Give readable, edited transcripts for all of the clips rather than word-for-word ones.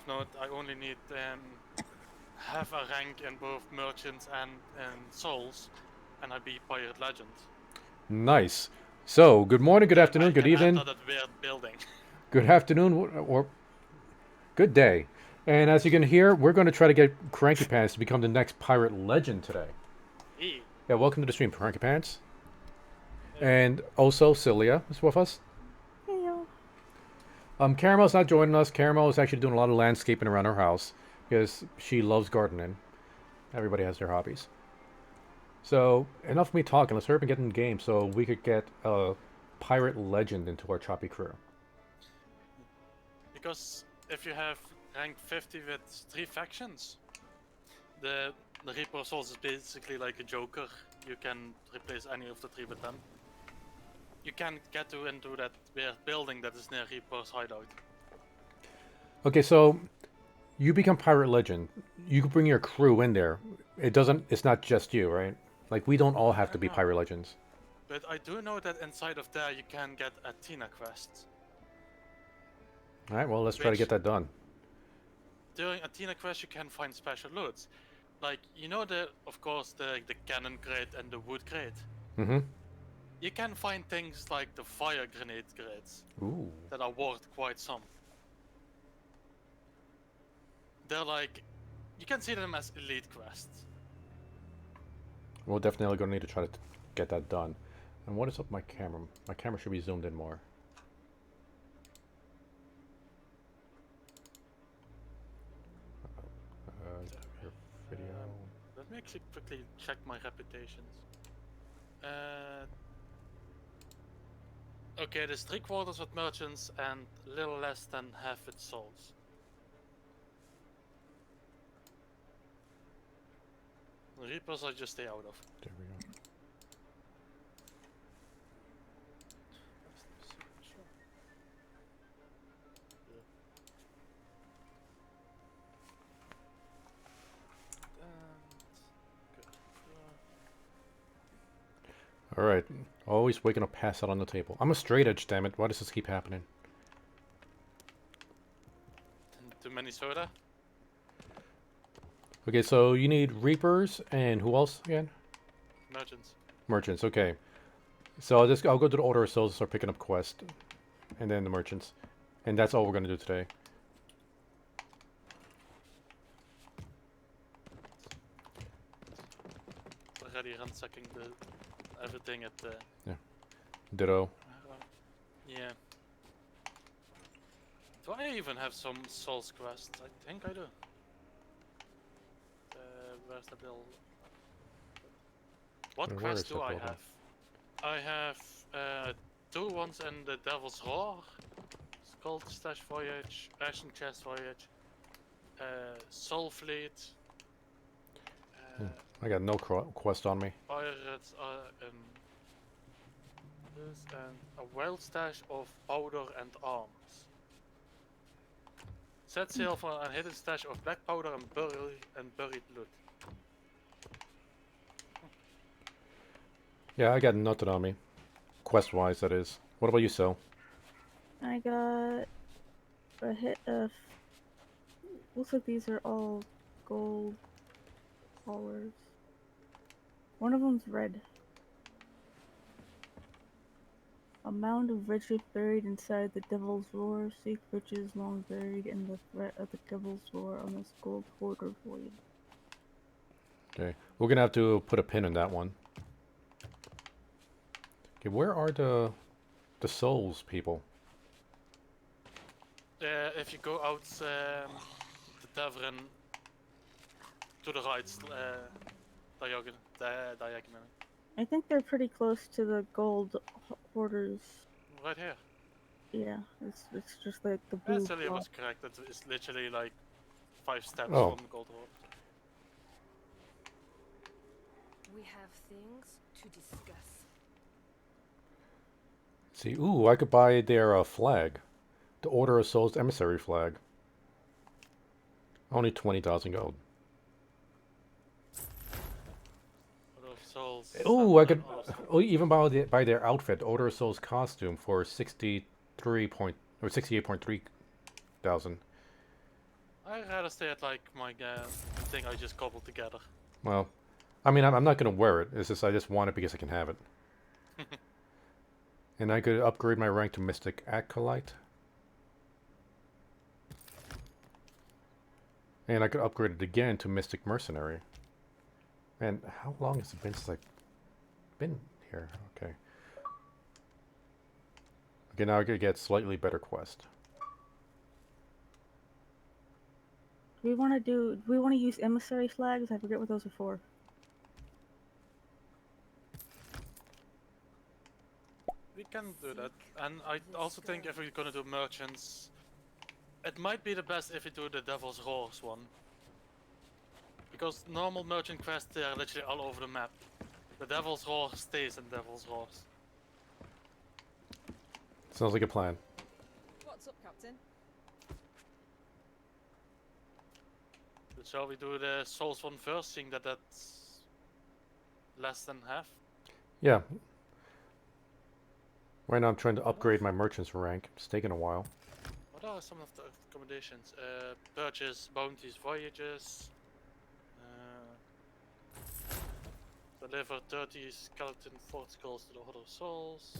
of note, I only need have a rank in both merchants and souls, and I be pirate legend. Nice. So, good morning, good Then afternoon, I good can evening, enter that weird building. good afternoon, or good day. And as you can hear, we're going to try to get Cranky Pants to become the next pirate legend today. E. Yeah, welcome to the stream, Cranky Pants. Yeah. And also, Celia is with us. Heyo. Caramel's not joining us. Caramel is actually doing a lot of landscaping around her house because she loves gardening. Everybody has their hobbies. So, enough of me talking. Let's hurry up and get in the game so we could get a pirate legend into our Choppy Crew. Because if you have rank 50 with 3 factions, the Reaper of Souls is basically like a Joker. You can replace any of the 3 with them. You can't get into that weird building that is near Reaper's hideout. Okay, so you become pirate legend. You can bring your crew in there. It's not just you, right? Like, we don't all have to be know. pirate legends. But I do know that inside of there you can get Athena quests. Alright, well, let's try to get that done. During Athena quest you can find special loots. Like, you know, of course the cannon crate and the wood crate. Mm-hmm. You can find things like the fire grenade crates. Ooh. That are worth quite some. They're like, you can see them as elite quests. We're definitely going to need to try to get that done. And what is up with my camera? My camera should be zoomed in more. Your video. Let me actually quickly check my reputations. Okay, there's 3/4 with merchants and a little less than half with souls. Reapers I just stay out of. There we go. Alright. Always waking up pass out on the table. I'm a straight edge, damn it. Why does this keep happening? Too many soda? Okay, so you need Reapers and who else again? Merchants. Merchants, okay. So I'll go to the Order of Souls and start picking up quests. And then the merchants. And that's all we're gonna do today. Already ransacking everything at the... Yeah. Ditto. Yeah. Do I even have some souls quests? I think I do. Where's the bill? What quest do I have? I have 2 ones in the Devil's Roar, Skull Stash Voyage, Ashen Chest Voyage, Soul Fleet. I got no quest on me. Pirates are in this, and a wild stash of powder and arms. Set sail for a hidden stash of black powder and buried loot. Yeah, I got nothing on me. Quest-wise, that is. What about you, Sil? I got a hit of... Looks like these are all gold collars. One of them's red. A mound of riches buried inside the Devil's Roar. Seek riches long buried in the threat of the Devil's Roar on this gold hoarder void. Okay, we're gonna have to put a pin in that one. Okay, where are the souls people? If you go out the tavern to the right, diagonally. I think they're pretty close to the gold hoarders. Right here. Yeah, it's just like the blue. Celia was correct. It's literally like 5 steps Oh. from the gold hoard. We have things to discuss. See, ooh, I could buy their flag. The Order of Souls Emissary flag. Only 20,000 gold. Order of Souls. Ooh, I could even buy their outfit, Order of Souls costume, for 68.3 thousand. I'd rather stay at like my thing I just cobbled together. Well, I mean, I'm not going to wear it. It's just I just want it because I can have it. And I could upgrade my rank to Mystic Acolyte. And I could upgrade it again to Mystic Mercenary. And how long has it been since I've been here? Okay. Okay, now I could get slightly better quest. Do we want to use emissary flags? I forget what those are for. We can do that. And I also think if we're gonna do merchants, it might be the best if we do the Devil's Roars one. Because normal merchant quests, they are literally all over the map. The Devil's Roar stays in Devil's Roars. Sounds like a plan. What's up, Captain? But shall we do the Souls one first, seeing that that's less than half? Yeah. Right now I'm trying to upgrade my merchant's rank. It's taking a while. What are some of the accommodations? Purchase, bounties, voyages. Deliver 30 skeleton fort skulls to the Order of Souls.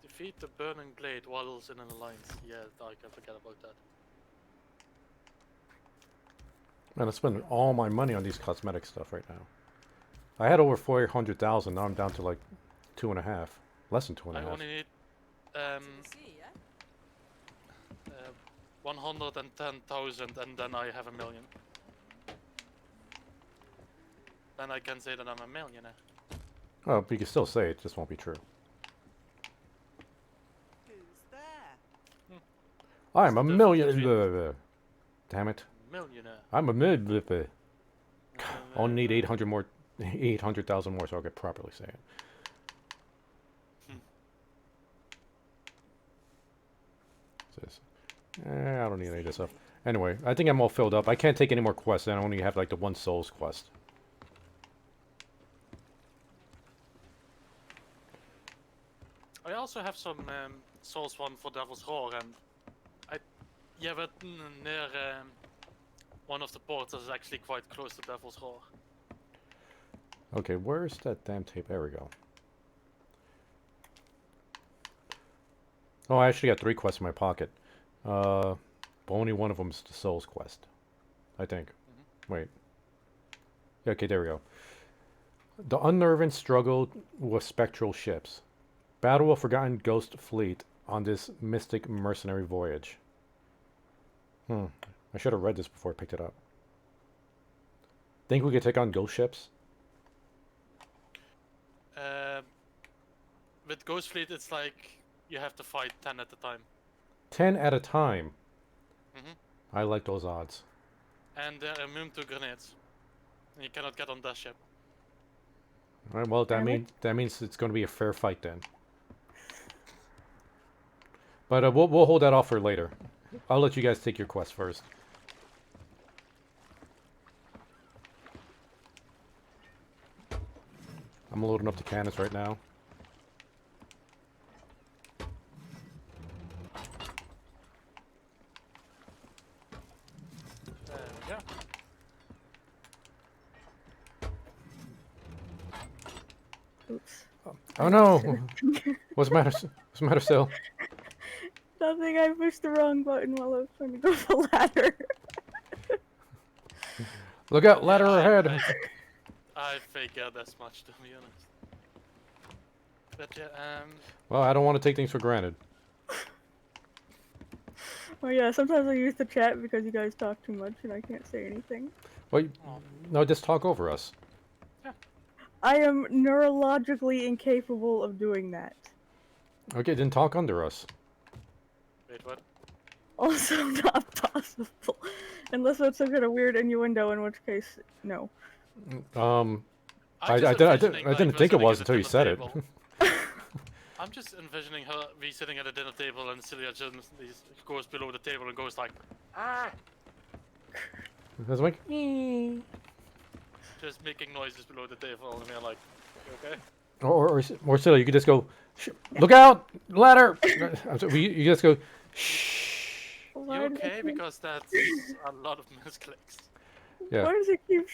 Defeat the Burning Blade while it's in an alliance. Yeah, I can forget about that. Man, I'm spending all my money on these cosmetic stuff right now. I had over 400,000. Now I'm down to like 2.5, less than 2.5. I only need To the sea, yeah? 110,000 and then I have a million. Then I can say that I'm a millionaire. Oh, but you can still say it, just won't be true. Who's there? I'm a It's the million. difference Damn it! Millionaire. I'm a mid. Only need 800 more, 800,000 more, so I could properly say it. What's this? I don't need any of this stuff. Anyway, I think I'm all filled up. I can't take any more quests. I only have like the one Souls quest. I also have some Souls one for Devil's Roar, and but near one of the ports is actually quite close to Devil's Roar. Okay, where's that damn tape? There we go. Oh, I actually got 3 quests in my pocket. But only one of them is the Souls quest, I think. Wait. Okay, there we go. The unnerving struggle with spectral ships. Battle a forgotten ghost fleet on this mystic mercenary voyage. I should have read this before I picked it up. Think we could take on ghost ships? With Ghost Fleet, it's like you have to fight 10 at a time. 10 at a time. Mhm. I like those odds. And they're immune to grenades. And you cannot get on that ship. All right, well, Really? that means it's going to be a fair fight then. But we'll hold that off for later. I'll let you guys take your quest first. I'm loading up the cannons right now. Yeah. Oops. Oh no! What's the matter? What's the matter, Sil? Nothing, I pushed the wrong button while I was trying to go for the ladder. Look out, ladder ahead! I figured as much, to be honest. But yeah, Well, I don't want to take things for granted. Oh yeah, sometimes I use the chat because you guys talk too much and I can't say anything. Well, no, just talk over us. I am neurologically incapable of doing that. Okay, then talk under us. wait, what? Also not possible. Unless it's some kind of weird innuendo, in which case, no. I just didn't envisioning, like, think we're it sitting was at a until you dinner said it. table. I'm just envisioning her we sitting at a dinner table and Celia just goes below the table and goes like, ah! I was like, just making noises below the table, and we're like, "You okay?" Or still, you could just go, look out, ladder. I'm sorry, you just go, shh. Why You does it okay? keep- Because that's a lot of misclicks. Yeah. Why does it keep...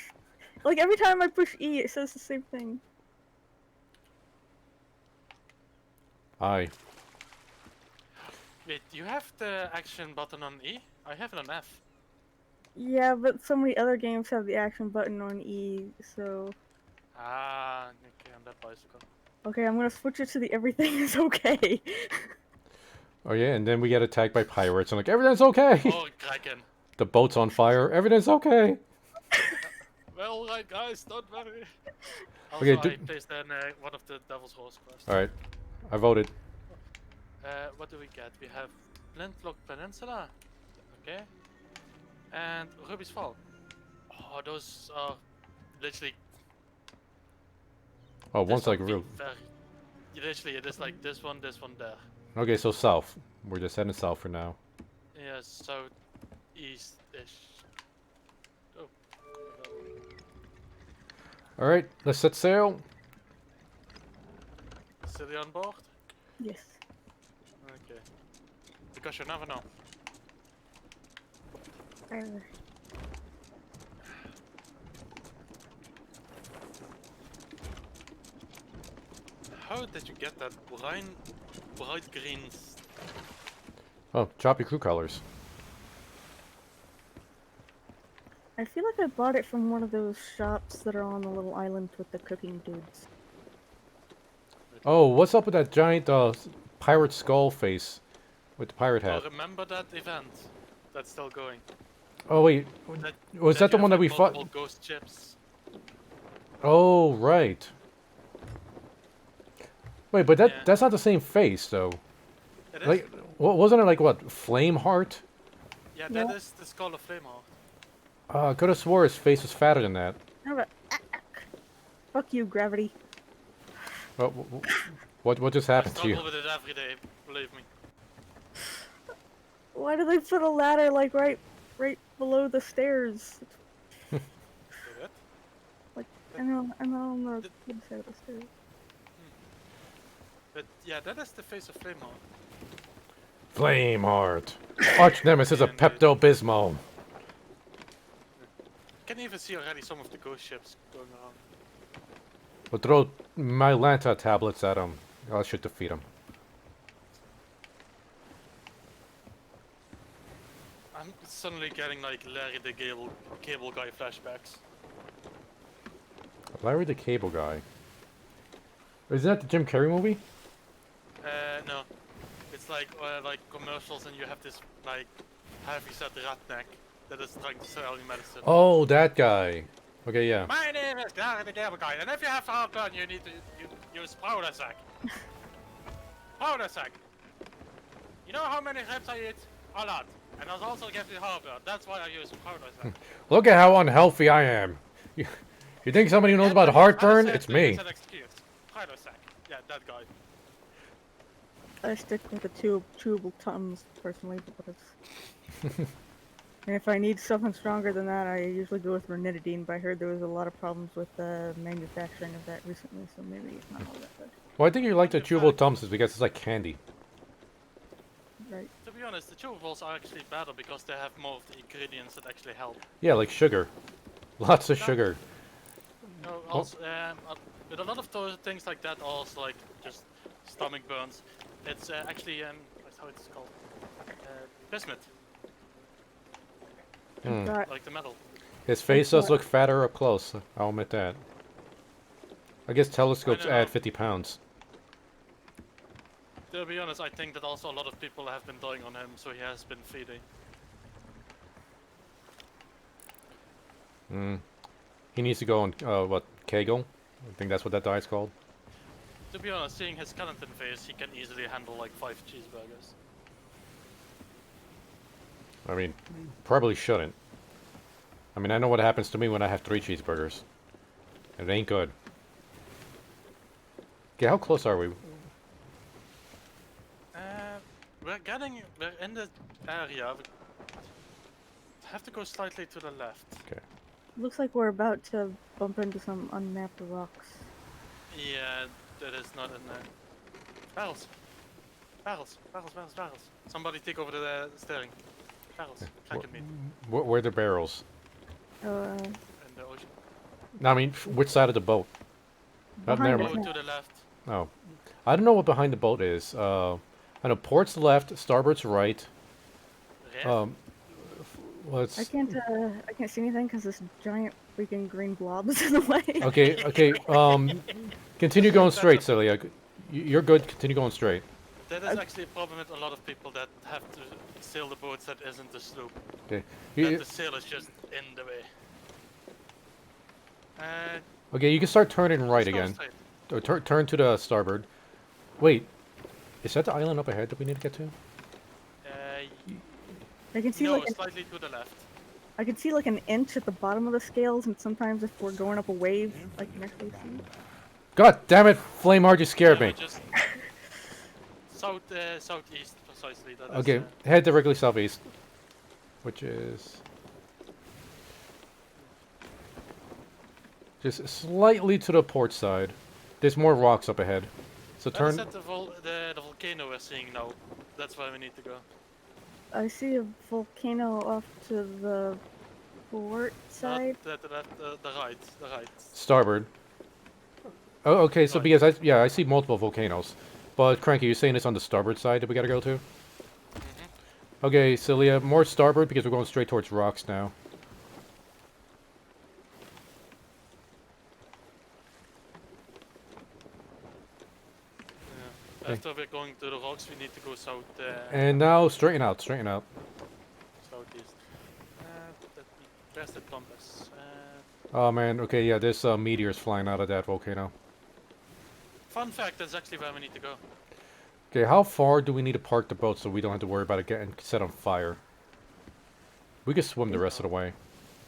Like, every time I push E, it says the same thing. Aye. Wait, you have the action button on E? I have it on F. Yeah, but so many other games have the action button on E, so... Ah, okay, on that bicycle. Okay, I'm gonna switch it to the everything is okay. Oh yeah, and then we get attacked by pirates. I'm like, everything's okay. Or Kraken. The boat's on fire. Everything's okay. Well, right, guys, don't worry. Also, Okay, I placed then one of the Devil's Horse quests. All right, I voted. What do we get? We have Flintlock Peninsula. Okay. And Ruby's Fall. Oh, those are literally. Oh, one's this like would be real. Literally, it is like this one there. Okay, so south. We're just heading south for now. Yes, south east-ish. Oh. All right, let's set sail. Silly on board? Yes. Okay. Because you never know. Arr. How did you get that bright green? Oh, Choppy Crew colors. I feel like I bought it from one of those shops that are on the little island with the cooking dudes. Oh, what's up with that giant pirate skull face with the pirate Oh, hat? remember that event? That's still going. Oh wait, was that the you one have, that we like, fought? multiple ghost ships. Oh right. Wait, but Yeah. that's not the same face though. It is? Like, wasn't it like what, Flame Heart? Yeah, that Yeah. is the Skull of Flameheart. I could have swore his face was fatter than that. How about... Fuck you, gravity. What just I happened to you? struggle with it every day, believe me. Why do they put a ladder like right below the stairs? Did it? I know on the other side of the stairs. But yeah, that is the face of Flameheart. Flame Heart. Arch nemesis of Yeah, indeed. Pepto-Bismol. You can even see already some of the ghost ships going around. We'll throw my Lanta tablets at him. I should defeat him. I'm suddenly getting like Larry the Cable Guy flashbacks. Larry the Cable Guy. Is that the Jim Carrey movie? No. It's like commercials and you have this like heavy-set ratneck that is trying to sell you medicine. Oh, that guy. Okay, yeah. My name is Larry the Cable Guy, and if you have heartburn, you need to use powder sack. Powder sack. You know how many reps I eat? A lot. And I also get the heartburn. That's why I use powder sack. Look at how unhealthy I am. You think somebody who knows about heartburn? It's me. It's an excuse. Powder sack. Yeah, that guy. I stick with the chewable Tums personally because. And if I need something stronger than that, I usually go with ranitidine. But I heard there was a lot of problems with the manufacturing of that recently, so maybe it's not all that good. Well, I think you like the chewable Tums because it's like candy. Right. To be honest, the chewables are actually better because they have more of the ingredients that actually help. Yeah, like sugar. Lots of sugar. No, also, with a lot of those things like that, also like just stomach burns. It's actually what's how it's called? Bismuth, Hmm. Got like the metal. His face does look fatter up close. I'll admit that. I guess telescopes know. add 50 pounds. To be honest, I think that also a lot of people have been dying on him, so he has been feeding. Hmm. He needs to go on, what, Kegel? I think that's what that diet's called. To be honest, seeing his skeleton face, he can easily handle like 5 cheeseburgers. I mean, probably shouldn't. I mean, I know what happens to me when I have 3 cheeseburgers. It ain't good. Okay, how close are we? We're in the area. We have to go slightly to the left. Okay. Looks like we're about to bump into some unmapped rocks. Yeah, that is not in there. Barrels! Barrels! Barrels, barrels, barrels! Somebody take over the steering. Barrels. Cracking me. Where are the barrels? Uh, In the ocean. No, I mean, which side of the boat? behind never us Oh, now. to the left. Oh. I don't know what behind the boat is. I know port's left, starboard's right. Rear? Well, I it's... can't see anything because this giant freaking green blob is in the way. Okay, continue going straight, Celia. You're good, continue going straight. That is actually a problem with a lot of people that have to sail the boats that isn't the sloop. Okay. That the sail is just in the way. Okay, you can start turning right let's go again. straight. Or turn to the starboard. Wait, is that the island up ahead that we need to get to? I can see No, like slightly to the left. I can see like an inch at the bottom of the scales, and sometimes if we're going up a wave, I can actually see. God damn it, Flameheart, you scared Yeah, me. we're just southeast precisely. That is, Okay, head directly southeast. Which is... just slightly to the port side. There's more rocks up ahead. So that is turn... at the volcano we're seeing now. That's where we need to go. I see a volcano off to the port side. Not the left, the right, the right. Starboard. Oh, okay, so Right. because I see multiple volcanoes. But Cranky, you're saying it's on the starboard side that we gotta go to? Okay, Celia, more starboard because we're going straight towards rocks now. Yeah. After we're going to the rocks, we need to go south. And now straighten out, straighten out. Southeast. Where's the compass? Oh man, okay, yeah, there's meteors flying out of that volcano. Fun fact, that's actually where we need to go. Okay, how far do we need to park the boat so we don't have to worry about it getting set on fire? We can swim the rest of the way.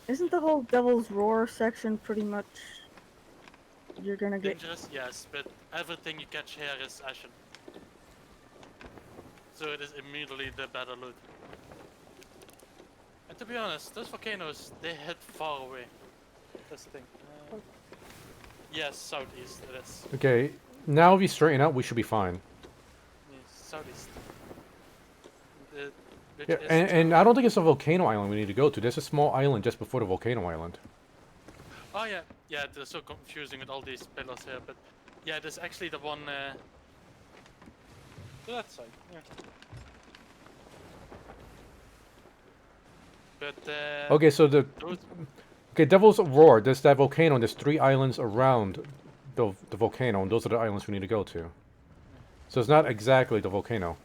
Isn't the whole Devil's Roar section pretty much you're gonna get? Dangerous, yes, but everything you catch here is ashen. So it is immediately the better loot. And to be honest, those volcanoes, they hit far away. That's the thing. Yes, southeast it is. Okay, now if you straighten out, we should be fine. Yes, southeast. Which Yeah, is and I don't think it's a volcano island we need to go to. There's a small island just before the volcano island. Oh yeah, yeah, they're so confusing with all these pillars here, but yeah, there's actually the one to that side, yeah. But Okay, so those, okay, Devil's Roar, there's that volcano, and there's 3 islands around the volcano, and those are the islands we need to go to. So it's not exactly the volcano.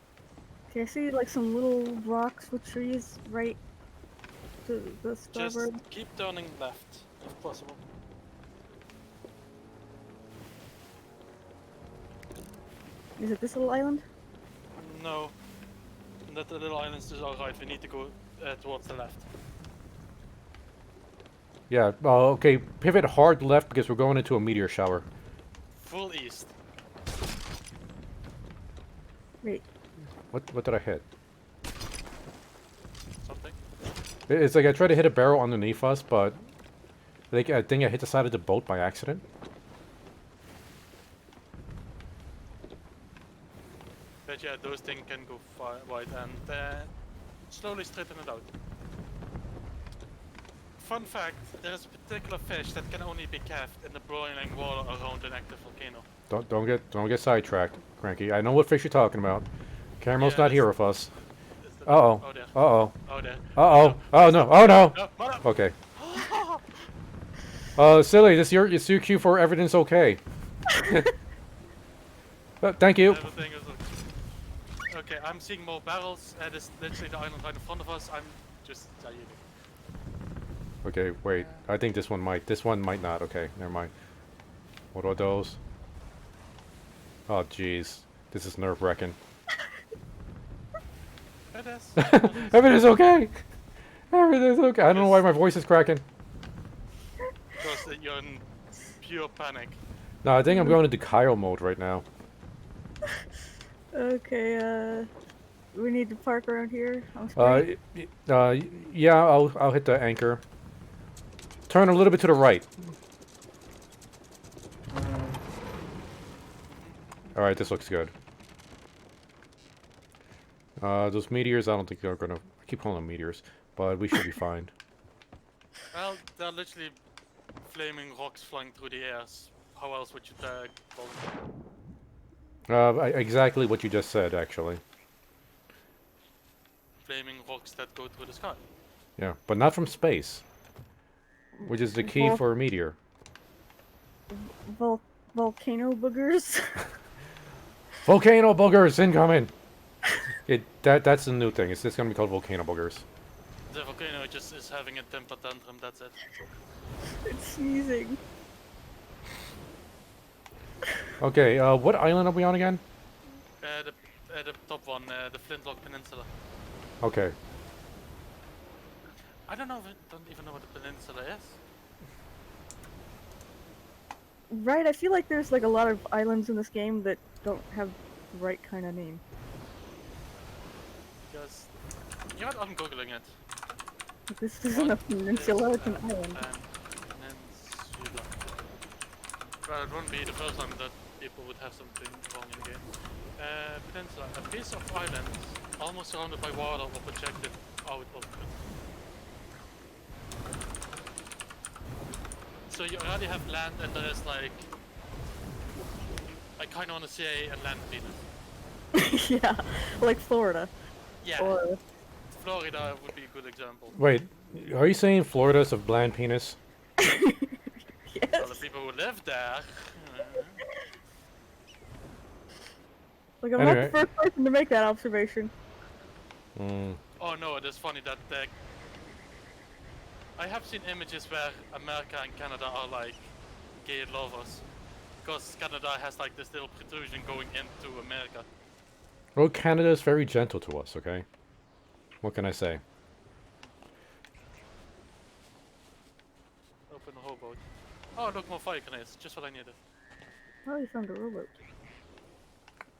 Okay, I see like some little rocks with trees right to the just starboard. keep turning left if possible. Is it this little island? No, that the little islands is alright. We need to go towards the left. Yeah, okay, pivot hard left because we're going into a meteor shower. Full east. Wait, What did I hit? Something. It's like I tried to hit a barrel underneath us, but I think I hit the side of the boat by accident. But yeah, those things can go far wide and slowly straighten it out. Fun fact, there is a particular fish that can only be caught in the boiling water around an active volcano. Don't get sidetracked, Cranky. I know what fish you're talking about. Caramel's Yeah, not that's- here with us. It's the- Uh-oh. Oh there. Uh-oh. Oh there. Uh-oh. Oh no. Oh no. No, mother! Okay. Silly, it's your cue for everything's okay. Thank you. Everything is okay. Okay, I'm seeing more barrels. There's literally the island right in front of us. I'm just saying. Okay, wait. I think this one might not. Okay, never mind. What are those? Oh jeez. This is nerve-wracking. It is. Everything's okay. Everything's okay. I don't know why my voice is cracking. Because you're in pure panic. No, I think I'm going into Kyle mode right now. okay. We need to park around here. On straight. Yeah, I'll hit the anchor. turn a little bit to the right. Alright, this looks good. Those meteors, I don't think they're gonna... I keep calling them meteors, but we should be fine. Well, they're literally flaming rocks flying through the air. How else would you call them? Exactly what you just said, actually. Flaming rocks that go through the sky. Yeah, but not from space. Which is the key for a meteor. Volcano boogers. Volcano boogers incoming! That's the new thing. It's just gonna be called volcano boogers. The volcano just is having a temper tantrum, that's it. It's sneezing. Okay, what island are we on again? The top one, the Flintlock Peninsula. Okay. I don't even know what the peninsula is. Right, I feel like there's like a lot of islands in this game that don't have the right kind of name. Because, you know what, I'm googling it. This isn't a peninsula, it's an island. Peninsula. Well, it wouldn't be the first time that people would have something wrong in the game. Peninsula, a piece of island almost surrounded by water or projected out of it. So you already have land and there is like... I kinda wanna say a land penis. Yeah, like Florida. Yeah, Or Florida would be a good example. Wait, are you saying Florida's a bland penis? Well, yes. the people who live there... Like I'm not Anyway. the first person to make that observation. Oh no, it is funny that I have seen images where America and Canada are like gay lovers. Because Canada has like this little protrusion going into America. Well, Canada is very gentle to us, okay? What can I say? Open a rowboat. Oh look, more fire grenades, just what I needed. Oh, you found a rowboat.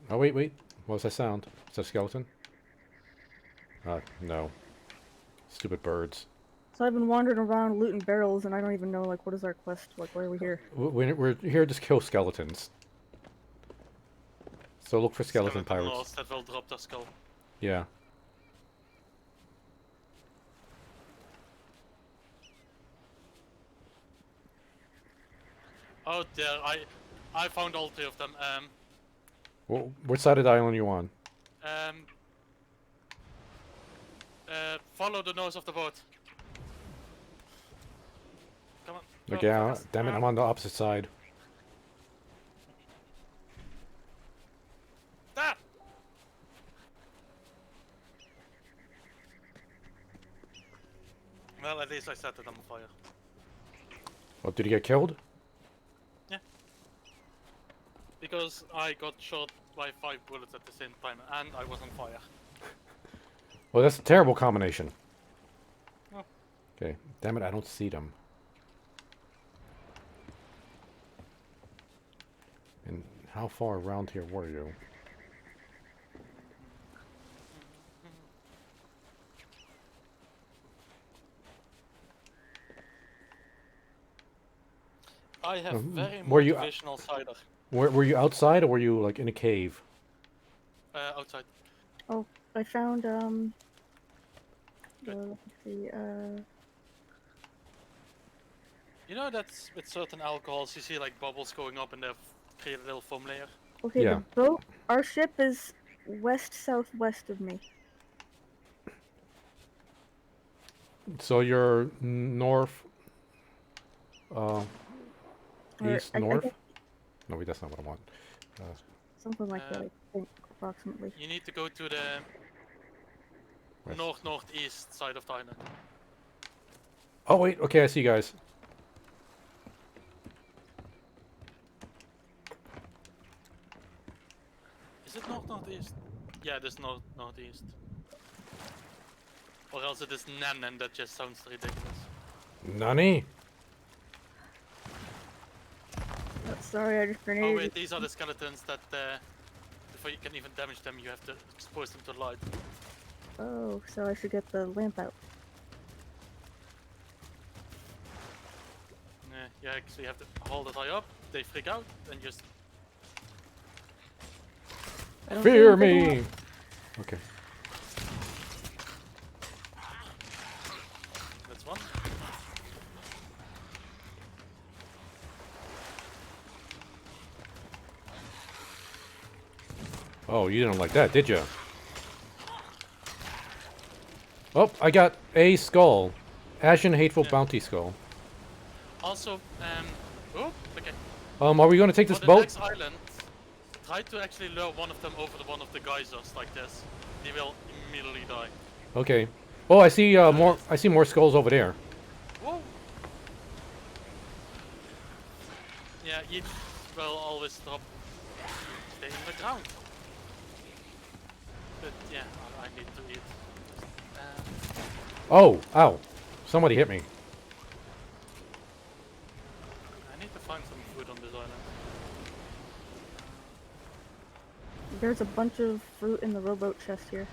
Oh, wait. What was that sound? Is that a skeleton? No. Stupid birds. So I've been wandering around looting barrels, and I don't even know like what is our quest. Like why are we here? We're here to just kill skeletons. So look for skeleton pirates. Lords that will drop their skull. Yeah. Oh there, I found all three of them. Which side of the island are you on? Follow the nose of the boat. Come on. Look, go yeah, fast. damn it, I'm on the opposite side. Ah! Well, at least I set it on fire. Oh, did he get killed? Yeah. Because I got shot by 5 bullets at the same time, and I was on fire. Well, that's a terrible combination. Oh. Okay, damn it, I don't see them. And how far around here were you? I have very were you- motivational cider. Were you outside or were you like in a cave? Outside. Oh, I found let's see, You know that's with certain alcohols you see like bubbles going up and they create a little foam layer? okay, Yeah. the boat. Our ship is west-southwest of me. So you're north, Or east, I north? think No, wait, that's not what I want. something like that. I think approximately. You need to go to the West. northeast side of the island. Oh, wait, okay, I see you guys. Is it northeast? Yeah, it is northeast. Or else it is Nan and that just sounds ridiculous. Nani? Sorry, I just Oh grenaded. wait, these are the skeletons that before you can even damage them you have to expose them to light. Oh, so I should get the lamp out. You actually have to hold it high up. They freak out and just. I don't see Fear them picking me! up. Okay. That's one. Oh, you didn't like that, did you? Oh, I got a skull. Ashen Hateful Yeah. Bounty Skull. Also, oh, okay. Are we going to take this On the boat? next island, try to actually lure one of them over to one of the geysers like this. He will immediately die. Okay. Oh, I see more. I see more skulls over there. Whoa! Yeah, each will always drop. Stay in the ground. But yeah, I need to eat. Oh, ow! Somebody hit me. I need to find some food on this island. There's a bunch of fruit in the rowboat chest here.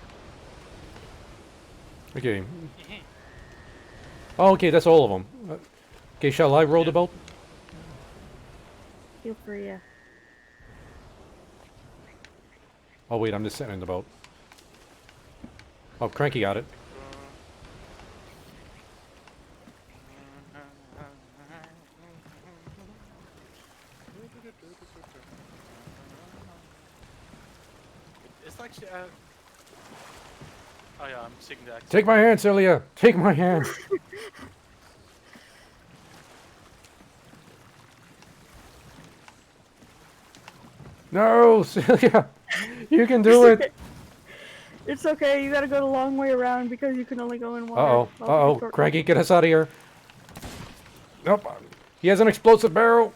Okay. Oh, okay, that's all of them. Okay, shall I row the Yeah. boat? Feel free, yeah. Oh wait, I'm just sitting in the boat. Oh, Cranky got it. It's actually oh yeah, I'm seeing the accent. Take my hand, Celia. Take my hand. No, Celia. You can do it. It's okay, you gotta go the long way around because you can only go in one. Uh-oh. Uh-oh. Cranky, get us out of here. Nope. He has an explosive barrel.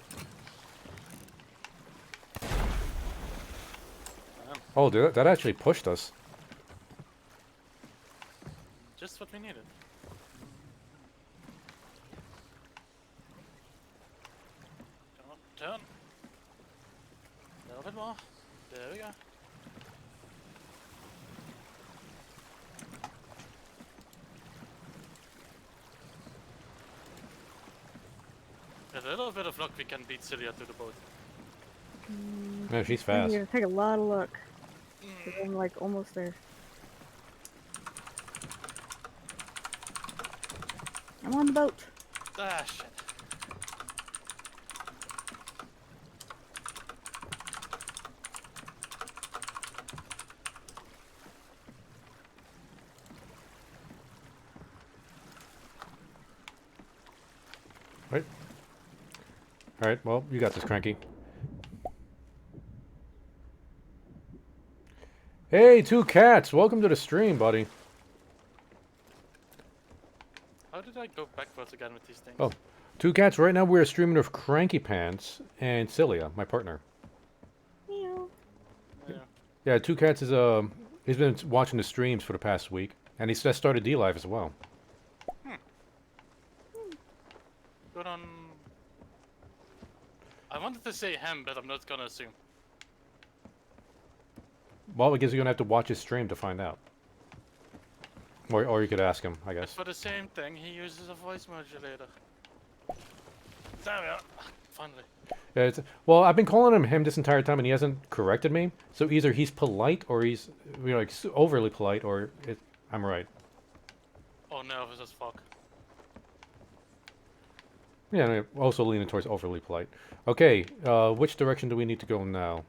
Oh, dude, that actually pushed us. Just what we needed. Turn. A little bit more. There we go. With a little bit of luck, we can beat Celia to the boat. No, she's You fast. gotta take a lot of luck. 'Cause I'm like almost there. I'm on the boat. Ah, shit. Right. All right. Well, you got this, Cranky. Hey, two cats. Welcome to the stream, buddy. How did I go backwards again with these things? Oh, two cats. Right now we're streaming with Cranky Pants and Celia, my partner. Meow. Yeah. Yeah, two cats is he's been watching the streams for the past week, and he's just started DLive as well. Good on. I wanted to say him, but I'm not gonna assume. Well, I guess you're gonna have to watch his stream to find out. Or you could ask him, I But guess. for the same thing, he uses a voice modulator. There we are. Finally. Yeah, well, I've been calling him this entire time, and he hasn't corrected me. So either he's polite, or he's like overly polite, or I'm right. Oh, nervous as fuck. Yeah, and I'm also leaning towards overly polite. Okay, which direction do we need to go now?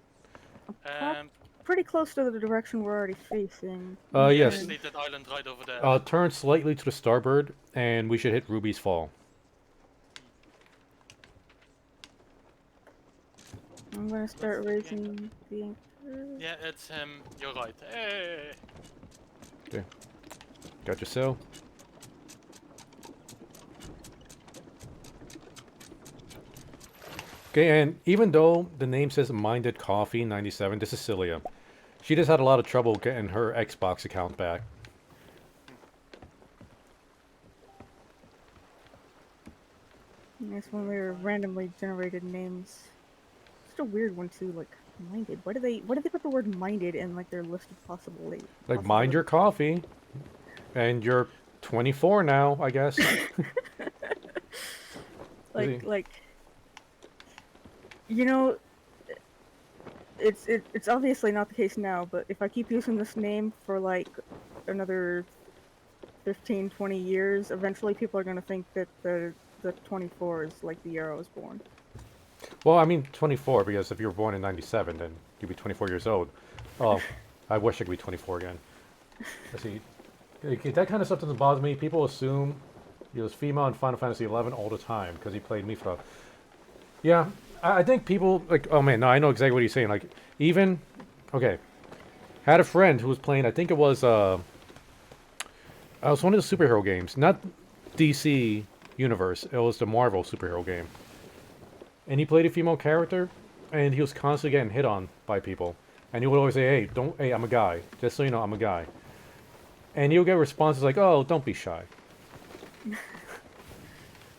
Pretty close to the direction we're already facing. Yes. Just need that island right over there. Turn slightly to the starboard, and we should hit Ruby's Fall. I'm gonna start raising the anchor. Yeah, it's him. You're right. Hey. Okay. Got your sail. Okay, and even though the name says Minded Coffee 97, this is Celia. She just had a lot of trouble getting her Xbox account back. That's when we were randomly generated names. Just a weird one too, like minded. Why do they put the word minded in like their list of possible Like, mind your coffee. And you're 24 now, I guess. like You know, it's obviously not the case now, but if I keep using this name for like another 15, 20 years, eventually people are gonna think that the 24 is like the year I was born. Well, I mean 24 because if you were born in 97, then you'd be 24 years old. Oh, I wish I could be 24 again. Let's see. That kind of stuff doesn't bother me. People assume he was female in Final Fantasy 11 all the time because he played Mifra. Yeah, I think people like. Oh man, no, I know exactly what he's saying. Like even, okay, had a friend who was playing. I think it was one of the superhero games, not DC Universe. It was the Marvel superhero game, and he played a female character, and he was constantly getting hit on by people. And he would always say, "Hey, don't. Hey, I'm a guy. Just so you know, I'm a guy." And you'll get responses like, "Oh, don't be shy."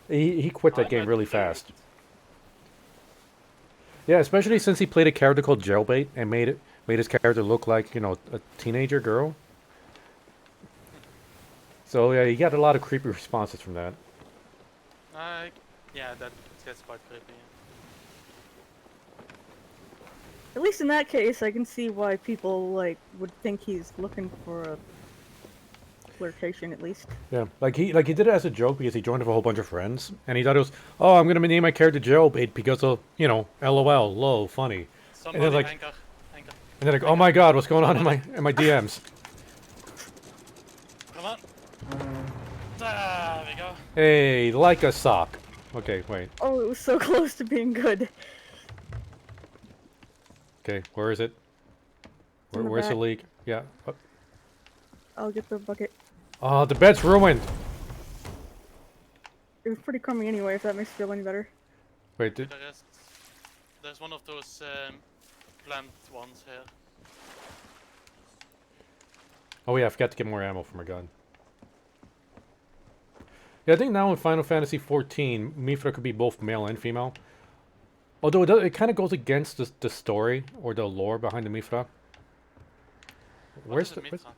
He quit that game really fast. Yeah, especially since he played a character called Jailbait and made his character look like, you know, a teenager girl. So yeah, he got a lot of creepy responses from that. Yeah, that gets quite creepy. At least in that case, I can see why people like would think he's looking for a flirtation at least. Yeah, like he did it as a joke because he joined with a whole bunch of friends, and he thought it was, oh, I'm gonna name my character Jailbait because of, you know, LOL, lol, funny. Somebody like- anchor. And then like, oh my god, what's going on in my DMs? Come on. There we go. Hey, like a sock. Okay, wait. Oh, it was so close to being good. Okay, where is it? in the Where's the back. leak? Yeah. I'll get the bucket. Oh, the bed's ruined. It was pretty crummy anyway, if that makes you feel any better. Wait, There's one of those plant ones here. oh yeah, I forgot to get more ammo for my gun. Yeah, I think now in Final Fantasy XIV, Mifra could be both male and female. Although it kind of goes against the story or the lore behind the Mifra. What does it mean, son?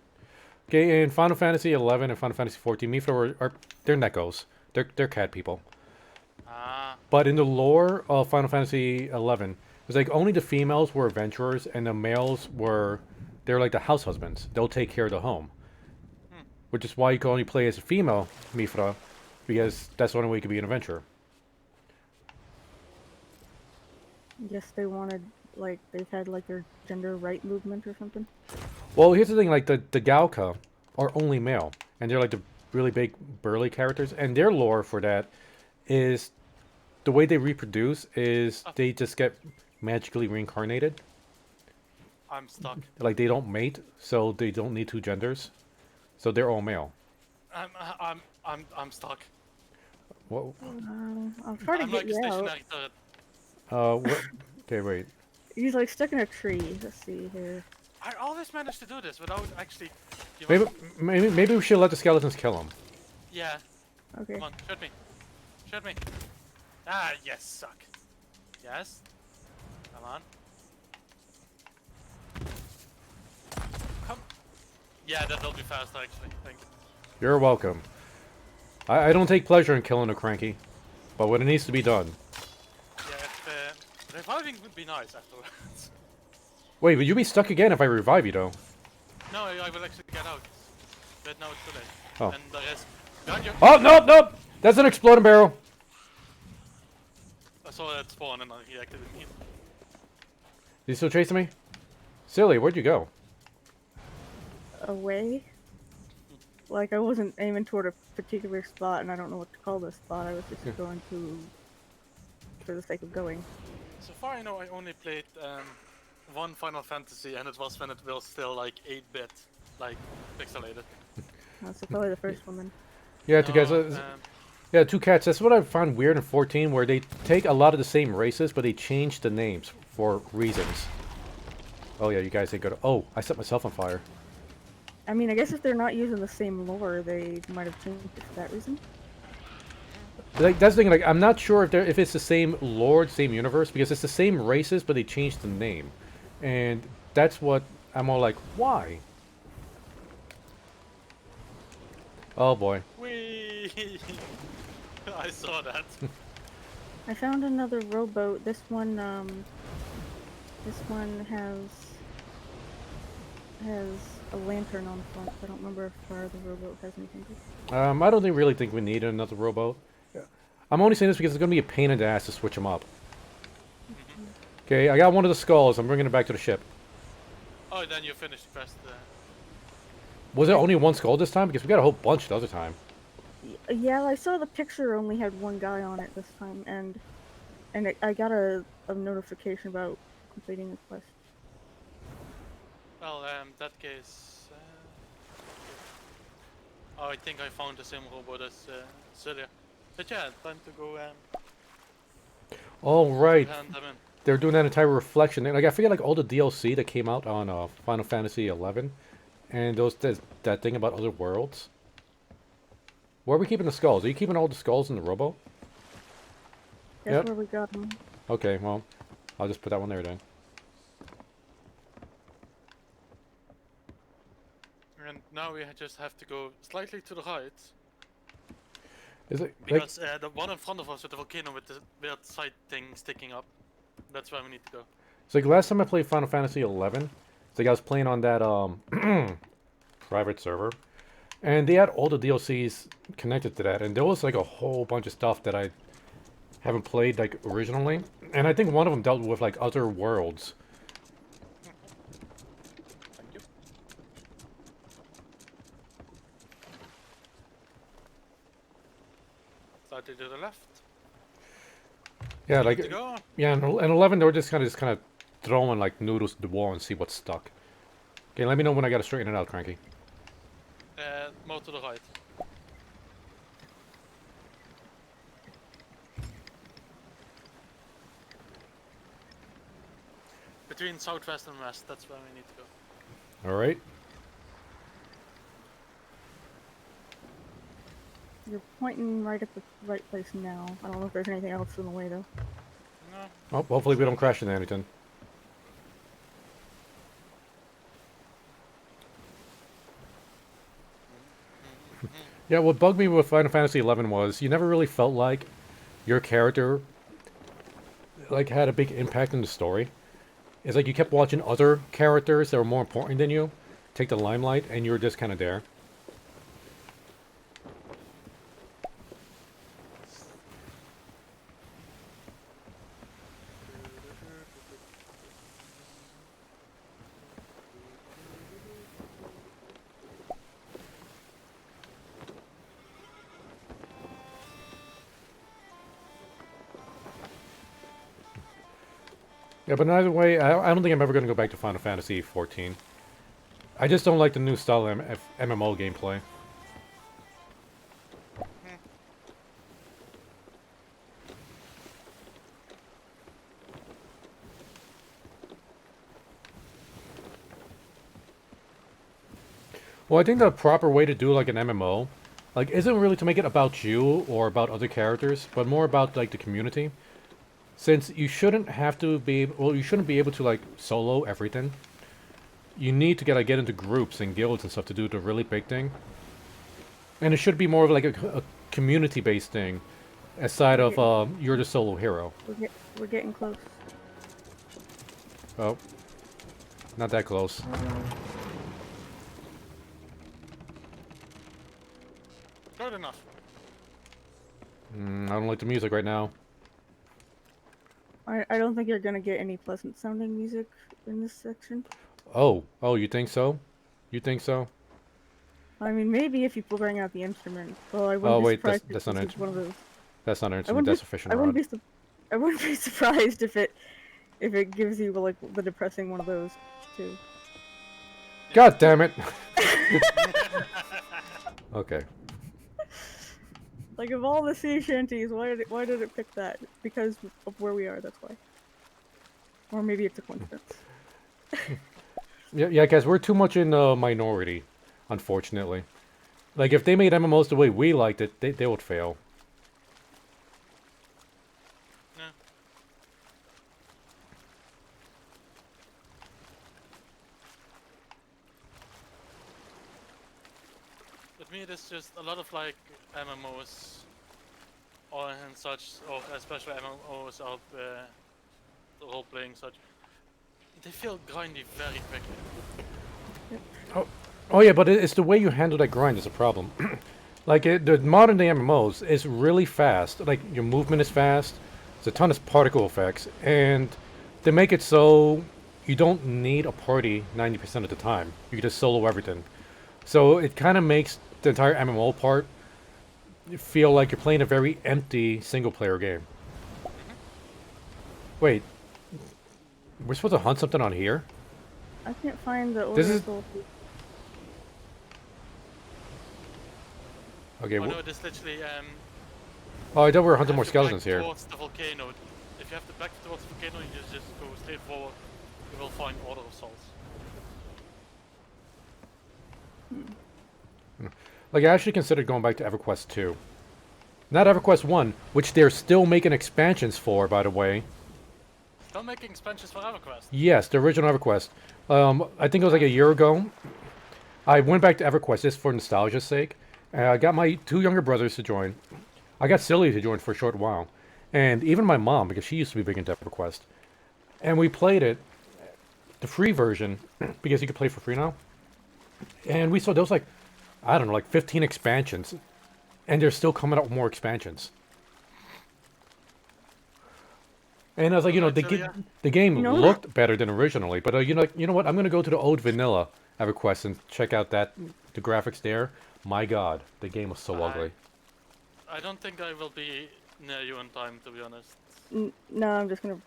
Okay, in Final Fantasy XI and Final Fantasy XIV, Mifra they're Nekkos. They're cat people. Ah, But in the lore of Final Fantasy XI, it's like only the females were adventurers and the males they're like the house husbands. They'll take care of the home. Which is why you can only play as a female Mifra, because that's the only way you can be an adventurer. I guess they wanted, like, they've had, like, their gender right movement or something. Well, here's the thing, like the Galka are only male, and they're like the really big burly characters, and their lore for that is the way they reproduce is they just get magically reincarnated. I'm stuck. Like they don't mate, so they don't need two genders. So they're all male. I'm stuck. Whoa. I'll try to I'm get like a you out. stationary turret. What? Okay, wait. He's, like, stuck in a tree. Let's see here. I always manage to do this without actually giving Maybe we should let the skeletons kill him. Yeah, Okay. come on, shoot me. Shoot me. Ah, yes, suck. Yes. Come on. Come. Yeah, that'll be faster actually. Thank you. You're welcome. I don't take pleasure in killing a cranky, but when it needs to be done. Yeah, if, reviving would be nice afterwards. Wait, would you be stuck again if I revive you, though? No, I will actually get out. But now it's too late. Oh. And there is... Behind you! Oh, nope! That's an exploding barrel! I saw that spawn and I reacted immediately. Is he still chasing me? Silly, where'd you go? Away? Like, I wasn't aiming toward a particular spot, and I don't know what to call this spot. I was just going to... for the sake of going. So far I know I only played one Final Fantasy and it was when it was still like 8-bit, like pixelated. That's probably the first one then. Yeah, No, two cats. That's what I found weird in 14, where they take a lot of the same races, but they change the names for reasons. Oh yeah, you guys ain't good. Oh, I set myself on fire. I mean, I guess if they're not using the same lore, they might have changed it for that reason. Like that's the thing. Like I'm not sure if it's the same lore, same universe, because it's the same races, but they changed the name, and that's what I'm all like, why? Oh boy. Whee! I saw that. I found another rowboat. This one has a lantern on the front. I don't remember if our other rowboat has anything. I don't really think we need another rowboat. I'm only saying this because it's going to be a pain in the ass to switch them up. Okay, I got one of the skulls. I'm bringing it back to the ship. Oh, then you finished the quest. Was it only one skull this time? Because we got a whole bunch the other time. Yeah, I saw the picture only had one guy on it this time, and I got a notification about completing the quest. Well, that case. Oh, I think I found the same robot as Celia. But yeah, time to go Oh, right. hand them in. They're doing that entire reflection. Like, I forget, like, all the DLC that came out on Final Fantasy 11. And that thing about other worlds. Where are we keeping the skulls? Are you keeping all the skulls in the rowboat? That's Yep. where we got them. Okay, well, I'll just put that one there then. And now we just have to go slightly to the right. Is it like, Because the one in front of us with the volcano with the weird side thing sticking up. That's where we need to go. it's like last time I played Final Fantasy 11, it's like I was playing on that private server, and they had all the DLCs connected to that, and there was like a whole bunch of stuff that I haven't played like originally, and I think one of them dealt with like other worlds. Thank you. Slightly to the left. Yeah, Good like to go. yeah, and 11 they were just kind of throwing like noodles to the wall and see what's stuck. Okay, let me know when I gotta straighten it out, Cranky. More to the right. Between southwest and west, that's where we need to go. All right. You're pointing right at the right place now. I don't know if there's anything else in the way though. No. Well, hopefully we don't crash into anything. Yeah, what bugged me with Final Fantasy 11 was you never really felt like your character like had a big impact in the story. It's like you kept watching other characters that were more important than you take the limelight, and you were just kind of there. Yeah, but either way, I don't think I'm ever going to go back to Final Fantasy 14. I just don't like the new style of MMO gameplay. Well, I think the proper way to do like an MMO, like, isn't really to make it about you or about other characters, but more about like the community. Since you shouldn't have to be, well, you shouldn't be able to like solo everything. You need to get into groups and guilds and stuff to do the really big thing. And it should be more of like a community-based thing, aside of you're the solo hero. We're getting close. Oh, not that close. Good enough. I don't like the music right now. I don't think you're gonna get any pleasant sounding music in this section. Oh, you think so? You think so? I mean, maybe if you bring out the instrument. Well, I Oh, wouldn't be wait, surprised that's if not an this is one of those. That's not an I instrument, wouldn't that's be, a fishing I wouldn't rod. be, I wouldn't be surprised if it gives you like the depressing one of those too. God damn it! Okay. Like of all the sea shanties, why did it pick that? Because of where we are, that's why. Or maybe it's a coincidence. Yeah, guys, we're too much in the minority, unfortunately. Like, if they made MMOs the way we liked it, they would fail. Yeah. With me, there's just a lot of like MMOs or and such, or especially MMOs or role playing such, they feel grindy very quickly. Oh yeah, but it's the way you handle that grind is a problem. Like the modern day MMOs is really fast. Like your movement is fast. There's a ton of particle effects, and they make it so you don't need a party 90% of the time. You can just solo everything. So it kind of makes the entire MMO part feel like you're playing a very empty single-player game. Wait, we're supposed to hunt something on here? I can't find the This order is- of soul. Okay. Oh no, it is literally Oh, I thought we were hunting have more to skeletons back here. towards the volcano. If you have to back towards the volcano, you just go straight forward. You will find Order of Souls. Like, I actually considered going back to EverQuest 2. Not EverQuest 1, which they're still making expansions for, by the way. Still making expansions for EverQuest. Yes, the original EverQuest. I think it was like a year ago. I went back to EverQuest just for nostalgia's sake. I got my 2 younger brothers to join. I got Silly to join for a short while. And even my mom, because she used to be big into EverQuest. And we played it, the free version, because you could play for free now. And we saw there was like, I don't know, like 15 expansions. And they're still coming out with more expansions. And I was like, the game No. looked better than originally, but you know what? I'm gonna go to the old vanilla EverQuest and check out the graphics there. My God, the game was so ugly. I don't think I will be near you in time, to be honest. No, I'm just gonna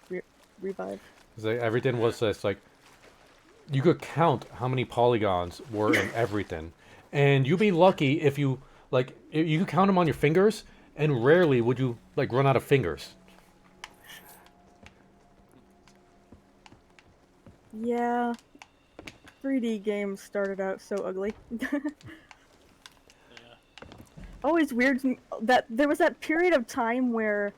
revive. It's like, everything was just like, you could count how many polygons were in everything, and you'd be lucky if you you could count them on your fingers, and rarely would you like run out of fingers. Yeah, 3D games started out so ugly. Yeah. Always weird to me that there was that period of time where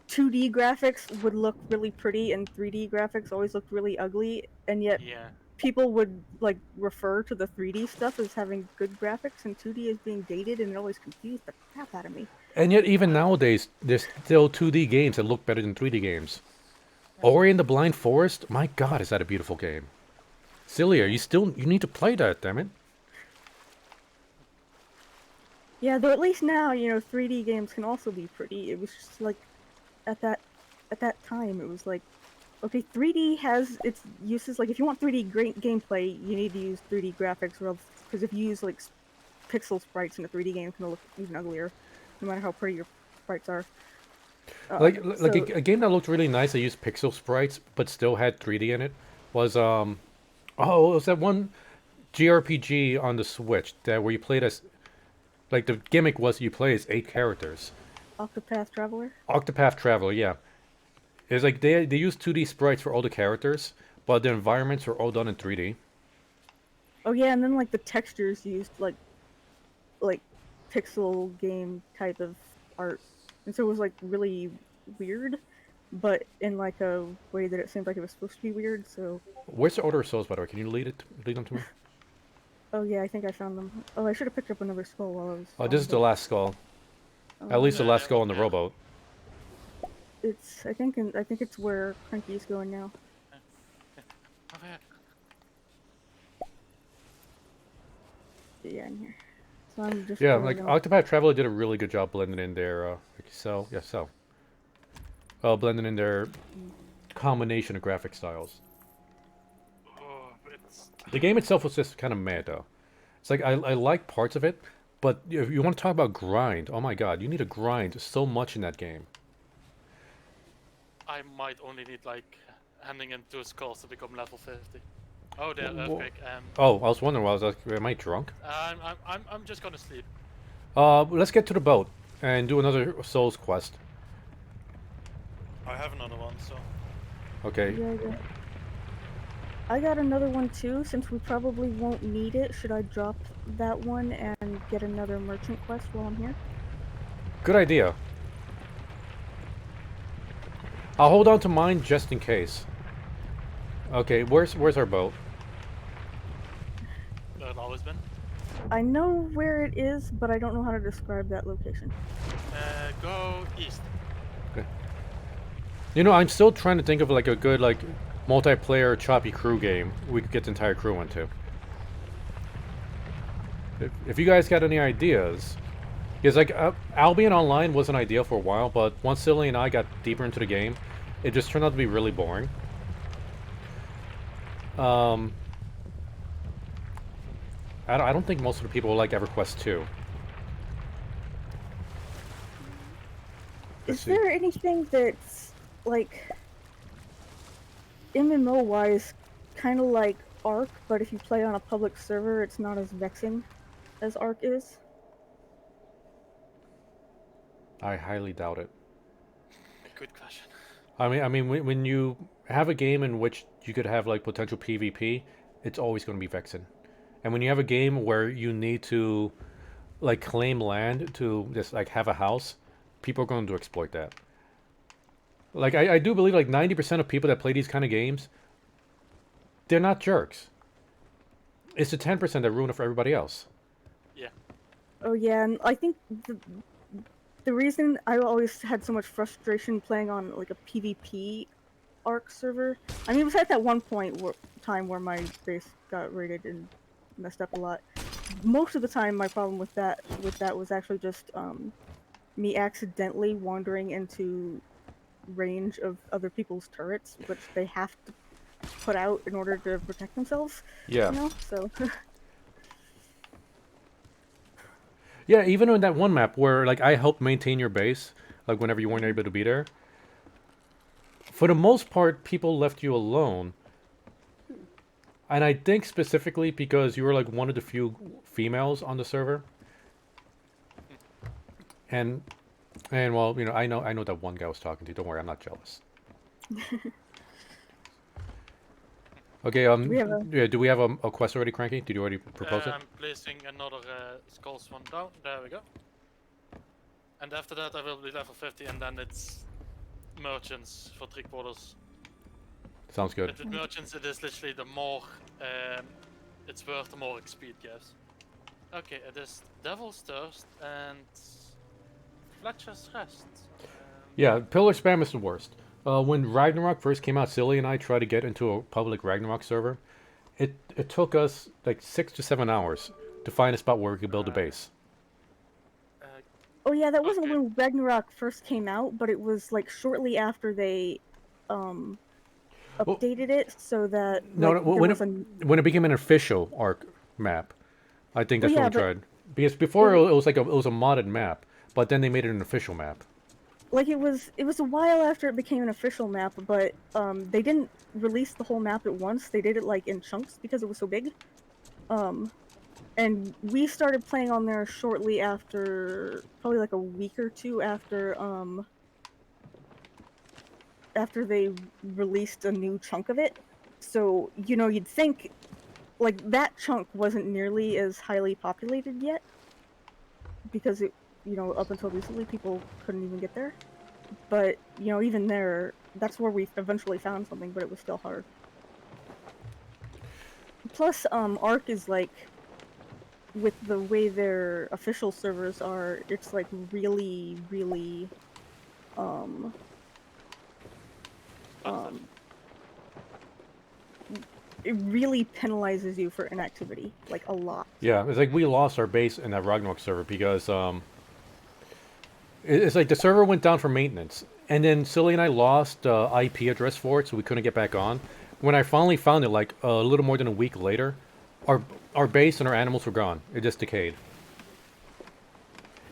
2D graphics would look really pretty and 3D graphics always looked really ugly, and yet Yeah. people would like refer to the 3D stuff as having good graphics and 2D as being dated, and it always confused the crap out of me. And yet, even nowadays, there's still 2D games that look better than 3D games. Ori and the Blind Forest, my God, is that a beautiful game? Celia, you need to play that, damn it. Yeah, though at least now, 3D games can also be pretty. It was just like, at that time, it was like, okay, 3D has its uses. Like, if you want 3D gameplay, you need to use 3D graphics, or else, because if you use like pixel sprites in a 3D game, it's gonna look even uglier, no matter how pretty your sprites are. Like So- a game that looked really nice that used pixel sprites but still had 3D in it was it was that one JRPG on the Switch that where you played as, like, the gimmick was you play as 8 characters. Octopath Traveler. Octopath Traveler, yeah. It's like they used 2D sprites for all the characters, but the environments were all done in 3D. Oh yeah, and then like the textures used like pixel game type of art, and so it was like really weird, but in like a way that it seemed like it was supposed to be weird. So Where's the Order of Souls, by the way? Can you lead them to me? oh yeah, I think I found them. Oh, I should have picked up another skull while I was. Oh, this is the last skull. At least the last skull on the rowboat. It's I think it's where Cranky's going now. Over here. Yeah, in here. So I'm just. Yeah, going like down. Octopath Traveler did a really good job blending in their blending in their combination of graphic styles. Oh, it's The game itself was just kind of mad though. It's like I like parts of it, but if you want to talk about grind, oh my God, you need to grind so much in that game. I might only need like handing in 2 skulls to become level 50. Oh, there, Wha- earthquake. Oh, I was wondering, am I drunk? I'm just gonna sleep. Let's get to the boat and do another Souls quest. I have another one, so. Okay. Yeah. I got another one too. Since we probably won't need it, should I drop that one and get another merchant quest while I'm here? Good idea. I'll hold on to mine just in case. Okay, where's our boat? Where it always been. I know where it is, but I don't know how to describe that location. Go east. You know, I'm still trying to think of like a good like multiplayer Choppy Crew game we could get the entire crew into. If you guys got any ideas, because like Albion Online was an idea for a while, but once Silly and I got deeper into the game, it just turned out to be really boring. I don't think most of the people like EverQuest 2. Is there anything that's like MMO wise, kind of like Ark, but if you play on a public server, it's not as vexing as Ark is? I highly doubt it. Good question. I mean, when you have a game in which you could have like potential PvP, it's always going to be vexing. And when you have a game where you need to like claim land to just like have a house, people are going to exploit that. Like I do believe like 90% of people that play these kind of games, they're not jerks. It's the 10% that ruin it for everybody else. Yeah. Oh yeah, and I think the reason I always had so much frustration playing on like a PvP Ark server, I mean, it was at that one time where my base got raided and messed up a lot. Most of the time, my problem with that was actually just me accidentally wandering into range of other people's turrets, which they have to put out in order to protect themselves. Yeah. You know, so. Yeah, even in that one map where like I helped maintain your base, like whenever you weren't able to be there. For the most part, people left you alone. And I think specifically because you were like one of the few females on the server. And well, you know, I know that one guy was talking to you. Don't worry, I'm not jealous. Okay, do we have a quest already, Cranky? Did you already propose it? I'm placing another skulls one down. There we go. And after that, I will be level 50, and then it's merchants for 3/4. Sounds good. But with merchants, it is literally the more it's worth, the more XP it gives. Okay, it is Devil's Thirst and Fletcher's Rest. Yeah, pillar spam is the worst. When Ragnarok first came out, Silly and I tried to get into a public Ragnarok server. It took us like 6 to 7 hours to find a spot where we could build a base. Oh yeah, that wasn't Okay. when Ragnarok first came out, but it was like shortly after they updated it so that No, like, no, there was when it became an official Arc map, I think that's Well, when we yeah, tried. Because before it was like it was a modded map, but then they made it an official map. like it was a while after it became an official map, but they didn't release the whole map at once. They did it like in chunks because it was so big. And we started playing on there shortly after, probably like a week or two after they released a new chunk of it. So, you know, you'd think like that chunk wasn't nearly as highly populated yet because it, you know, up until recently people couldn't even get there. But, you know, even there, that's where we eventually found something, but it was still hard. Plus, Ark is like, with the way their official servers are, it's like really, really, it really penalizes you for inactivity, like a lot. Yeah, it's like we lost our base in that Ragnarok server because it's like the server went down for maintenance, and then Silly and I lost IP address for it, so we couldn't get back on. When I finally found it, like a little more than a week later, our base and our animals were gone. It just decayed.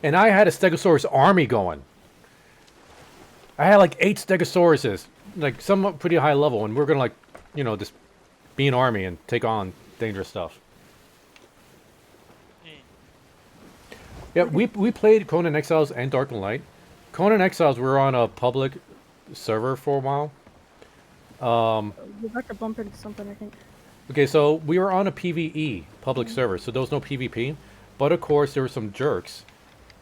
And I had a Stegosaurus army going. I had like 8 Stegosauruses, like some pretty high level, and we're gonna like, you know, just be an army and take on dangerous stuff. Yeah, we played Conan Exiles and Dark and Light. Conan Exiles, we were on a public server for a while. You're about to bump into something, I think. Okay, so we were on a PvE public server, so there was no PvP. But of course, there were some jerks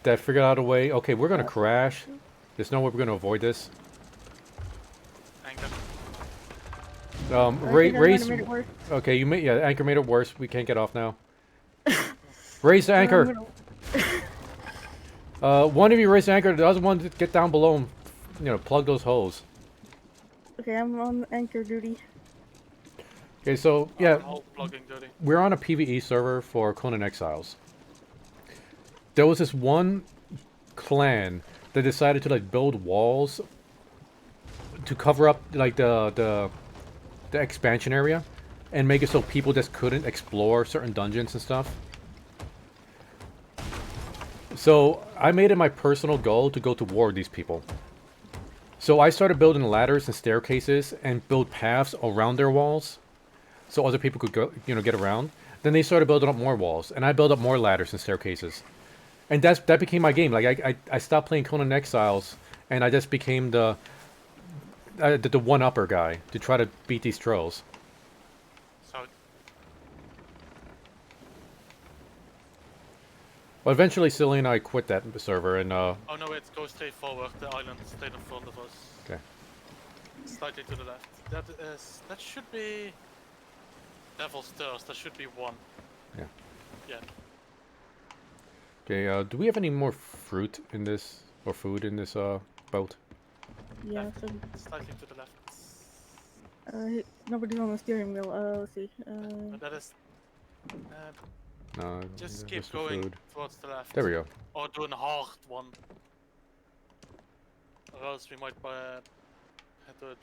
that figured out a way. Okay, we're gonna crash. There's no way we're gonna avoid this. Anchor. I think I Race. made it worse. Okay, Anchor made it worse. We can't get off now. Raise the I'm anchor. gonna- One of you raise the anchor. The other one to get down below and, you know, plug those holes. Okay, I'm on anchor duty. Okay, so I'm yeah, on hole plugging duty. we're on a PvE server for Conan Exiles. There was this one clan that decided to like build walls to cover up like the expansion area and make it so people just couldn't explore certain dungeons and stuff. So I made it my personal goal to go to war with these people. So I started building ladders and staircases and build paths around their walls so other people could go, you know, get around. Then they started building up more walls, and I built up more ladders and staircases. And that became my game. Like I stopped playing Conan Exiles, and I just became the one-upper guy to try to beat these trolls. So Well, eventually, Silly and I quit that server, and oh no, wait, go straight forward. The island straight in front of us. okay. Slightly to the left. That should be Devil's Thirst. That should be one. Yeah. Yeah. Okay. Do we have any more fruit in this or food in this boat? Yeah, so Slightly to the left. nobody's on the steering wheel. Let's see. That is. No. Just there's keep the going food. towards the left. There we go. Or do a hard one. Or else we might head to it.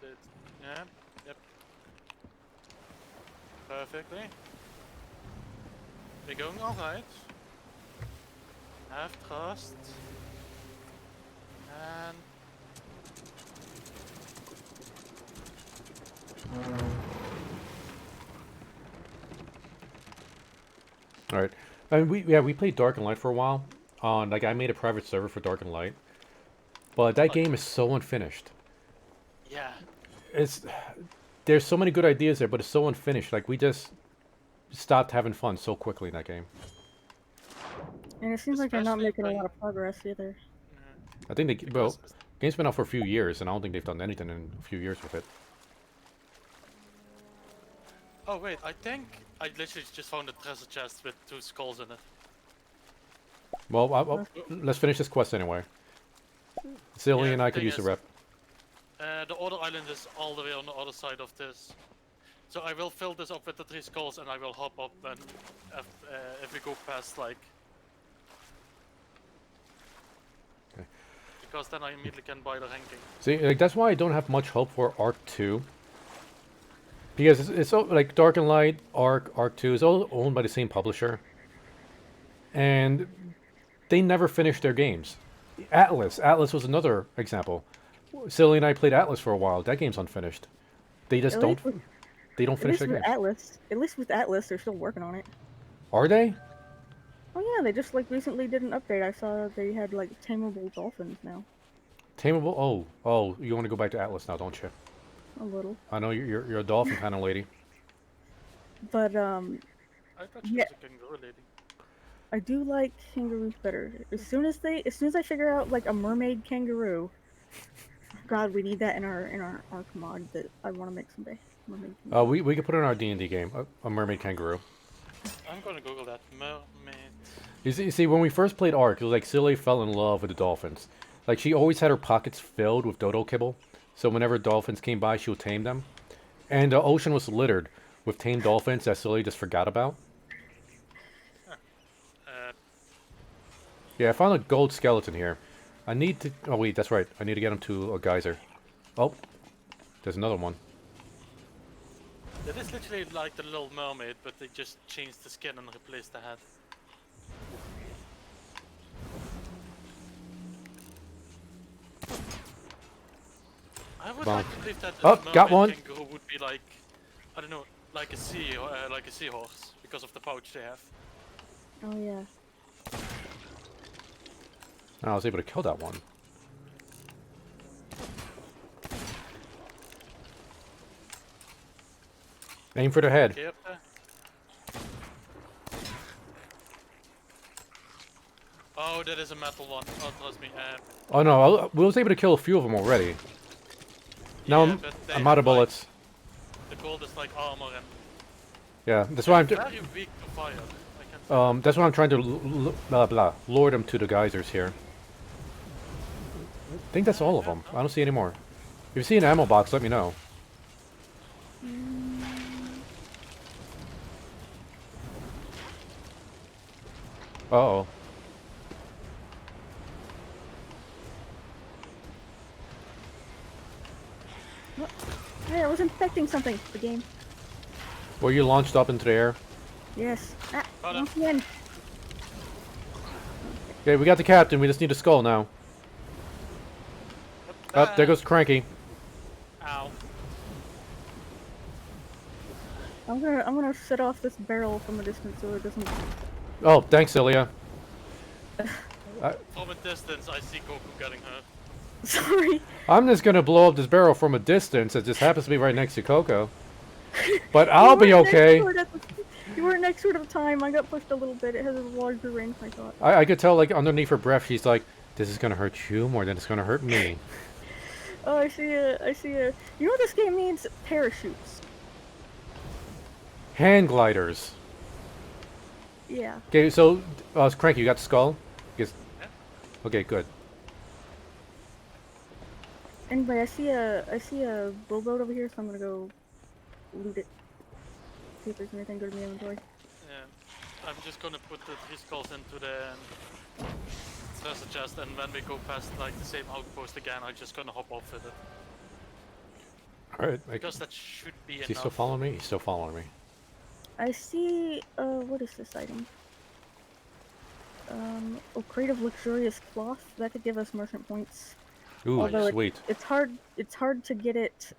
Yeah. Yep. Perfectly. We're going alright. Have trust. And All right. And we played Dark and Light for a while. Like I made a private server for Dark and Light, but that game is so unfinished. yeah. There's so many good ideas there, but it's so unfinished. Like we just stopped having fun so quickly in that game. And it seems like they're not Especially making a when- lot of progress either. I think well, Because game's been out for a few years, and I don't think they've done anything in a few years with it. oh wait, I think I literally just found a treasure chest with 2 skulls in it. Well, let's finish this quest anyway. Silly Yeah, and I the could thing use a is- rep. The other island is all the way on the other side of this. So I will fill this up with the 3 skulls and I will hop up and if we go past like... Okay. Because then I immediately can buy the ranking. See, like that's why I don't have much hope for Arc 2. Because it's all, like Dark and Light, Arc 2 is all owned by the same publisher. And they never finished their games. Atlas was another example. Silly and I played Atlas for a while. That game's unfinished. They just At don't. least with- They don't At finish least their with games. Atlas, they're still working on it. Are they? Oh yeah, they just like recently did an update. I saw they had like tameable dolphins now. Tameable? Oh, you want to go back to Atlas now, don't you? A little, I know you're a dolphin kind of lady. but I thought she Yeah. was a kangaroo lady. I do like kangaroos better. As soon as I figure out like a mermaid kangaroo, God, we need that in our Ark mod that I want to make someday. Mermaid kangaroo. We could put it in our D&D game, a mermaid kangaroo. I'm gonna Google that. Mermaid. You see, when we first played Ark, it was like Silly fell in love with the dolphins. Like she always had her pockets filled with dodo kibble, so whenever dolphins came by, she would tame them. And the ocean was littered with tamed dolphins that Silly just forgot about. Yeah, I found a gold skeleton here. I need to... Oh wait, that's right. I need to get him to a geyser. Oh, there's another one. It is literally like the Little Mermaid, but they just changed the skin and replaced the head. I would Bomb. like to believe that Oh, a got mermaid one. kangaroo would be like, I don't know, like a seahorse because of the pouch they have. Oh yeah. I was able to kill that one. Aim for the head. Okay, up there. Oh, that is a metal one. Oh, trust me. Oh no, we was able to kill a few of them already. Now yeah, but they I'm have, out of like, bullets. The gold is like armor and Yeah, that's why I'm... very weak to fire. I can That's what I'm trying to lure them to the geysers here. I think that's all of them. I don't see any more. If you see an ammo box, let me know. Uh-oh. Hey, I was infecting something. The game. Were you launched up into the air? Yes. Ah, Got him. once again. Okay, we got the captain. We just need a skull now. Oh, there goes Cranky. Ow. I'm gonna set off this barrel from a distance so it doesn't. Oh, thanks, Ilya. From a distance, I see Goku getting hurt. Sorry. I'm just gonna blow up this barrel from a distance. It just happens to be right next to Coco. But I'll be okay. You weren't next to it at the time. I got pushed a little bit. It has a larger range, I thought. I could tell, like, underneath her breath, she's like, this is gonna hurt you more than it's gonna hurt me. Oh, I see a. You know what this game needs? Parachutes. Hand gliders. Yeah. Okay, so, Cranky, you got the skull? Yes. Okay, good. Anyway, I see a rowboat over here, so I'm gonna go loot it. See if there's anything good in the inventory. Yeah. I'm just gonna put the 3 skulls into the treasure chest, and when we go past like the same outpost again, I'm just gonna hop off with it. Alright, Because that should be is enough. he still following me? He's still following me. I see. What is this item? A crate of luxurious cloth that could give us merchant points. Ooh, Although sweet. It's hard to get it.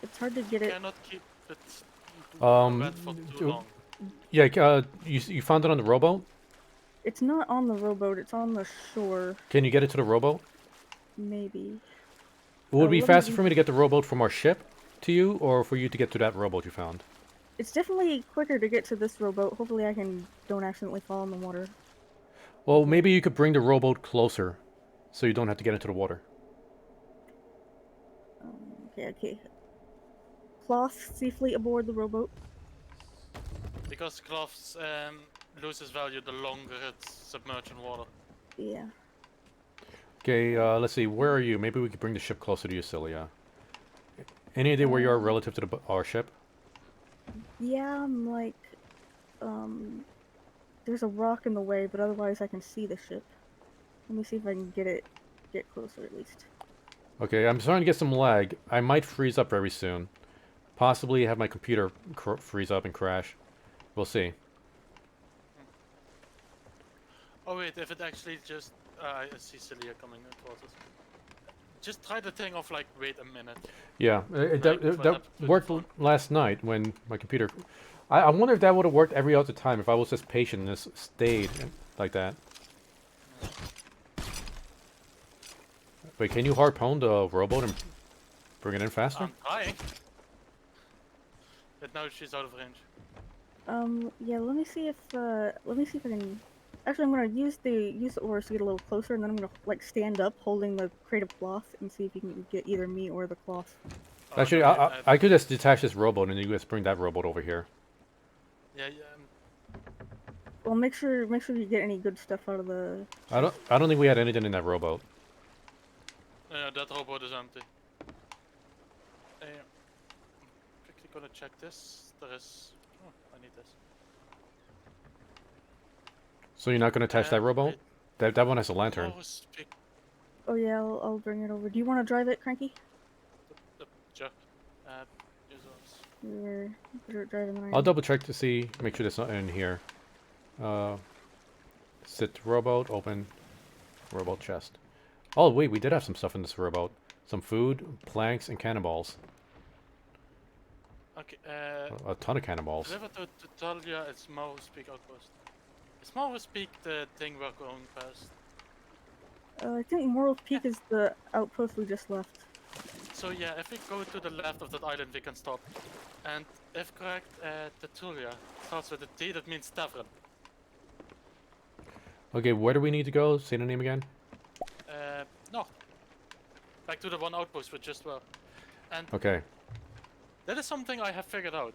It's hard to get You it. cannot keep it Um, red for too long. Yeah, you found it on the rowboat? It's not on the rowboat. It's on the shore. Can you get it to the rowboat? Maybe. Would it be let me faster re- for me to get the rowboat from our ship to you, or for you to get to that rowboat you found? It's definitely quicker to get to this rowboat. Hopefully, I don't accidentally fall in the water. Well, maybe you could bring the rowboat closer, so you don't have to get into the water. Okay. Cloth safely aboard the rowboat. Because cloths loses value the longer it's submerged in water. Yeah. Okay, let's see. Where are you? Maybe we could bring the ship closer to you, Cilia. Any idea where you are relative to our ship? Yeah, I'm like, there's a rock in the way, but otherwise I can see the ship. Let me see if I can get closer at least. Okay, I'm starting to get some lag. I might freeze up very soon. Possibly have my computer freeze up and crash. We'll see. Oh wait, if it actually just... I see Celia coming towards us. Just try the thing of like, wait a minute. Yeah, that happened to worked the phone? last night when my computer... I wonder if that would have worked every other time if I was just patient and just stayed like that. Wait, can you harpoon the rowboat and bring it in faster? I'm trying. But now she's out of range. Yeah, let me see if I can... Actually, I'm gonna use the oars to get a little closer, and then I'm gonna, like, stand up holding the crate of cloth and see if you can get either me or the cloth. Oh, Actually, no, I could just detach this rowboat and you just bring that rowboat over here. Yeah, Well, make sure you get any good stuff out of the... I don't think we had anything in that rowboat. that robot is empty. I'm quickly gonna check this. There is... Oh, I need this. So you're not going to attach that rowboat? wait. That one has a lantern. Oh, speak Oh yeah, I'll bring it over. Do you want to drive it, Cranky? the jerk. Use those. You're better at driving than I am. I'll double check to see, make sure there's nothing in here. Sit rowboat, open rowboat chest. Oh wait, we did have some stuff in this rowboat. Some food, planks, and cannonballs. Okay, A ton of cannonballs. deliver to Talia, it's Mo speak outpost. Is Mo speak the thing we're going past? I think Moral Peak is the outpost we just left. So yeah, if we go to the left of that island, we can stop. And if correct, Tatulia starts with a T, that means tavern. Okay, where do we need to go? Say the name again. No. Back to the one outpost we just were. And Okay. that is something I have figured out.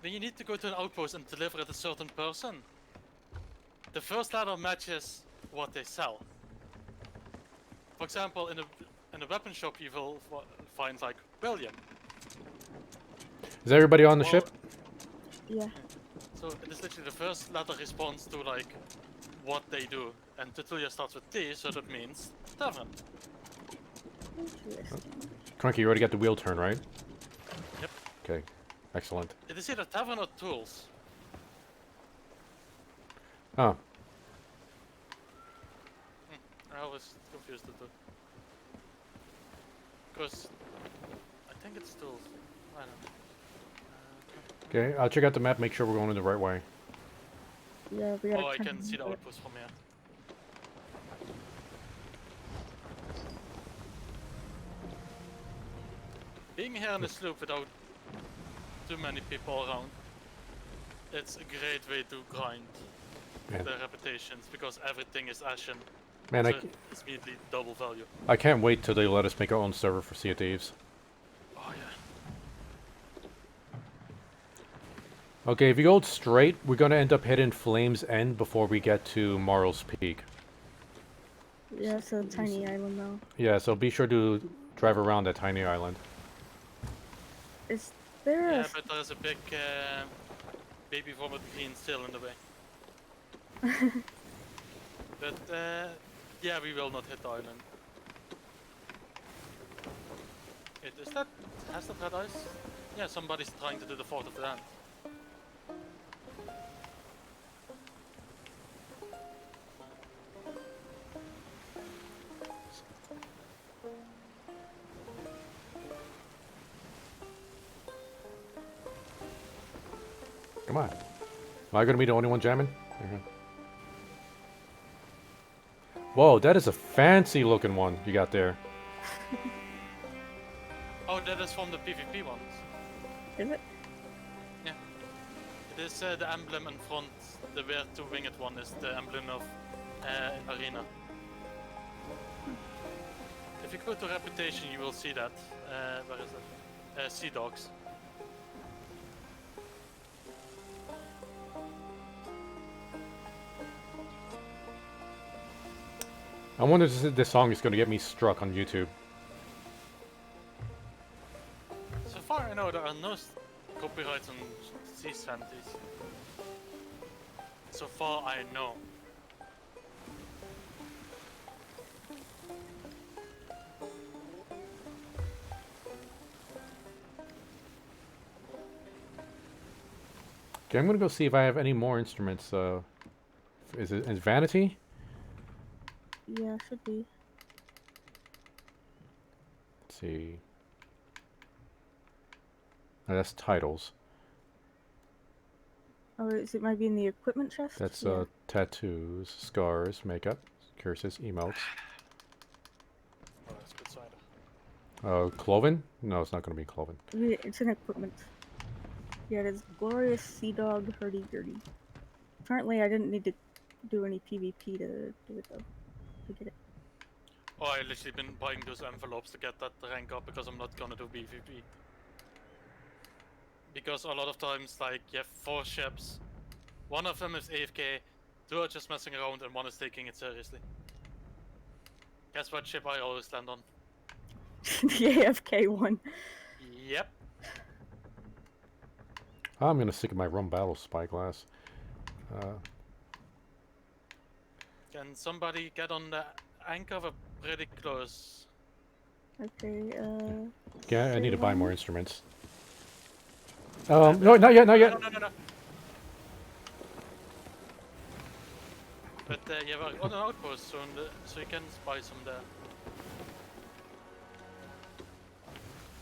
when you need to go to an outpost and deliver at a certain person, the first letter matches what they sell. For example, in a weapon shop, you will find like William. Is everybody on the Or- ship? Yeah. So it is literally the first letter responds to like what they do, and Titulia starts with T, so that means tavern. Interesting. Crunky, you already got the wheel turn, right? Yep. Okay, excellent. It is either tavern or tools. Oh, I always confused the two. Because I think it's tools. I don't know. okay. I'll check out the map, make sure we're going in the right way. Yeah, we gotta Oh, I turn can see the around. outpost from here. Being here in the sloop without too many people around, it's a great way to grind Man, their reputations because everything is Ashen. man, So it's immediately double value. I can't wait till they let us make our own server for Sea of Thieves. Oh yeah. Okay, if you go straight, we're gonna end up hitting Flame's End before we get to Marl's Peak. Yeah, it's a tiny island though. Yeah, so be sure to drive around that tiny island. Is there Yeah, a... but there's a big baby vomit green still in the way. But yeah, we will not hit the island. Has that red ice? Yeah, somebody's trying to do the fort of the land. Come on. Am I gonna be the only one jamming? Okay. Whoa, that is a fancy looking one you got there. Oh, that is from the PvP ones. Is it? It is the emblem in front. The where to winged one is the emblem of Arena. If you go to Reputation, you will see that. Where is it? Sea Dogs. I wonder if this song is gonna get me struck on YouTube. So far I know there are no copyrights on Sea Shanties. So far I know. Okay, I'm gonna go see if I have any more instruments. Is Vanity? Yeah, should be. Let's see. Oh, that's titles. Oh, it might be in the equipment chest? That's Yeah. tattoos, scars, makeup, curses, emotes. Oh, that's good cider. Cloven? No, it's not gonna be Cloven. Yeah, it's in equipment. Yeah, it is Glorious Sea Dog Hurdy-Gurdy. Apparently I didn't need to do any PvP to do it though. To get it. Oh, I literally been buying those envelopes to get that rank up because I'm not gonna do PvP. Because a lot of times, like, you have 4 ships, one of them is AFK, 2 are just messing around, and 1 is taking it seriously. Guess what ship I always land on? The AFK one. Yep. I'm gonna stick with my rum battle spyglass. Can somebody get on the anchor? We're pretty close. Okay, Yeah, I need to buy more 31. instruments. No, not yet, not yet. No. But yeah, we're on an outpost, so you can buy some there.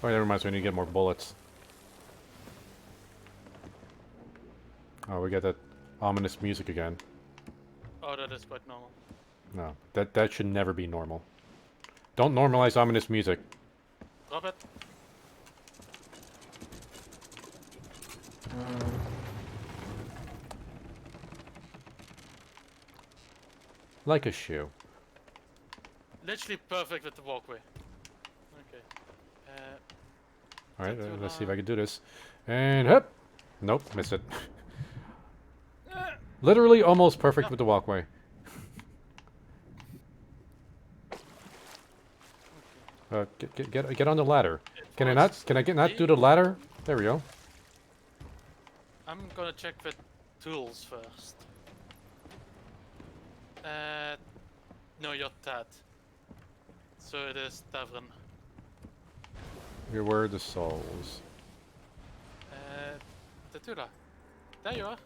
Oh, that reminds me, I need to get more bullets. Oh, we got that ominous music again. Oh, that is quite normal. No, that should never be normal. Don't normalize ominous music. Drop it. Like a shoe. Literally perfect with the walkway. Okay. Alright, That's too let's see if I long. can do this. And hop! Nope, missed it. Literally almost perfect with the walkway. Get on the ladder. Can I not? Can I not do the ladder? There we go. I'm gonna check with tools first. No, you're Tad. So it is Tavern. Here, where are the souls? Tatula. There you are.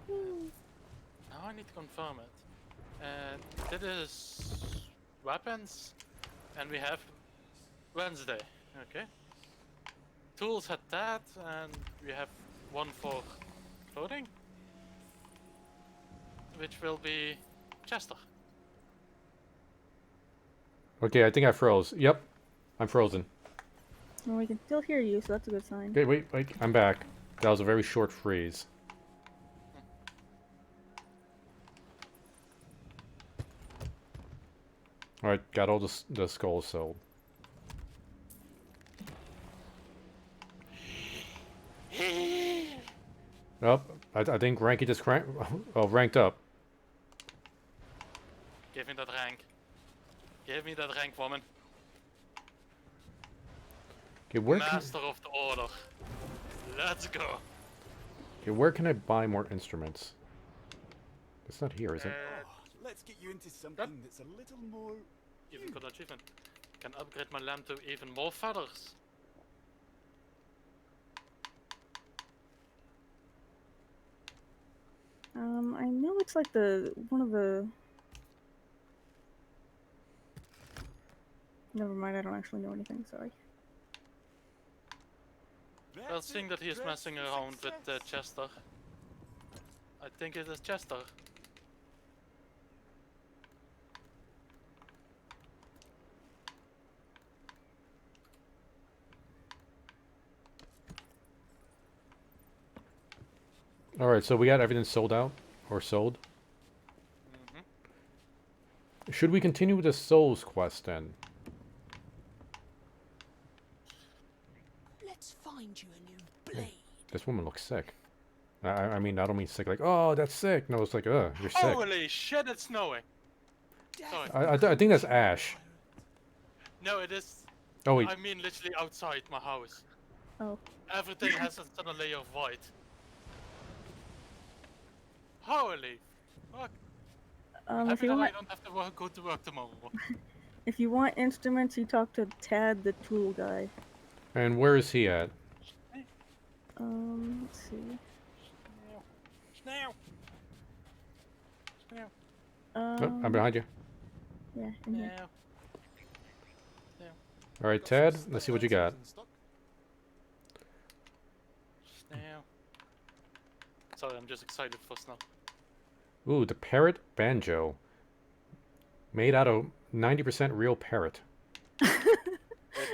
Now I need to confirm it. That is weapons, and we have Wednesday. Okay. Tools had that, and we have one for clothing, which will be Chester. Okay, I think I froze. Yep, I'm frozen. Well, we can still hear you, so that's a good sign. Okay, wait, I'm back. That was a very short freeze. Alright, got all the skulls sold. Oh, I think Ranky just ranked up. Give me that rank. Give me that rank, woman. Okay, where Master of the Order. Let's go. okay, where can I buy more instruments? It's not here, is it? Let's get you into something that's a little more. Even good achievement. Can upgrade my lamp to even more feathers. I know it's like one of the. Never mind, I don't actually know anything, sorry. Well, seeing that he is messing around with Chester, I think it is Chester. Alright, so we got everything sold out? Or sold? Should we continue with the Souls quest then? Let's find you a new blade. This woman looks sick. I mean, I don't mean sick like, oh, that's sick. No, it's like, you're sick. Holy shit, it's snowing! Sorry. I think that's Ash. No, it is. Oh, wait. I mean, literally outside my house. Oh. Everything has a thin layer of white. Holy fuck! If Happy you that I want, don't have to go to work tomorrow. if you want instruments, you talk to Tad, the tool guy. And where is he at? Let's see. Snail. Snail. Oh, I'm behind you. Yeah, in here. Snail. Alright, Ted, let's see what you got. Snail. Sorry, I'm just excited for snow. Ooh, the parrot banjo. Made out of 90% real parrot. Wait,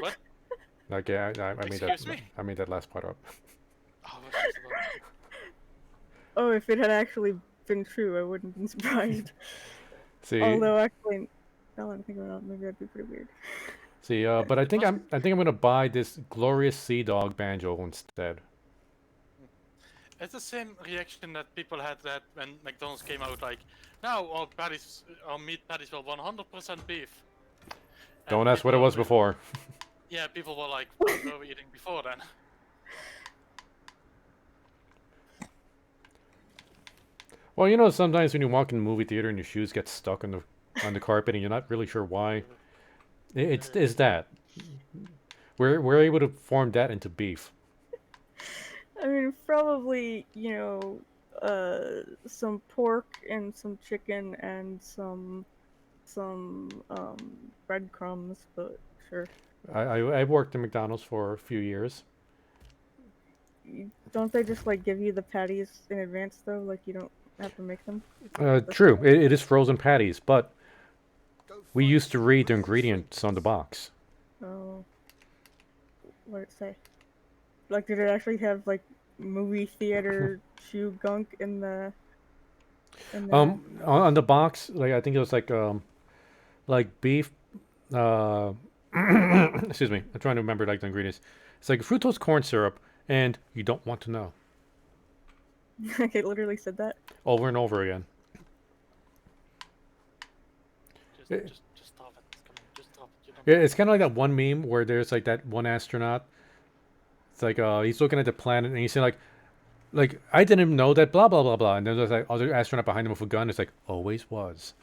what? Okay, I made that. Excuse me? I made that last part up. Oh, what's this about? Oh, if it had actually been true, I wouldn't have been surprised. See, Although, actually, now that I'm thinking about it, maybe that'd be pretty weird. see, but I think I'm gonna buy this glorious sea dog banjo instead. It's the same reaction that people had that when McDonald's came out, like, now our meat patties were 100% beef. Don't And ask what it people was were- before. Yeah, people were like, what were we eating before then? Well, you know, sometimes when you walk in the movie theater and your shoes get stuck on the carpet and you're not really sure why. It's that. We're able to form that into beef. I mean, probably, some pork and some chicken and some breadcrumbs, but sure. I've worked at McDonald's for a few years. Don't they just, like, give you the patties in advance, though? Like, you don't have to make them? True, it is frozen patties, but we used to read the ingredients on the box. Oh. What did it say? Like, did it actually have, like, movie theater chew gunk in the... On the box, like I think it was like beef. Excuse me, I'm trying to remember like the ingredients. It's like fructose corn syrup, and you don't want to know. I literally said that. Over and over again. Just stop it. Come on, just stop it. You don't. Yeah, it's kind of like that one meme where there's like that one astronaut. It's like he's looking at the planet and he's saying like I didn't know that blah blah blah blah, and then there's like other astronaut behind him with a gun. It's like always was.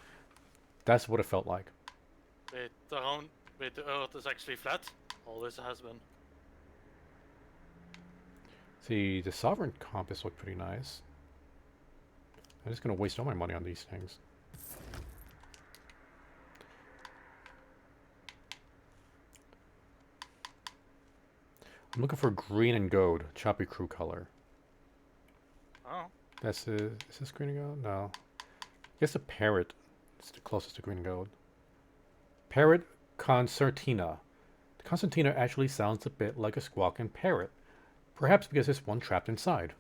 That's what it felt like. Wait, the Earth is actually flat. Always has been. See, the sovereign compass looked pretty nice. I'm just gonna waste all my money on these things. I'm looking for green and gold, Choppy Crew color. Oh. Is this green and gold? No. I guess a parrot is the closest to green and gold. Parrot concertina. The concertina actually sounds a bit like a squawking parrot. Perhaps because there's one trapped inside.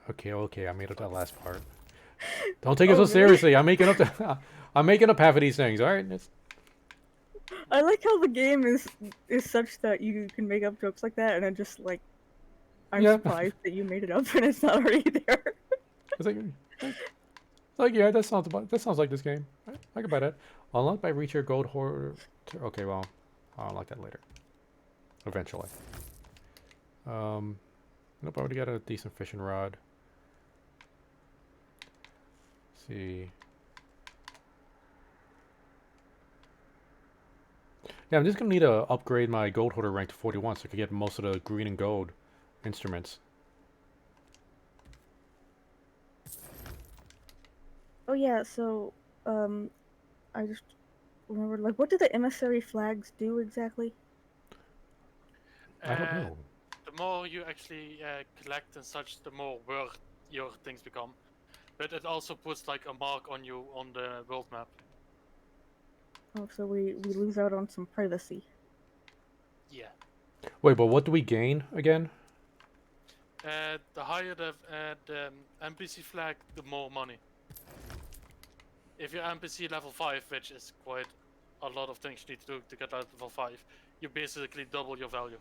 Okay, I made up that last part. Don't take it so really? seriously. I'm making up I'm making up half of these things, alright? I like how the game is such that you can make up jokes like that, and I'm just like, I'm Yeah. surprised that you made it up and it's not already there. It's like yeah, that sounds like this game. I can buy that. Unlocked by reach your gold hoard. Okay, well, I'll unlock that later. Eventually. Nope, I already got a decent fishing rod. Let's see. Yeah, I'm just gonna need to upgrade my gold hoarder rank to 41 so I can get most of the green and gold instruments. Oh yeah, so I just remembered, like, what do the emissary flags do exactly? I don't know. The more you actually collect and such, the more worth your things become. But it also puts like a mark on you on the world map. Oh, so we lose out on some privacy. Yeah. Wait, but what do we gain again? The higher the NPC flag, the more money. If you're NPC level 5, which is quite a lot of things you need to do to get level 5, you basically double your value.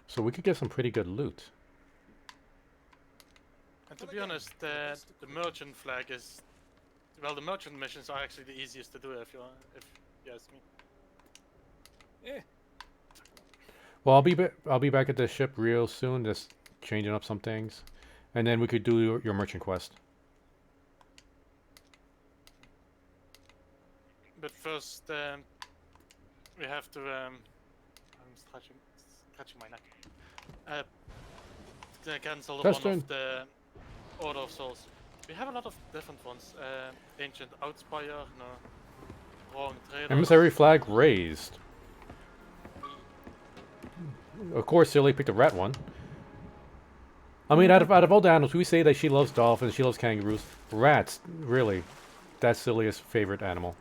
So we could get some pretty good loot. And to be honest, the merchant flag is, well, the merchant missions are actually the easiest to do if you ask me. Yeah. Well, I'll be back at the ship real soon, just changing up some things, and then we could do your merchant quest. But first, we have to. I'm scratching my neck. To cancel one of the Order of Souls. We have a lot of different ones. Ancient Outspire, no. Wrong Trader. Emissary flag raised. Of course, Silly picked the rat one. I mean, out of all the animals, we say that she loves dolphins, she loves kangaroos. Rats, really, that's Silly's favorite animal.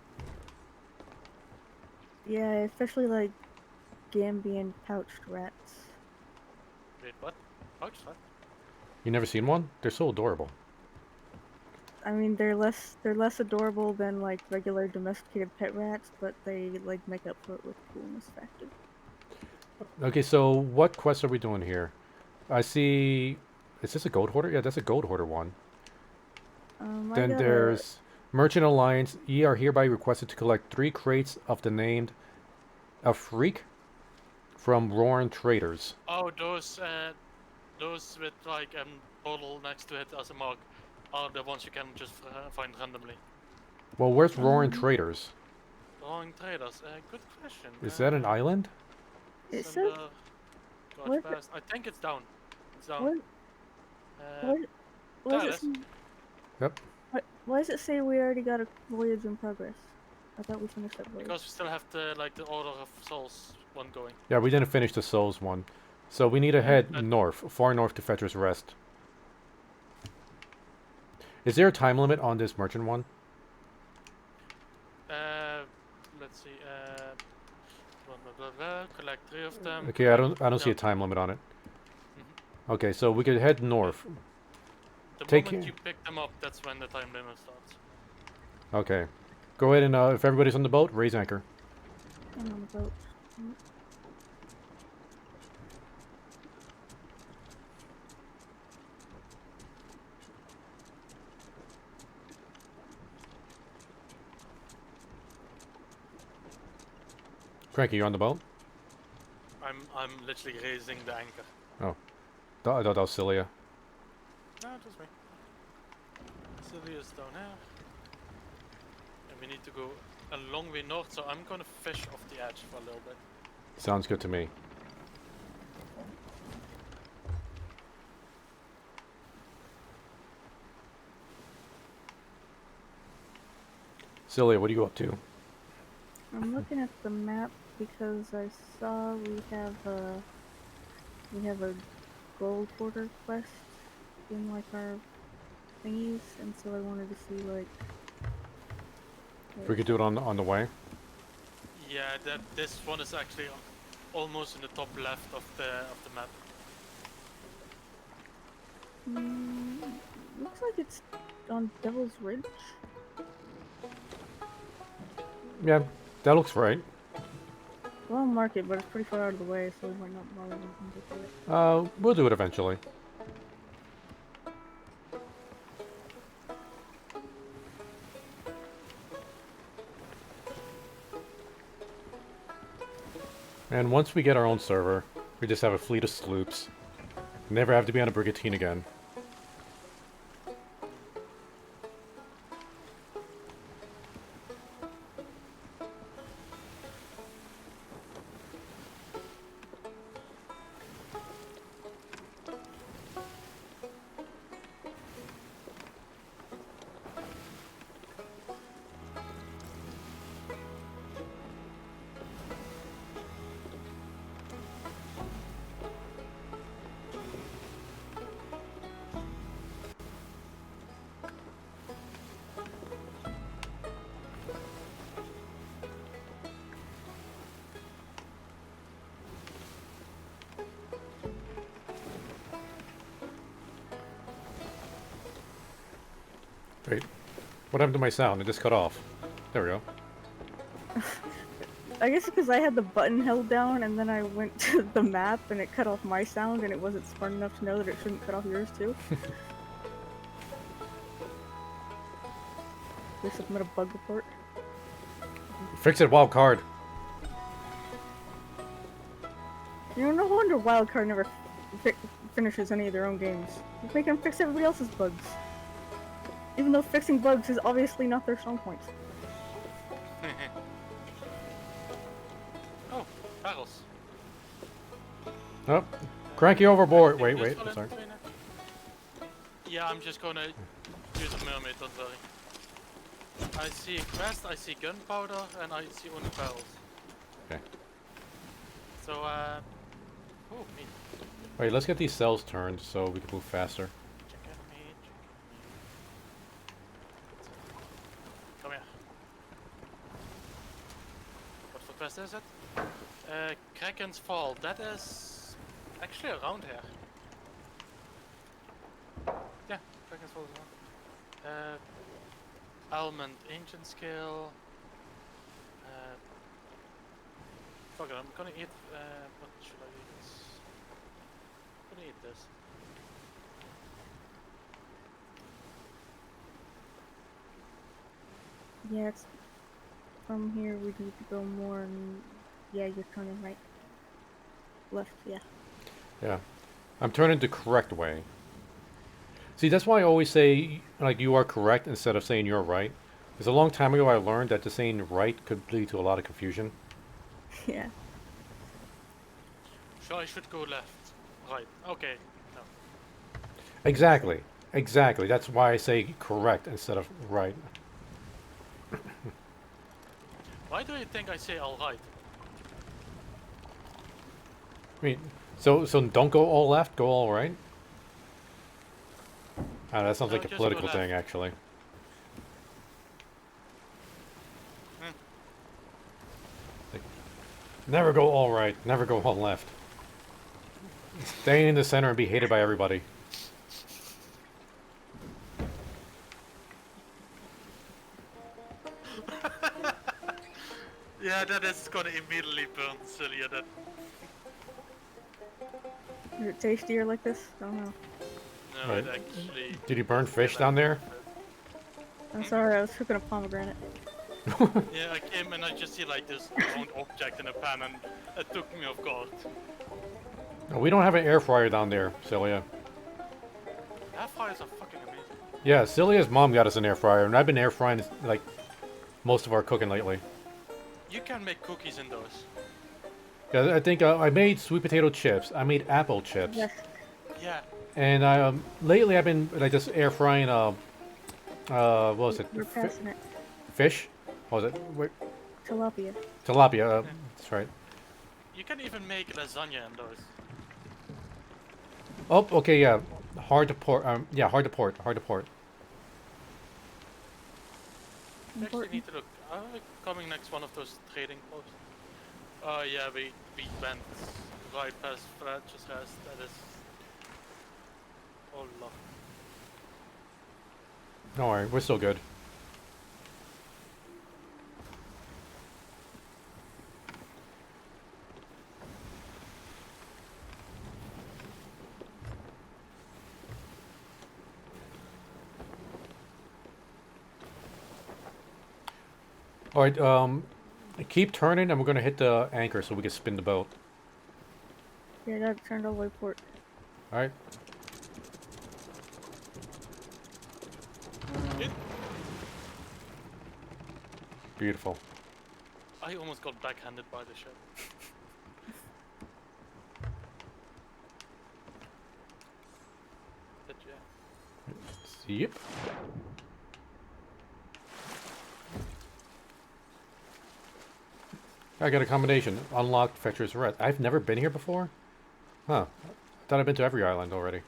Yeah, especially like Gambian pouched rats. Wait, what? Ouch, what? You never seen one? They're so adorable. I mean, they're less adorable than like regular domesticated pet rats, but they like make up for it with coolness factor. Okay, so what quests are we doing here? I see. Is this a gold hoarder? Yeah, that's a gold hoarder one. Then there's Merchant Alliance. Ye are hereby requested to collect 3 crates of the named Afreak from Roaring Traders. Oh, those with like a bottle next to it as a mark are the ones you can just find randomly. Well, where's Roaring Traders? Roaring Traders, good question. Is that an island? It says. What? I think it's down. It's down. What? Why there does it it is. Yep. why does it say we already got a voyage in progress? I thought we finished that voyage. Because we still have the Order of Souls one going. Yeah, we didn't finish the Souls one. So we need to head north, far north to Fetcher's Rest. Is there a time limit on this merchant one? Let's see. Collect 3 of them. Okay, I don't see a time limit on it. Okay, so we could head north. The moment you pick them up, that's when the time limit starts. Okay. Go ahead and, if everybody's on the boat, raise anchor. And on the boat. Cranky, you on the boat? I'm literally raising the anchor. Oh. I thought that was Cilia. No, it was me. Sylvia's down here. And we need to go a long way north, so I'm gonna fish off the edge for a little bit. Sounds good to me. Cilia, what are you up to? I'm looking at the map because I saw we have a gold quarter quest in like our thingies, and so I wanted to see like. If we could do it on the way. Yeah, this one is actually almost in the top left of the map. Looks like it's on Devil's Ridge. Yeah, that looks right. Well, I'll mark it, but it's pretty far out of the way, so we might not bother to get to it. We'll do it eventually. And once we get our own server, we just have a fleet of sloops. Never have to be on a brigantine again. Wait, what happened to my sound? It just cut off. There we go. I guess because I had the button held down and then I went to the map and it cut off my sound and it wasn't smart enough to know that it shouldn't cut off yours too. They submit a bug report. Fix it, wild card. You know, no wonder Wildcard never finishes any of their own games. They can fix everybody else's bugs. Even though fixing bugs is obviously not their strong point. Oh, barrels. Oh, cranky overboard. Wait, Just wait. follow Sorry. the trainer. Yeah, I'm just gonna use a mermaid, don't worry. I see quest, I see gunpowder, and I see only barrels. Okay. So, oh, meat. Wait, let's get these cells turned so we can move faster. Chicken meat, Come here. What for quest is it? Kraken's Fall. That is actually around here. Yeah, Kraken's Fall is around. Almond Ancient Scale. Fuck it, I'm gonna eat, what should I eat? I'm gonna eat this. Yeah, it's from here we need to go more and yeah, you're kind of right. Left, yeah. Yeah. I'm turning the correct way. See, that's why I always say, like, you are correct instead of saying you're right. Because a long time ago I learned that just saying right could lead to a lot of confusion. Yeah. So I should go left. Right. Okay. No. Exactly. Exactly. That's why I say correct instead of right. Why do you think I say alright? I mean, so don't go all left, go all right? Ah, that sounds No, like a just go political left. thing, actually. Hmm. Like, never go all right, never go all left. Stay in the center and be hated by everybody. Yeah, that is gonna immediately burn Celia. That Is it tastier like this? I don't know. no, Right. it actually. Did you burn is fish still down there? I'm sorry, I was cooking a pomegranate. Yeah, I came and I just see like this round object in a pan, and it took me off guard. No, we don't have an air fryer down there, Celia. Air fryers are fucking amazing. Yeah, Celia's mom got us an air fryer, and I've been air frying like most of our cooking lately. You can make cookies in those. Yeah, I think I made sweet potato chips. I made apple chips. Yes. Yeah. And lately I've been like just air frying what was it? We're passing it. Fish? What was it? Wait, Tilapia. tilapia. That's right. You can even make lasagna in those. Oh, okay, yeah. Hard to port. Yeah, hard to port. Hard to port. You actually Important. need to look. Are we coming next one of those trading posts? Oh yeah, we went right past Fletcher's rest. That is. Oh lord. Don't worry, we're still good. All right, keep turning, and we're gonna hit the anchor so we can spin the boat. Yeah, I got it turned all the way port. All right. It, Beautiful. I almost got backhanded by the ship. But yeah. Yep. I got a combination. Unlocked Fetcher's Rest. I've never been here before? Huh. I thought I've been to every island already.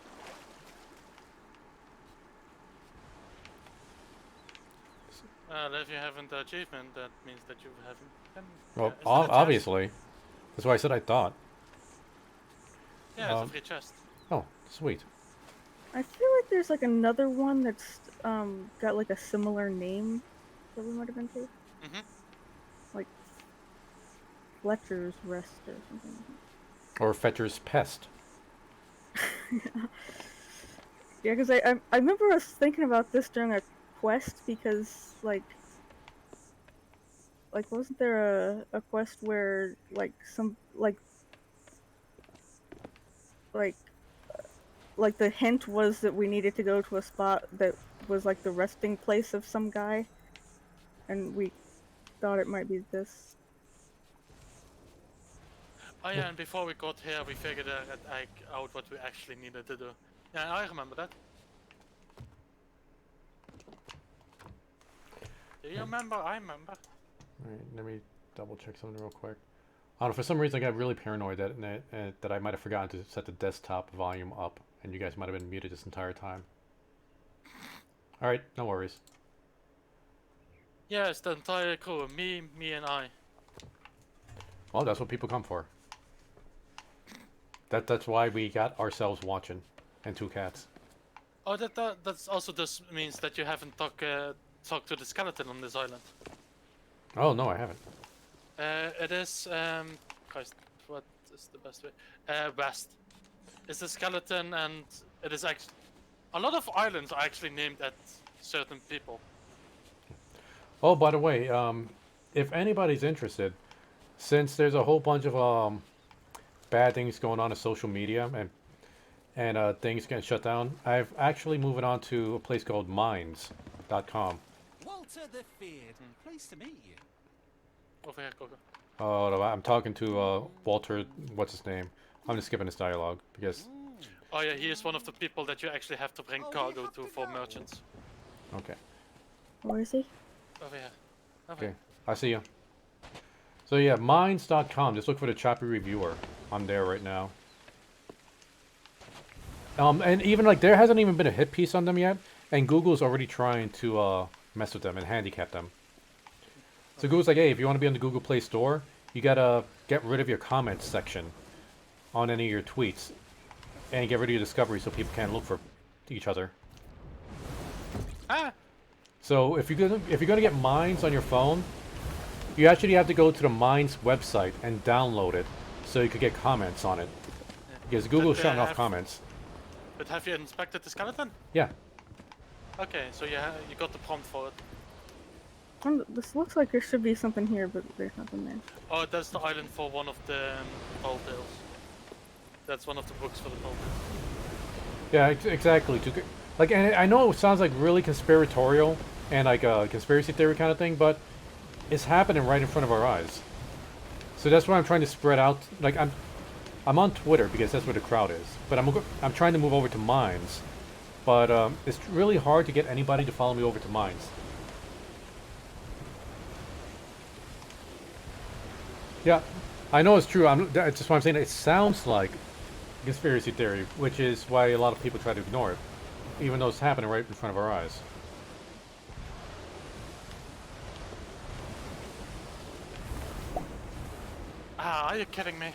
If you haven't the achievement, that means that you haven't been. Well, is that a chest? obviously. That's why I said I thought. Yeah, it's a free chest. Oh, sweet. I feel like there's like another one that's got like a similar name that we might have been to. Mhm. Like Fletcher's Rest or something. Or Fetcher's Pest. Yeah, because I remember us thinking about this during a quest because like wasn't there a quest where like some like the hint was that we needed to go to a spot that was like the resting place of some guy, and we thought it might be this. Oh yeah, and before we got here, we figured out what we actually needed to do. Yeah, I remember that. Do you remember? I remember. Alright, let me double check something real quick. I don't know, for some reason I got really paranoid that I might have forgotten to set the desktop volume up, and you guys might have been muted this entire time. Alright, no worries. Yes, the entire crew, me and I. Well, that's what people come for. That's why we got ourselves watching, and 2 cats. Oh, that's also just means that you haven't talked to the skeleton on this island. Oh, no, I haven't. It is Christ, what is the best way? West. It's a skeleton, and it is actually a lot of islands are actually named at certain people. Oh, by the way, if anybody's interested, since there's a whole bunch of bad things going on in social media and things getting shut down, I've actually moved on to a place called Minds.com. Walter the Feared. Pleased to meet you. Over here, Coco. Oh, no, I'm talking to Walter, what's his name? I'm just skipping his dialogue because... Oh yeah, he is one of the people that you actually have to bring cargo to for merchants. Okay. Where is he? Over here. Over Okay, here. I see you. So yeah, Minds.com. Just look for the Choppyreviewer. I'm there right now. And even like there hasn't even been a hit piece on them yet, and Google's already trying to mess with them and handicap them. So Google's like, hey, if you want to be on the Google Play Store, you gotta get rid of your comments section on any of your tweets, and get rid of your discovery so people can't look for each other. Ah! So if you're gonna get Minds on your phone, You actually have to go to the Minds website and download it, so you could get comments on it. Because Google's shutting off comments. But have you inspected the skeleton? Yeah. Okay, so you got the prompt for it. This looks like there should be something here, but there's nothing there. Oh, that's the island for one of the tall tales. That's one of the books for the tall tales. Yeah, exactly. Like, and I know it sounds like really conspiratorial and like a conspiracy theory kind of thing, but it's happening right in front of our eyes. So that's why I'm trying to spread out. Like, I'm on Twitter because that's where the crowd is, but I'm trying to move over to Minds, but it's really hard to get anybody to follow me over to Minds. Yeah, I know it's true. That's just why I'm saying it sounds like conspiracy theory, which is why a lot of people try to ignore it, even though it's happening right in front of our eyes. Ah, are you kidding me?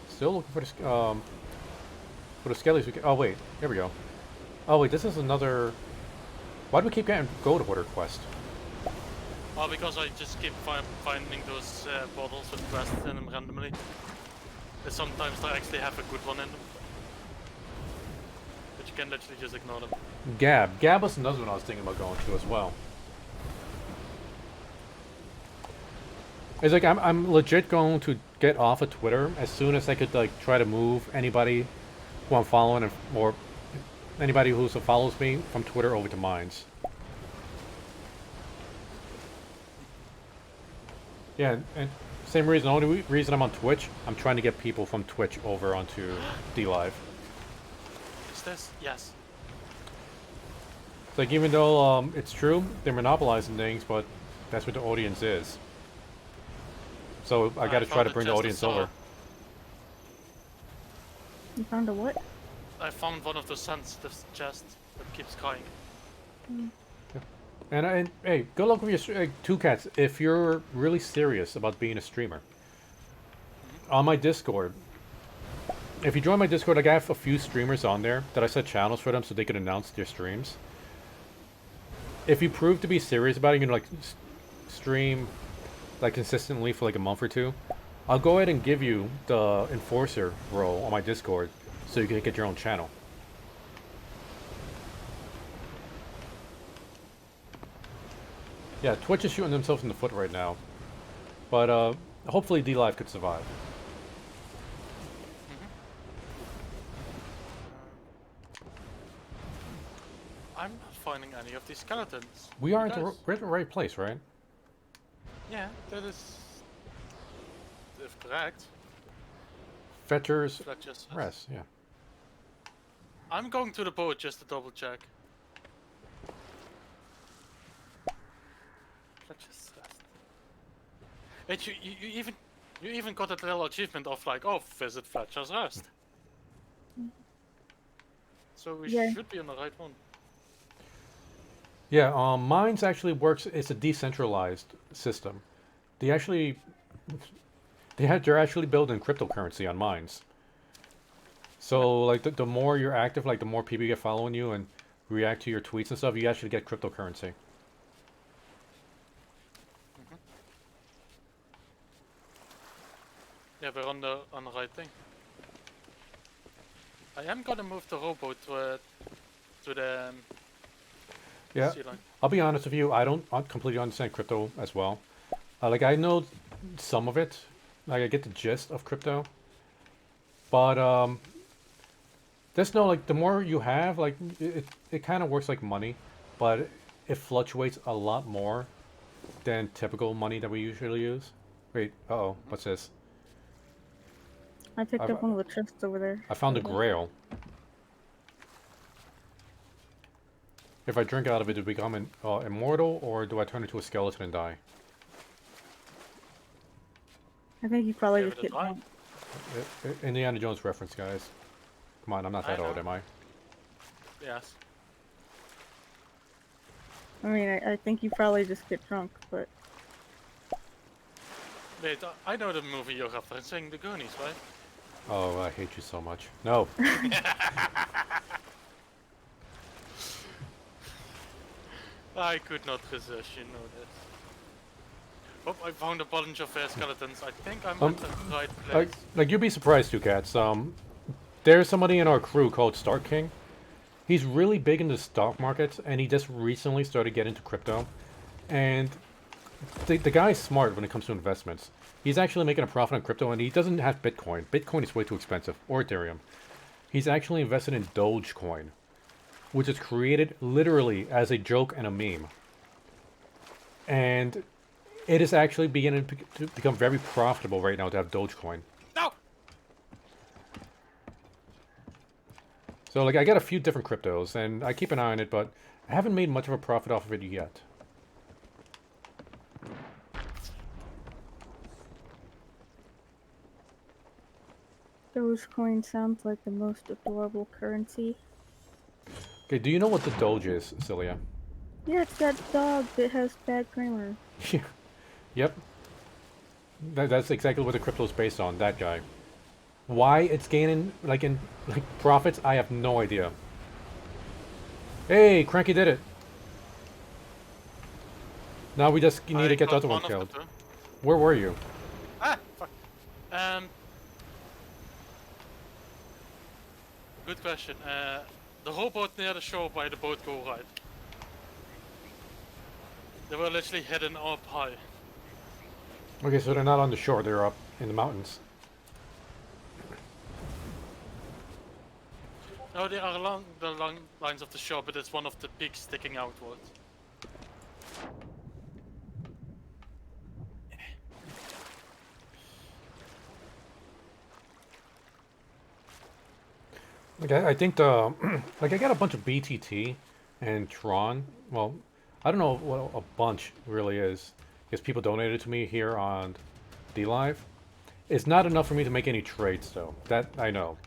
Still looking for the skellies. Oh wait, here we go. Oh wait, this is another. Why do we keep getting gold hoarder quest? Oh, because I just keep finding those bottles with quests in them randomly. And sometimes they actually have a good one in them. But you can literally just ignore them. Gab was another one I was thinking about going to as well. It's like I'm legit going to get off of Twitter as soon as I could like try to move anybody who I'm following or anybody who follows me from Twitter over to Minds. Yeah, and same reason. The only reason I'm on Twitch, I'm trying to get people from Twitch over onto DLive. Is this? Yes. It's like even though it's true, they're monopolizing things, but that's what the audience is. So I got to try to bring the audience over. You found a what? I found one of those sensitive chests that keeps crying. And hey, good luck with your Two Cats. If you're really serious about being a streamer, on my Discord, if you join my Discord, like I have a few streamers on there that I set channels for them so they can announce their streams. If you prove to be serious about it, you know, like stream like consistently for like a month or two, I'll go ahead and give you the enforcer role on my Discord so you can get your own channel. Yeah, Twitch is shooting themselves in the foot right now, but hopefully DLive could survive. I'm not finding any of these skeletons. We're at the right place, right? Yeah, that is... if correct. Fetcher's Fletcher's Rest, yeah. I'm going to the boat just to double check. Fletcher's Rest. Wait, you even got a little achievement of like, oh, visit Fletcher's Rest. So we should be on the right one. Yeah, Minds actually works. It's a decentralized system. They're actually building cryptocurrency on Minds. So like the more you're active, like the more people get following you and react to your tweets and stuff, you actually get cryptocurrency. Yeah, we're on the right thing. I am gonna move the rowboat to the Yeah, sea line. I'll be honest with you. I don't completely understand crypto as well. Like I know some of it. Like I get the gist of crypto, but just know like the more you have, like it kind of works like money, but it fluctuates a lot more than typical money that we usually use. Wait, uh-oh, what's this? I picked up one of the chests over there. I found a grail. If I drink out of it, do I become immortal, or do I turn into a skeleton and die? I think you probably Give just it a get try. drunk. Indiana Jones reference, guys. Come on, I'm not that I old, know. am I? Yes. I mean, I think you probably just get drunk, but Wait, I know the movie you're referencing, The Goonies, right? Oh, I hate you so much. No. I could not resist, you know that. Oh, I found a bunch of skeletons. I think I'm at the right place. Like you'd be surprised too, Cats. There's somebody in our crew called Stark King. He's really big into stock markets, and he just recently started getting into crypto. And the guy's smart when it comes to investments. He's actually making a profit on crypto, and he doesn't have Bitcoin. Bitcoin is way too expensive, or Ethereum. He's actually invested in Dogecoin, which is created literally as a joke and a meme. And it is actually beginning to become very profitable right now to have Dogecoin. No! So, like, I got a few different cryptos, and I keep an eye on it, but I haven't made much of a profit off of it yet. Dogecoin sounds like the most adorable currency. Okay, do you know what the Doge is, Celia? Yeah, it's that dog that has bad grammar. Yep. That's exactly what the crypto is based on, that guy. Why it's gaining, like, in profits, I have no idea. Hey, Cranky did it. Now we just need to get the other one killed. Where were you? Ah, fuck. Good question. The rowboat near the shore by the boat go right. They were literally hidden up high. Okay, so they're not on the shore, they're up in the mountains. No, they are along the long lines of the shore, but it's one of the peaks sticking outward. Okay, I think the like I got a bunch of BTT and Tron. Well, I don't know what a bunch really is, because people donated to me here on DLive. It's not enough for me to make any trades, though. That I know.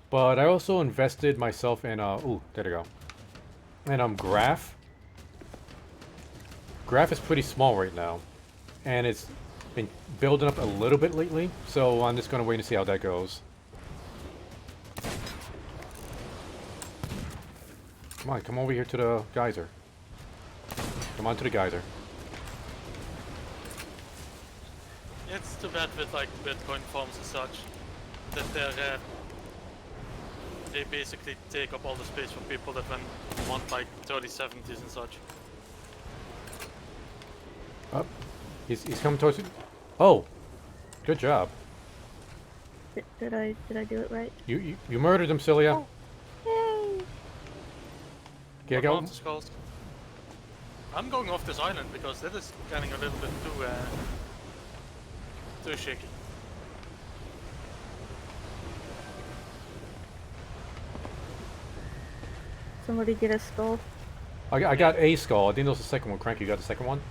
But I also invested myself in ooh, there we go. And Graph. Graph is pretty small right now, and it's been building up a little bit lately. So I'm just gonna wait and see how that goes. Come on, come over here to the geyser. Come on to the geyser. It's too bad with like Bitcoin farms and such that they basically take up all the space for people that want like 3070s and such. Up. He's coming towards you. Oh, good job. Did I do it right? You murdered him, Celia. Oh. Yay! Okay, go. Off the skulls. I'm going off this island because that is getting a little bit too shaky. Somebody get a skull. I got a skull. I think that was the second one. Crank, you got the second one?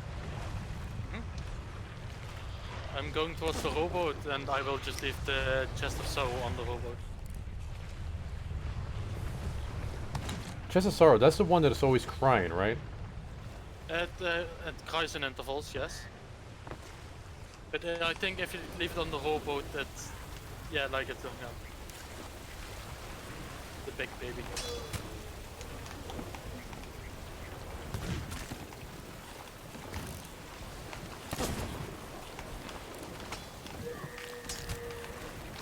I'm going towards the rowboat and I will just leave the chest of sorrow on the rowboat. Chest of Sorrow, that's the one that is always crying, right? It cries in intervals, yes. But I think if you leave it on the rowboat, that's yeah, like it's the big baby.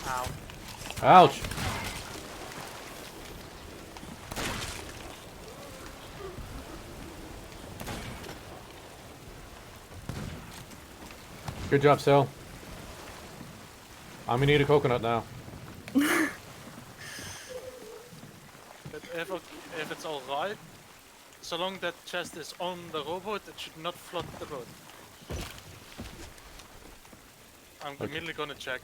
Ow. Ouch! Good job, Sel. I'm gonna need a coconut now. But if it's alright, so long that chest is on the rowboat, it should not flood the boat. I'm immediately gonna check.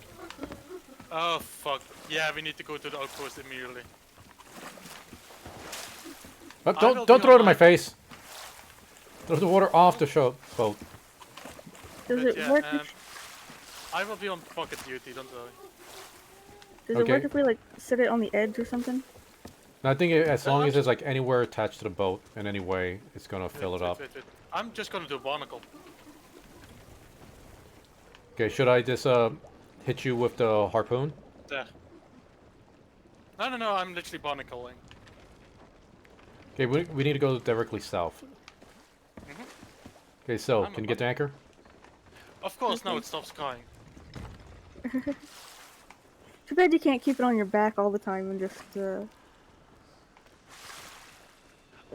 Oh fuck. Yeah, we need to go to the outpost immediately. Oh, don't throw it in my face! Throw the water off the boat. Does But it yeah, work? I will be on pocket duty, don't worry. Does it work if we like set it on the edge or something? I think as long as it's like anywhere attached to the boat in any way, it's gonna fill it up. Wait. I'm just gonna do barnacle. Okay, should I just hit you with the harpoon? There. No, I'm literally barnacling. Okay, we need to go directly south. Okay, so I'm can you get to anchor? Of course, now it stops crying. Too bad you can't keep it on your back all the time and just.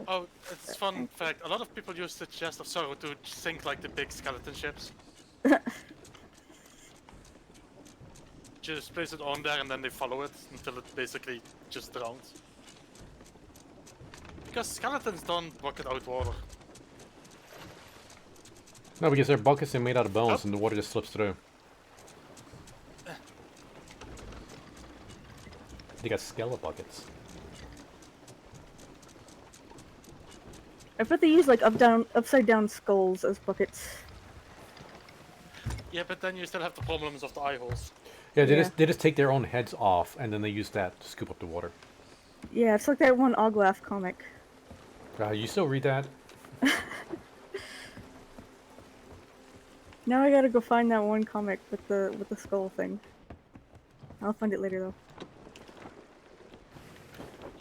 Oh, it's fun fact. A lot of people use the Chest of Sorrow to sink like the big skeleton ships. Just place it on there and then they follow it until it basically just drowns. Because skeletons don't bucket out water. No, because their buckets are made out of bones Oh. and the water just slips through. They got skeleton buckets. I bet they use like upside down skulls as buckets. Yeah, but then you still have the problems of the eye holes. Yeah, they Yeah. just take their own heads off and then they use that to scoop up the water. Yeah, it's like that one Oglaf comic. You still read that? Now I gotta go find that one comic with the skull thing. I'll find it later though.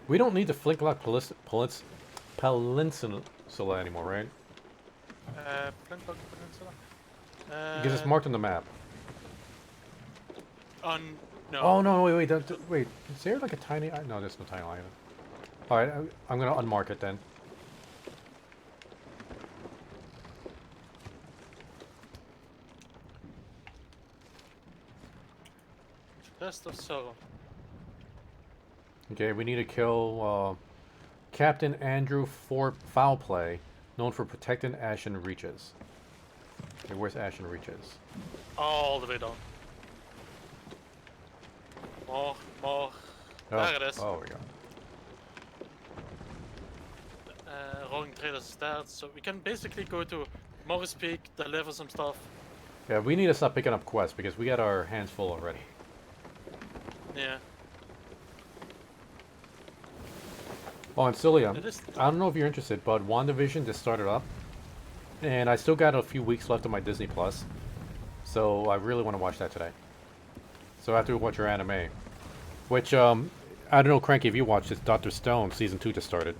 We don't need the Flintlock Peninsula anymore, right? Flintlock Peninsula? Because it's marked on the map. On no. Oh no! Wait! Wait! Is there like a tiny? No, there's no tiny island. All right, I'm gonna unmark it then. Chest of Sorrow. Okay, we need to kill Captain Andrew Foulplay, known for protecting Ashen Reaches. Okay, where's Ashen Reaches? All the way down. More. Oh, There it is. Oh, we go. Rolling Trader's stats. So we can basically go to Morris Peak, deliver some stuff. Yeah, we need to stop picking up quests because we got our hands full already. Yeah. Oh, and Cilia, It is- I don't know if you're interested, but WandaVision just started up. And I still got a few weeks left on my Disney Plus. So I really want to watch that today. So after we watch your anime. Which, I don't know, Cranky, if you watched this, Dr. Stone Season 2 just started.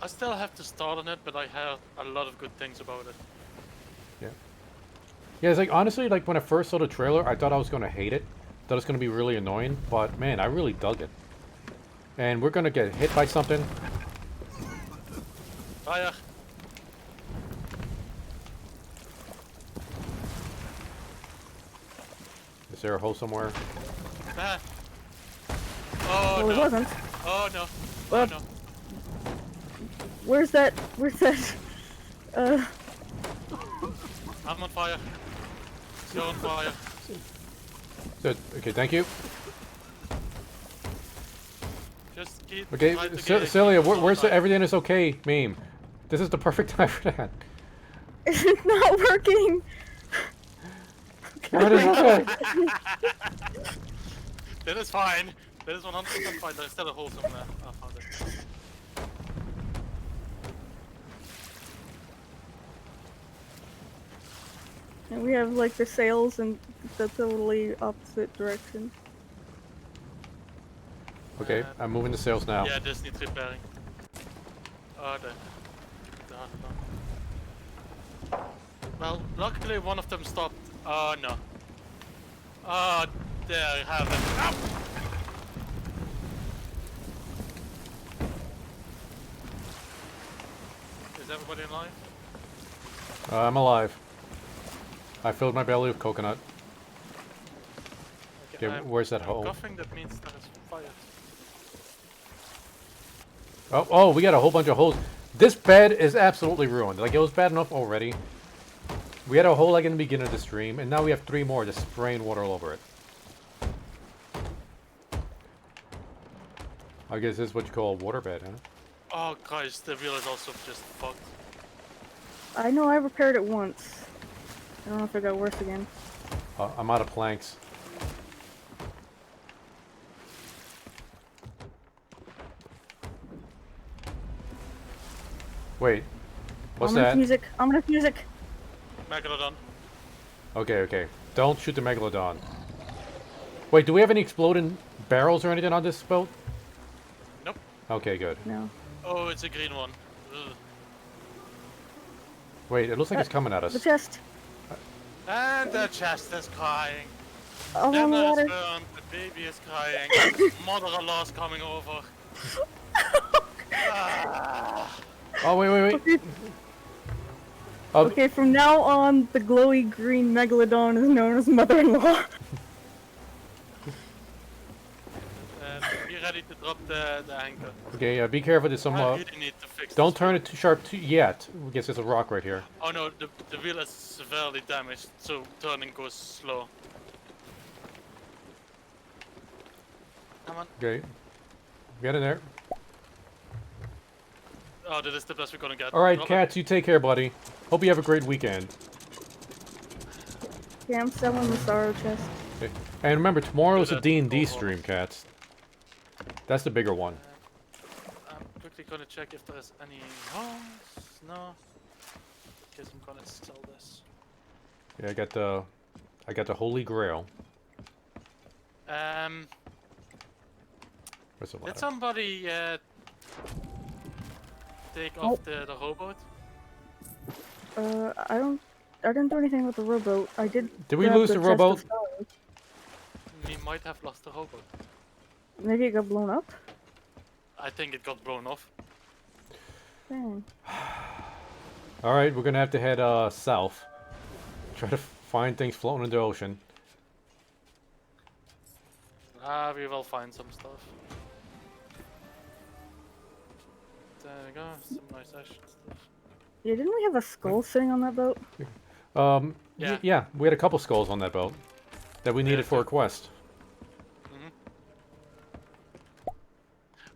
I still have to start on it, but I heard a lot of good things about it. Yeah. Yeah, it's like, honestly, like, when I first saw the trailer, I thought I was going to hate it. Thought it was going to be really annoying, but, man, I really dug it. And we're going to get hit by something. Fire! Is there a hole somewhere? Ah. Oh Well, it no! wasn't. Oh no! Well, Oh no! Where's that? I'm on fire. You're on fire. So, okay, thank you. Just keep. Okay, try to get- Celia, keep where's the on everything is okay meme? This is the perfect time for that. It's not working. Where is okay? That is fine. That is 100% fine. There's still a hole somewhere. I found it. And we have like the sails in the totally opposite direction. Okay, I'm moving the sails now. Yeah, this needs repairing. Oh, the well, luckily one of them stopped. Oh no. Oh, there you have it. Ow! Is everybody alive? I'm alive. I filled my belly with coconut. Okay, where's that I'm hole? coughing, that means there is fire. Oh, we got a whole bunch of holes. This bed is absolutely ruined. Like, it was bad enough already. We had a hole like in the beginning of the stream, and now we have 3 more just spraying water all over it. I guess this is what you call a water bed, huh? Oh Christ, the wheel is also just fucked. I know I repaired it once. I don't know if it got worse again. I'm out of planks. Wait, what's that? Music. Ominous music. Megalodon. Okay. Don't shoot the Megalodon. Wait, do we have any exploding barrels or anything on this boat? Nope. Okay, good. No. Oh, it's a green one. Ugh. Wait, it looks like it's coming at The us. chest. And the chest is crying. Oh, on the Dinner is ladder. burned. The baby is crying. Mother-in-law's coming over. Ah. Oh, wait. Okay, Oh, okay, from now on, the glowy green megalodon is known as mother-in-law. Be ready to drop the anchor. okay, be careful. There's some. I really need to fix Don't this turn wheel. it too sharp yet. I guess there's a rock right here. Oh no, the wheel is severely damaged, so turning goes slow. Come on. Okay. Get in there. Oh, that is the best we're gonna get. All right, Drop it. Cats, you take care, buddy. Hope you have a great weekend. Yeah, I'm selling the sorrow chest. Okay. And remember, tomorrow's a that D&D before. stream, Cats. That's the bigger one. I'm quickly gonna check if there's any homes. No. Guess I'm gonna sell this. Yeah, I got the Holy Grail. Where's the Did ladder? somebody take off the rowboat? I didn't do anything with the rowboat. I did. Did we grab lose the chest of rowboat? sorrow. We might have lost the rowboat. Maybe it got blown up. I think it got blown off. Dang. All right, we're gonna have to head south. Try to find things floating in the ocean. We will find some stuff. There we go, some nice ash stuff. Yeah, didn't we have a skull sitting on that boat? Yeah. Yeah, we had a couple skulls on that boat that we needed for a quest.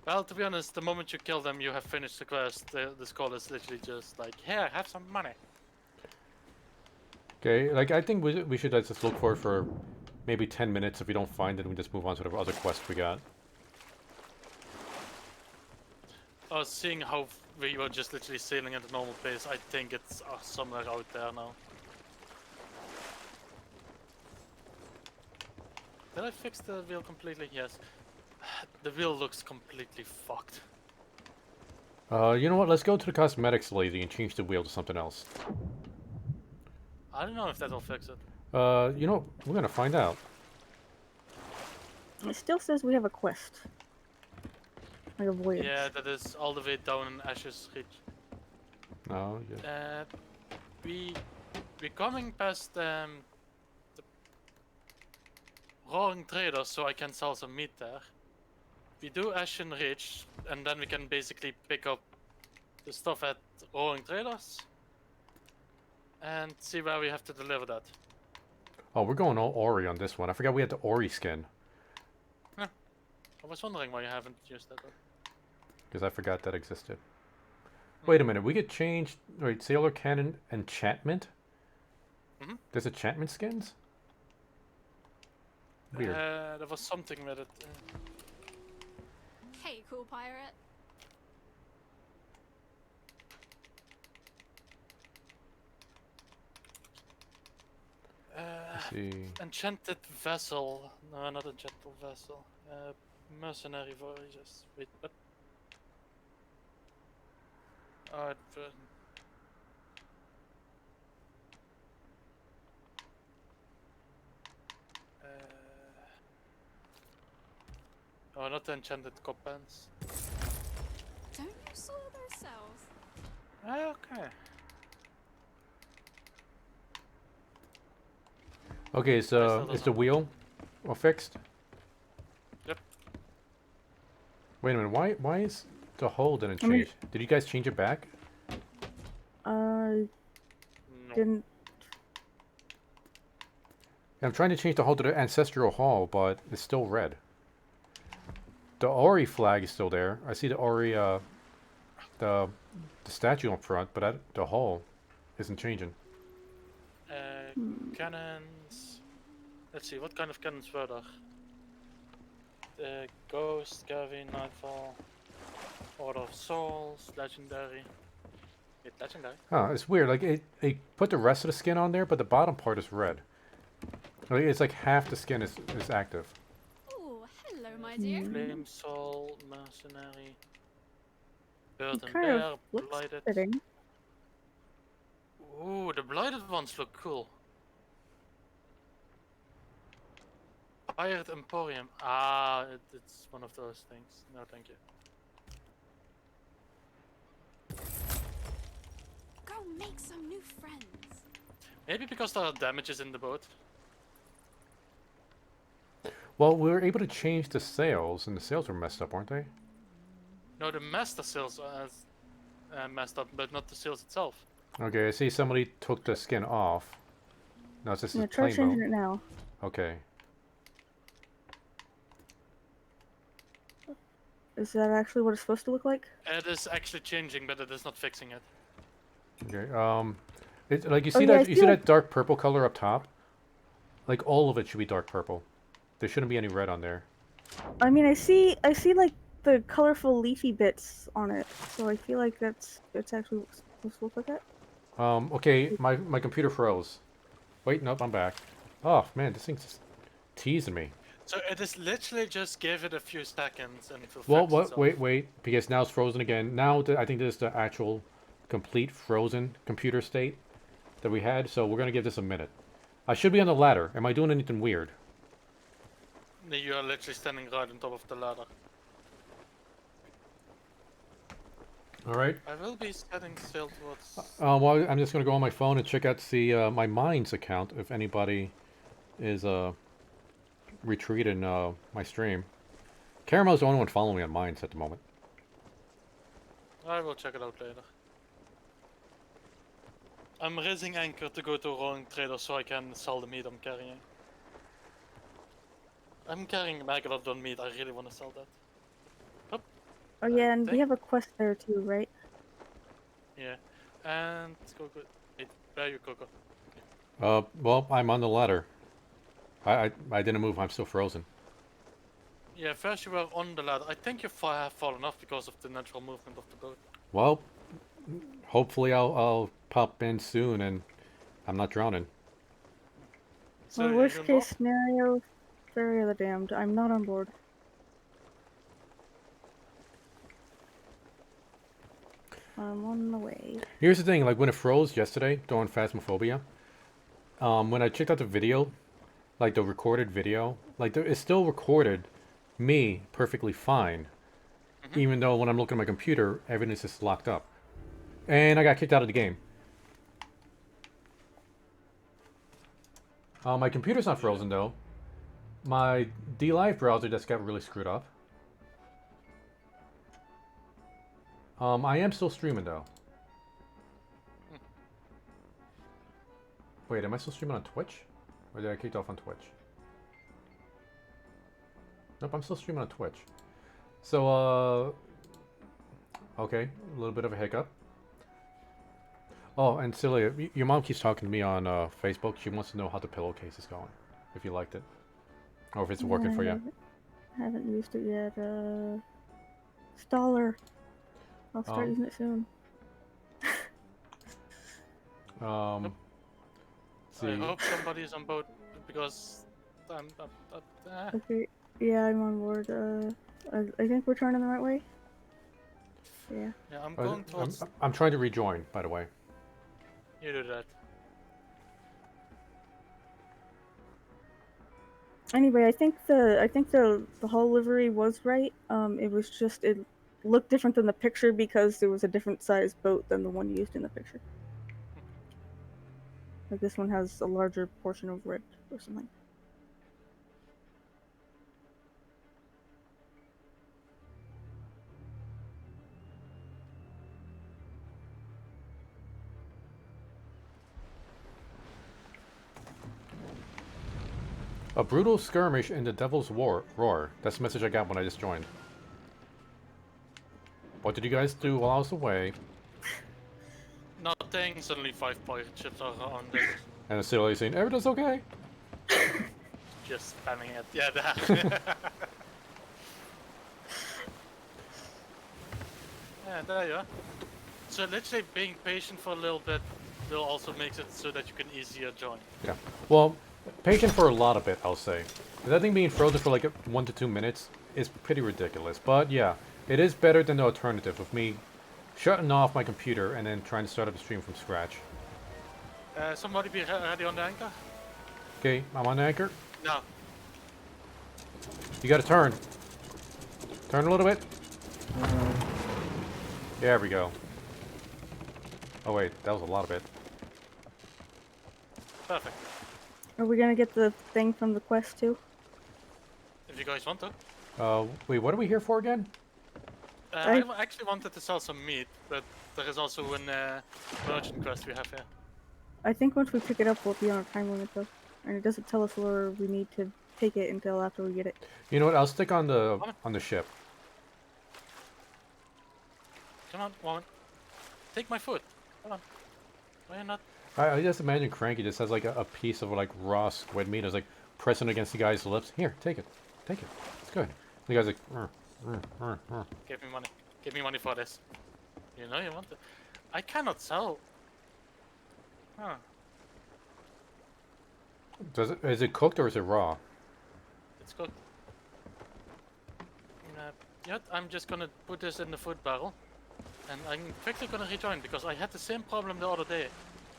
Well, to be honest, the moment you kill them, you have finished the quest. The skull is literally just like, here, have some money. Okay, like I think we should just look for it for maybe 10 minutes. If we don't find it, we just move on to the other quest we got. Seeing how we were just literally sailing at a normal pace, I think it's somewhere out there now. Did I fix the wheel completely? Yes. The wheel looks completely fucked. You know what? Let's go to the cosmetics lady and change the wheel to something else. I don't know if that'll fix it. You know, we're gonna find out. It still says we have a quest. Like a voyage. Yeah, that is all the way down in Ash's Reach. No, yeah. We're coming past the Roaring Traders, so I can sell some meat there. We do Ashen Ridge, and then we can basically pick up the stuff at Roaring Traders and see where we have to deliver that. Oh, we're going all Ori on this one. I forgot we had the Ori skin. I was wondering why you haven't used that one. Because I forgot that existed. Wait a minute, we could change... Wait, Sailor Cannon enchantment? There's enchantment skins? Weird. There was something with it. Hey, cool pirate. Let's see. Enchanted vessel. No, not enchanted vessel. Mercenary voyages. Wait, what? Oh, oh, not the enchanted cop pants. Don't you soil those cells? Okay. Okay, so is the wheel all fixed? Yep. Wait a minute, why is the hull didn't I mean- change? Did you guys change it back? I No. didn't. I'm trying to change the hull to the ancestral hull, but it's still red. The Ori flag is still there. I see the Ori, the statue up front, but the hull isn't changing. Cannons. Let's see, what kind of cannons were there? The Ghost, Gavin, Nightfall, Order of Souls, Legendary. Wait, Legendary? Huh, it's weird. Like, it put the rest of the skin on there, but the bottom part is red. Like, it's like half the skin is active. Oh, hello, my dear. Flame Soul, Mercenary. Bird It and kind bear, of looks blighted. fitting. Ooh, the blighted ones look cool. Pirate Emporium. Ah, it's one of those things. No, thank you. Go make some new friends. Maybe because there are damages in the boat. Well, we were able to change the sails, and the sails were messed up, weren't they? No, the master sails are messed up, but not the sails itself. Okay, I see somebody took the skin off. No, it's just Yeah, a try plain changing boat. it now. Okay. Is that actually what it's supposed to look like? It is actually changing, but it is not fixing it. Okay. Like you Oh, see yeah, I that you feel see like- that dark purple color up top? Like all of it should be dark purple. There shouldn't be any red on there. I mean, I see like the colorful leafy bits on it, so I feel like that's actually what's supposed to look like that. Okay, my computer froze. Wait, nope, I'm back. Oh man, this thing's just teasing me. So it is literally just give it a few seconds and it will Well, fix what? itself. Wait, because now it's frozen again. Now I think this is the actual complete frozen computer state that we had. So we're gonna give this a minute. I should be on the ladder. Am I doing anything weird? You are literally standing right on top of the ladder. All right. I will be setting sail towards... Well, I'm just gonna go on my phone and check out my Minds account if anybody is retweeting my stream. Caramel's the only one following me on Minds at the moment. I will check it out later. I'm raising anchor to go to rolling trader so I can sell the meat I'm carrying. I'm carrying a megalodon meat, I really want to sell that. Oh yeah, and we think- have a quest there too, right? Yeah. And Coco... Wait, where are you, Coco? Well, I'm on the ladder. I didn't move. I'm still frozen. Yeah, first you were on the ladder. I think you have fallen off because of the natural movement of the boat. Well, hopefully I'll pop in soon and I'm not drowning. So Well, you worst don't case know? scenario, Ferry of the Damned. I'm not on board. I'm on the way. Here's the thing, like when it froze yesterday during Phasmophobia, when I checked out the video, like the recorded video, like it still recorded me perfectly fine, even though when I'm looking at my computer, everything's just locked up. And I got kicked out of the game. My computer's not frozen though. My DLive browser just got really screwed up. I am still streaming though. Wait, am I still streaming on Twitch? Or did I get kicked off on Twitch? Nope, I'm still streaming on Twitch. So, okay, a little bit of a hiccup. Oh, and Celia, your mom keeps talking to me on Facebook. She wants to know how the pillowcase is going. If you liked it. Or if it's working for you. Haven't used it yet. Staller. I'll start Um, using it soon. Let's I see. hope somebody is on board because Okay, yeah, I'm on board. I think we're turning the right way. Yeah. yeah, I'm going towards... I'm trying to rejoin, by the way. You do that. Anyway, I think the hull livery was right. It was just it looked different than the picture because there was a different size boat than the one used in the picture. Like this one has a larger portion of red or something. A brutal skirmish in the Devil's Roar. That's the message I got when I just joined. What did you guys do while I was away? Nothing, suddenly 5 pirate ships are on this. And Celia saying, everything's okay. Just spamming it. Yeah, that. Yeah, there you are. So literally being patient for a little bit will also make it so that you can easier join. Yeah. Well, patient for a lot of it, I'll say. That thing being frozen for like 1 to 2 minutes is pretty ridiculous. But yeah, it is better than the alternative of me shutting off my computer and then trying to start up the stream from scratch. Somebody be ready on the anchor? Okay, I'm on the anchor. No. You gotta turn. Turn a little bit. There we go. Oh wait, that was a lot of it. Perfect. Are we gonna get the thing from the quest too? If you guys want to. Wait, what are we here for again? I actually wanted to sell some meat, but there is also an merchant quest we have here. I think once we pick it up, we'll be on a time limit though, and it doesn't tell us where we need to take it until after we get it. You know what? I'll stick on the ship. Come on, woman. Take my food. Come on. Why are you not? I just imagine Cranky just has like a piece of like raw squid meat. Is like pressing against the guy's lips. Here, take it. Take it. It's good. The guy's like, Give me money. Give me money for this. You know you want it. I cannot sell. Huh. Is it cooked or is it raw? It's cooked. Yet I'm just gonna put this in the food barrel. And I'm quickly gonna rejoin because I had the same problem the other day.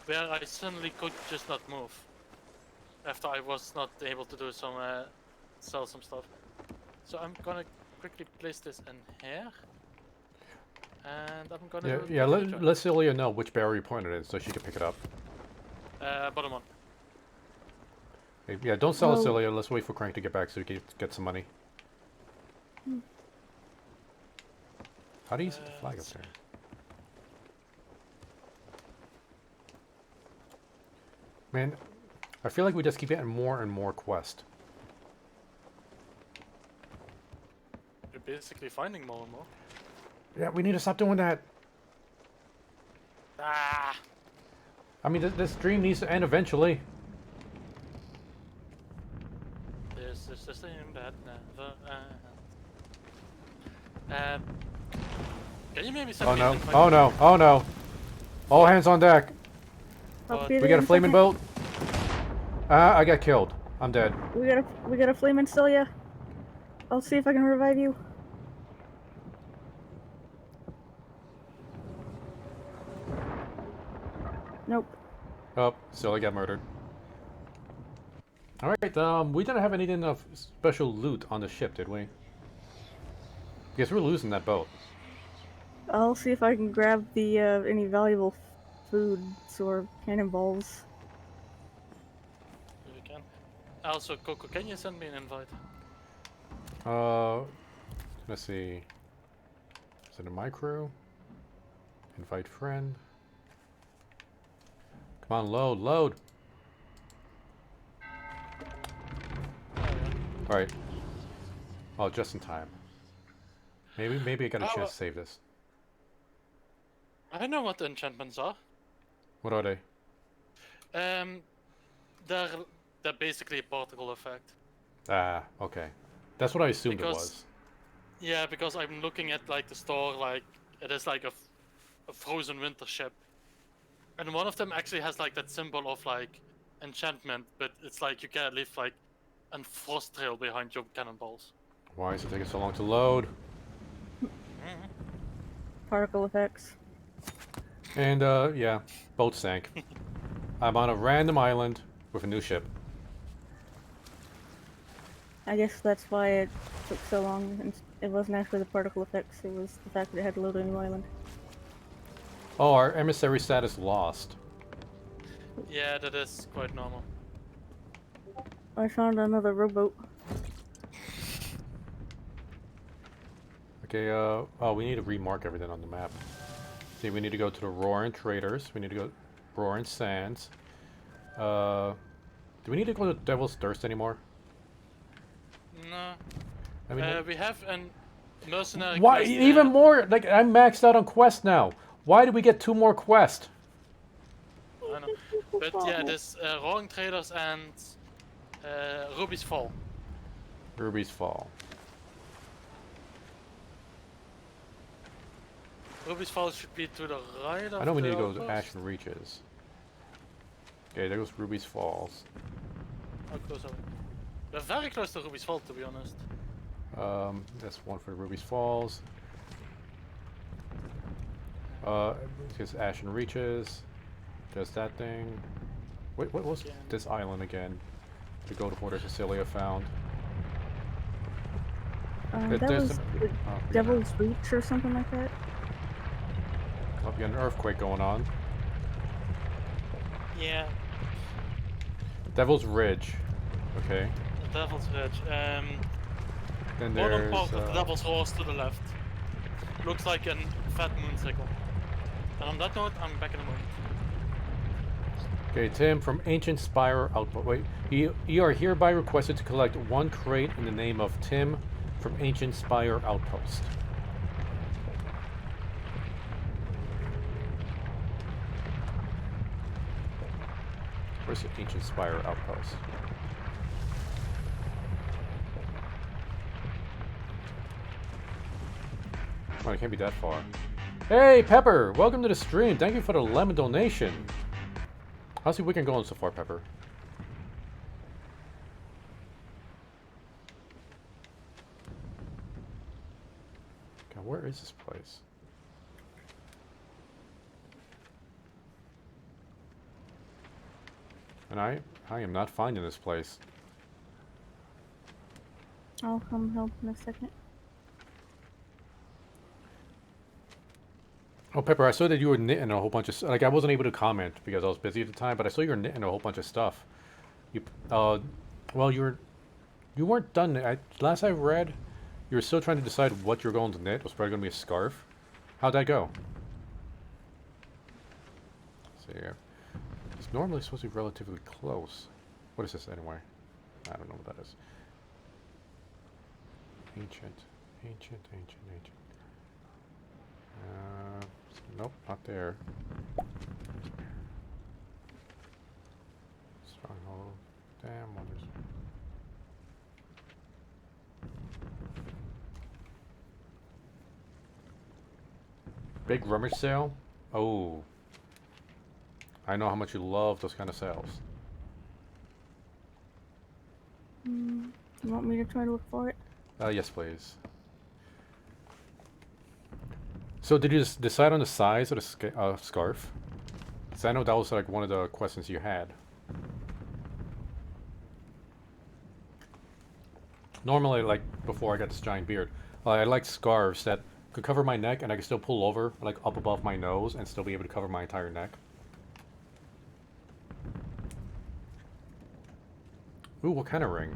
Where I suddenly could just not move. After I was not able to do some, sell some stuff. So I'm gonna quickly place this in here. And I'm gonna let Celia know which barrel point it is so she can pick it up. Bottom one. Okay, yeah, don't sell it, Celia. Let's wait for Crank to get back so we can get some money. How do you set the flag up there? Man, I feel like we just keep getting more and more quests. You're basically finding more and more. Yeah, we need to stop doing that. Ah! I mean, this stream needs to end eventually. This is the stream that never ends. Can you maybe send Oh me no! an invite? Oh no! Oh no! All hands on deck. I'll be We there got in a flaming second. boat. Ah, I got killed. I'm dead. We got a flaming Celia. I'll see if I can revive you. Nope. Oh, still I got murdered. Alright, we didn't have anything of special loot on the ship, did we? Because we're losing that boat. I'll see if I can grab the any valuable foods or cannonballs. If you can. Also, Coco, can you send me an invite? Let's see. Is it in my crew? Invite friend. Come on, load, load. Alright. Oh, just in time. Maybe I got a chance to save this. I know what the enchantments are. What are they? They're basically a particle effect. Ah, okay. That's what I assumed it was. Yeah, because I'm looking at like the store, like it is like a frozen winter ship, and one of them actually has like that symbol of like enchantment, but it's like you can't leave like a frost trail behind your cannonballs. Why is it taking so long to load? Particle effects. And, yeah, boat sank. I'm on a random island with a new ship. I guess that's why it took so long. And it wasn't actually the particle effects, it was the fact that it had to load a new island. Oh, our emissary status lost. Yeah, that is quite normal. I found another rowboat. Okay, oh, we need to remark everything on the map. See, we need to go to the Roaring Traders. We need to go Roaring Sands. Do we need to go to Devil's Thirst anymore? No. I mean, We have an mercenary why quest, even more? Like, I'm maxed out on quest now. Why did we get 2 more quests? I know. But yeah, there's Roaring Traders and Ruby's Fall. Ruby's Fall. Ruby's Fall should be to the right of I know we the need to go to outpost. Ashen Reaches. Okay, there goes Ruby's Falls. How close are we? We're very close to Ruby's Fall, to be honest. That's one for Ruby's Falls. Because Ashen Reaches. Just that thing. Wait, what was Again. this island again? The goat hoarder Cecilia found. That There's was some- the oh, yeah. Devil's Reach or something like that. Oh, you got an earthquake going on. Yeah, Devil's Ridge. Okay. the Devil's Ridge. Then Bottom there's. part of the Devil's Horse to the left. Looks like a fat moonsicle. And on that note, I'm back in a moment. Okay, Tim from Ancient Spire Outpost. Wait, you are hereby requested to collect 1 crate in the name of Tim from Ancient Spire Outpost. Where's the Ancient Spire Outpost? Oh, it can't be that far. Hey, Pepper! Welcome to the stream. Thank you for the lemon donation. How's the weekend going so far, Pepper? God, where is this place? And I am not finding this place. I'll come help in a second. Oh, Pepper, I saw that you were knitting a whole bunch of... Like, I wasn't able to comment because I was busy at the time, but I saw you were knitting a whole bunch of stuff. You, well, you weren't done. Last I read, you were still trying to decide what you're going to knit. It was probably going to be a scarf. How'd that go? Let's see here. It's normally supposed to be relatively close. What is this, anyway? I don't know what that is. Ancient. Nope, not there. Stronghold. Damn, what is... Big rummage sale? Oh. I know how much you love those kind of sales. You want me to try to look for it? Yes, please. So did you just decide on the size of the scarf? Because I know that was like one of the questions you had. Normally, like before I got this giant beard, I like scarves that could cover my neck and I could still pull over like up above my nose and still be able to cover my entire neck. Ooh, what kind of ring?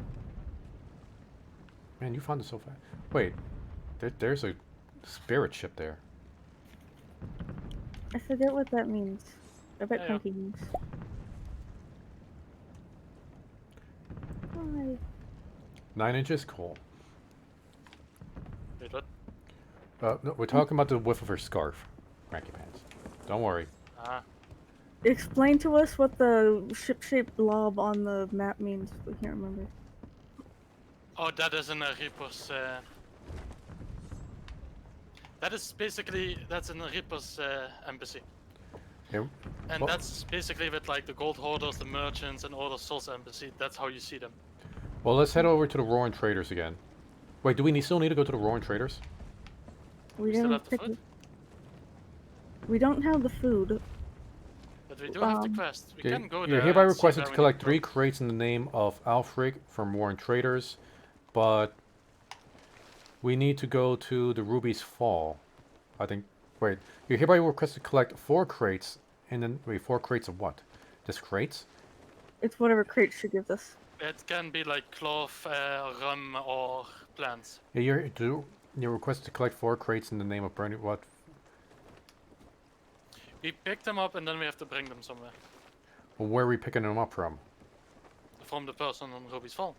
Man, you found it so fast. Wait, there's a spirit ship there. I forget what that means. I bet Yeah. Cranky means. Why? 9 inches? Cool. Wait, what? No, we're talking about the width of her scarf. Cranky pants. Don't worry. Ah, Explain to us what the ship-shaped blob on the map means. We can't remember. oh, that is in a Reaper's. That is basically that's in a Reaper's embassy, Here. and Well- that's basically with like the gold hoarders, the merchants, and all the Souls embassy. That's how you see them. Well, let's head over to the Roaring Traders again. Wait, do we still need to go to the Roaring Traders? We still didn't have the pick food? it. We don't have the food. But we do have the Um, quest. We Okay, can go there. you're hereby and see requested where to we collect need 3 go. crates in the name of Alfric from Roaring Traders, but we need to go to the Ruby's Fall. I think. Wait, you're hereby requested to collect 4 crates, and then wait, 4 crates of what? Just crates? It's whatever crate she gives us. It can be like cloth, rum, or plants. Yeah, you're requested to collect 4 crates in the name of Burning what? We pick them up and then we have to bring them somewhere. Well, where are we picking them up from? From the person on Ruby's Fall.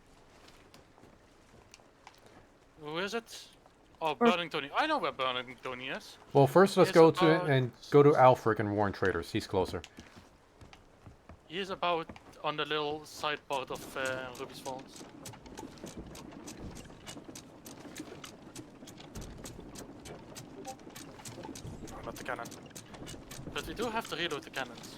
Who is it? Oh, Burning Tony. I know where Burning Tony is. Well, first let's It's go to about- Alfric and Warren Traders. He's closer. He is about on the little side part of Ruby's Falls. Oh, not the cannon. But we do have to reload the cannons.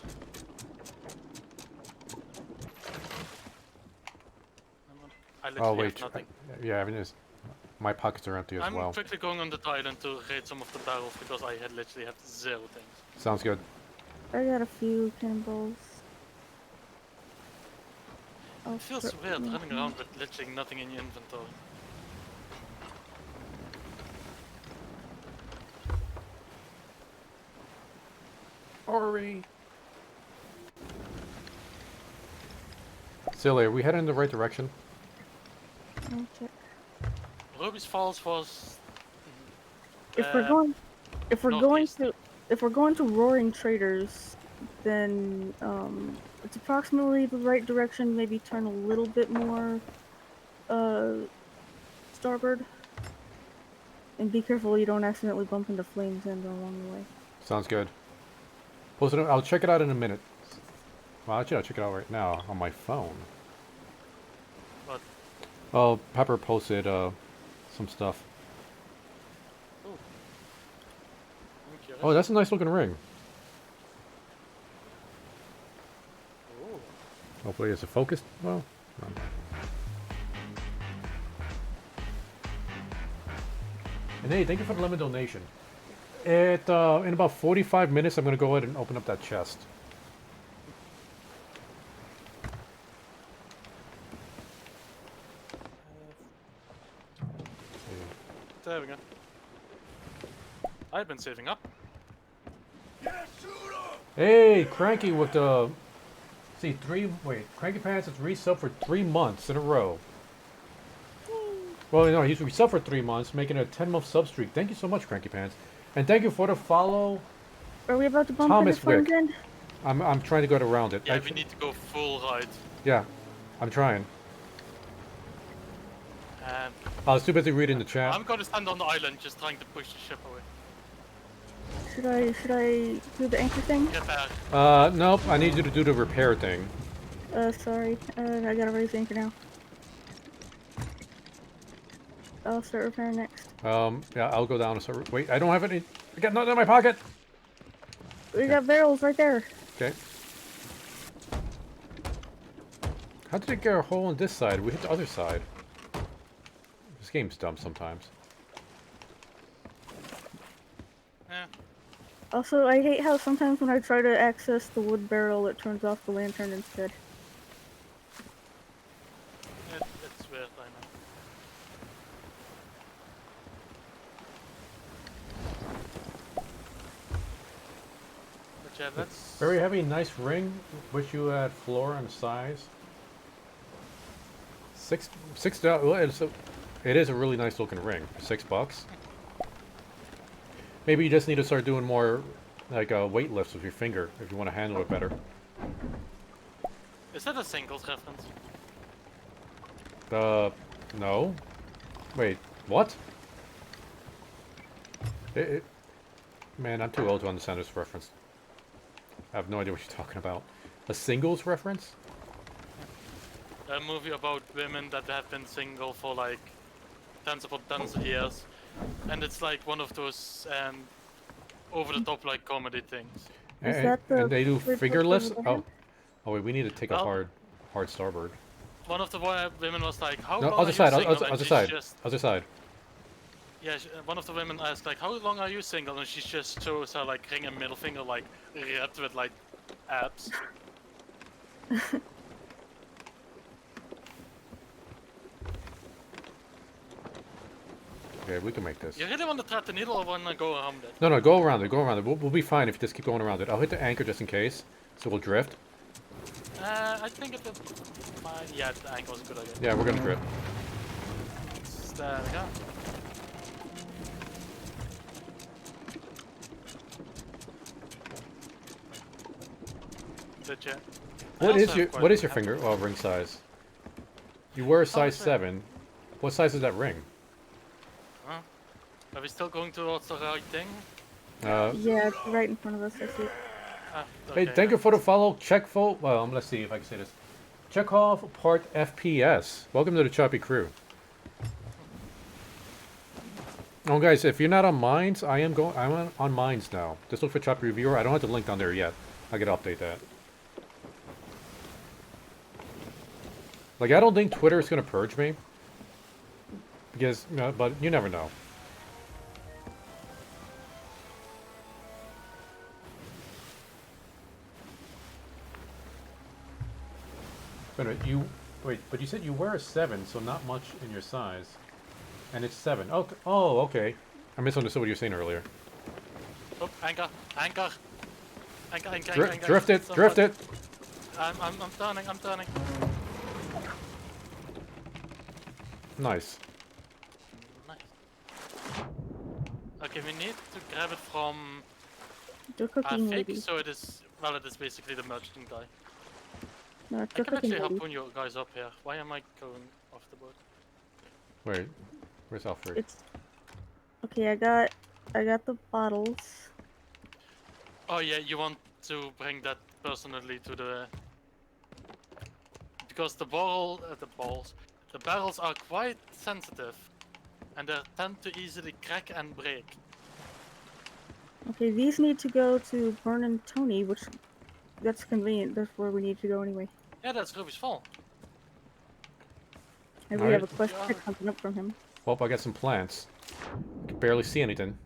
I Oh literally wait, have nothing. yeah, I mean, My pockets are empty as I'm well. quickly going on the island to raid some of the barrels because I had literally have 0 things. Sounds good. I got a few cannonballs. It feels weird running around with literally nothing in your inventory. Ori. Silly, are we heading in the right direction? I'll check. Ruby's Falls was. If we're going, if we're going northeast. to, if we're going to Roaring Traders, then it's approximately the right direction. Maybe turn a little bit more, starboard, and be careful you don't accidentally bump into Flames End along the way. Sounds good. Post it. I'll check it out in a minute. Well, actually, I'll check it out right now on my phone. What? Oh, Pepper posted some stuff. Oh. I'm curious. Oh, that's a nice looking ring. Oh. Hopefully, it's a focused. Well, no. And hey, thank you for the lemon donation. In about 45 minutes, I'm gonna go ahead and open up that chest. There we go. I've been saving up. Hey, Cranky with the. See, Cranky Pants has resub for 3 months in a row. Well, no, he's resub for 3 months, making a 10-month sub streak. Thank you so much, Cranky Pants. And thank you for the follow. Are we about to bump Thomas into Flames Wick. End? I'm trying to go around it. Yeah, we need to go full ride. Yeah, I'm trying. And I was too busy reading the chat. I'm going to stand on the island just trying to push the ship away. Should I do the anchor thing? Get back. Nope. I need you to do the repair thing. Sorry. I gotta raise anchor now. I'll start repairing next. Yeah, I'll go down and start. Wait, I don't have any. I got nothing in my pocket. We got barrels right there. Okay. How did it get a hole on this side? We hit the other side. This game's dumb sometimes. Yeah. Also, I hate how sometimes when I try to access the wood barrel, it turns off the lantern instead. It's weird, I know. But yeah, that's... Very heavy, nice ring. Wish you had floor and size. $6. Well, it is a really nice looking ring. $6. Maybe you just need to start doing more like weight lifts with your finger if you want to handle it better. Is that a singles reference? No. Wait, what? Man, I'm too old to understand this reference. I have no idea what you're talking about. A singles reference? A movie about women that have been single for like tens upon tens of years. And it's like one of those over-the-top like comedy things. Is that the And they do third figure person lifts? with the Oh. hand? Oh wait, we need to take a Well- hard starboard. One of the women was like, "How No, long other are side, you single?" other And she's side, just, other side. yeah, one of the women asked like, "How long are you single?" And she just shows her like ring and middle finger like wrapped with like abs. Okay, we can make this. You really want to thread the needle or want to go around it? No, go around it, go around it. We'll be fine if you just keep going around it. I'll hit the anchor just in case, so we'll drift. I think it will be fine. Yeah, the angle was a good idea. Yeah, we're gonna drift. There we go. Did you? What is your finger? Oh, ring size. You were a size it's a- 7. What size is that ring? Huh? Are we still going towards the right thing? Yeah, it's right in front of us. I see it. Ah, Hey, okay, thank you yeah. for the follow. Checkful. Well, let's see if I can say this. Chekhov Part FPS. Welcome to the Choppy Crew. Oh, guys, if you're not on Mines, I'm on Mines now. Just look for Choppyreviewer. I don't have the link down there yet. I gotta update that. Like, I don't think Twitter is gonna purge me. Because, but you never know. Wait a minute, but you said you were a 7, so not much in your size. And it's 7. Okay. Oh, okay. I misunderstood what you were saying earlier. Oh, anchor, anchor, anchor, anchor, Dri anchor. drift it, Somebody- drift it. I'm turning, I'm turning. Nice. Nice. Okay, we need to grab it from The a cooking fake, lady. so it is, well, it is basically the merchant guy. No, it's I the can cooking actually lady. harpoon you guys up here. Why am I going off the boat? Wait, where's Alfred? It's okay. I got the bottles. Oh yeah, you want to bring that personally to the... Because the barrels are quite sensitive. And they tend to easily crack and break. Okay, these need to go to Vern and Tony, which that's convenient. That's where we need to go anyway. Yeah, that's Ruby's fault. And we have a Alright. quest to Yeah. pick something up from him. Well, I got some plants. I can barely see anything.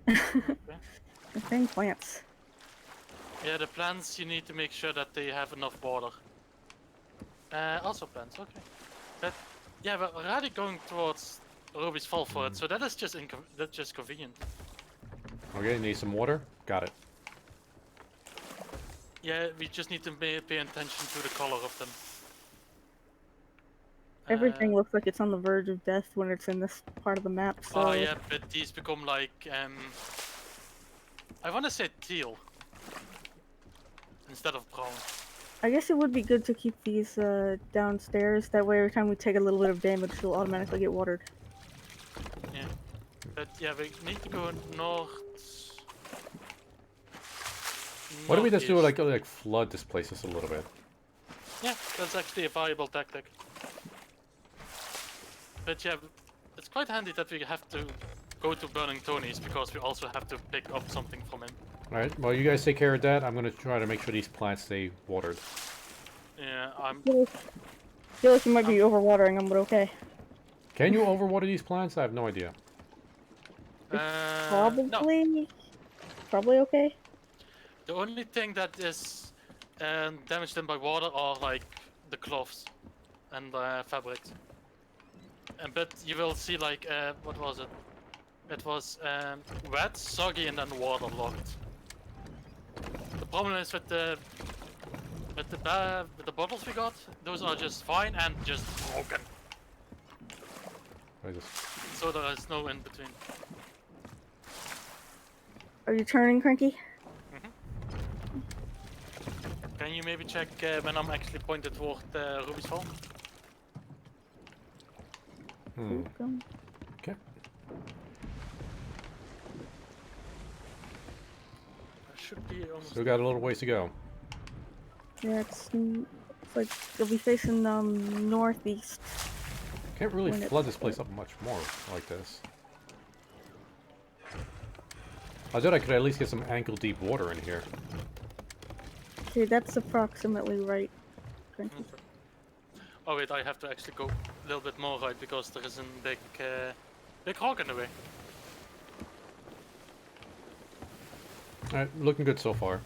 The thing plants. Yeah, the plants, you need to make sure that they have enough water. Also plants, okay. But yeah, we're already going towards Ruby's fall for it, so that is just that's just convenient. Okay, need some water? Got it. Yeah, we just need to pay attention to the color of them. Everything looks like it's on the verge of death when it's in this part of the map. So Oh yeah, but these become like I want to say teal instead of brown. I guess it would be good to keep these downstairs. That way, every time we take a little bit of damage, she'll automatically get watered. Yeah, but yeah, we need to go north. Why don't we just do northeast. like flood this place just a little bit? Yeah, that's actually a viable tactic. But yeah, it's quite handy that we have to go to Burning Tony's because we also have to pick up something from him. Alright, well you guys take care of that. I'm gonna try to make sure these plants stay watered. Yeah, Feel like you might be overwatering them, but okay. Can you overwater these plants? I have no idea. no. Probably okay. The only thing that is damaged them by water are like the cloths and fabrics. But you will see like what was it? It was wet, soggy, and then waterlogged. The problem is with the bottles we got, those are just fine and just broken. I just... So there is no in between. Are you turning, Cranky? Can you maybe check when I'm actually pointed toward Ruby's Fall? Welcome. Okay. I should be almost. Still got a little ways to go. Yeah, it's like you'll be facing northeast. Can't really When it- flood this place up much more like this. I thought I could at least get some ankle-deep water in here. Okay, that's approximately right, Cranky. Oh wait, I have to actually go a little bit more right because there is a big hog in the way. Alright, looking good so far.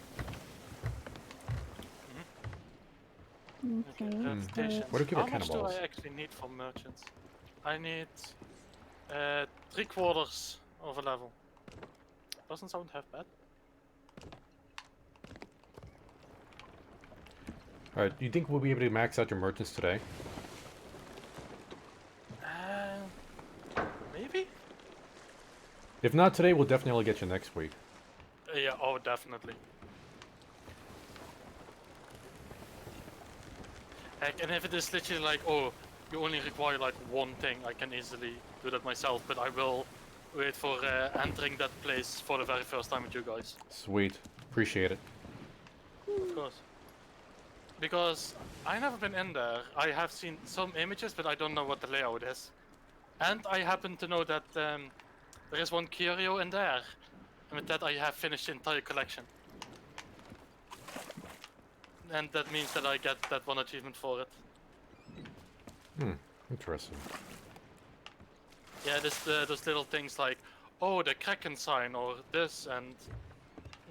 Okay. Station. What do we keep our How much do cannonballs? I actually need from merchants? I need 3/4 of a level. Doesn't sound half bad. Alright, do you think we'll be able to max out your merchants today? Maybe? If not today, we'll definitely get you next week. Yeah, oh definitely. Heck, and if it is literally like, oh, you only require like one thing, I can easily do that myself, but I will wait for entering that place for the very first time with you guys. Sweet. Appreciate it. Of course. Because I never been in there. I have seen some images, but I don't know what the layout is. And I happen to know that there is one curio in there. And with that I have finished the entire collection. And that means that I get that one achievement for it. Interesting. Yeah, there's those little things like, oh, the Kraken sign or this, and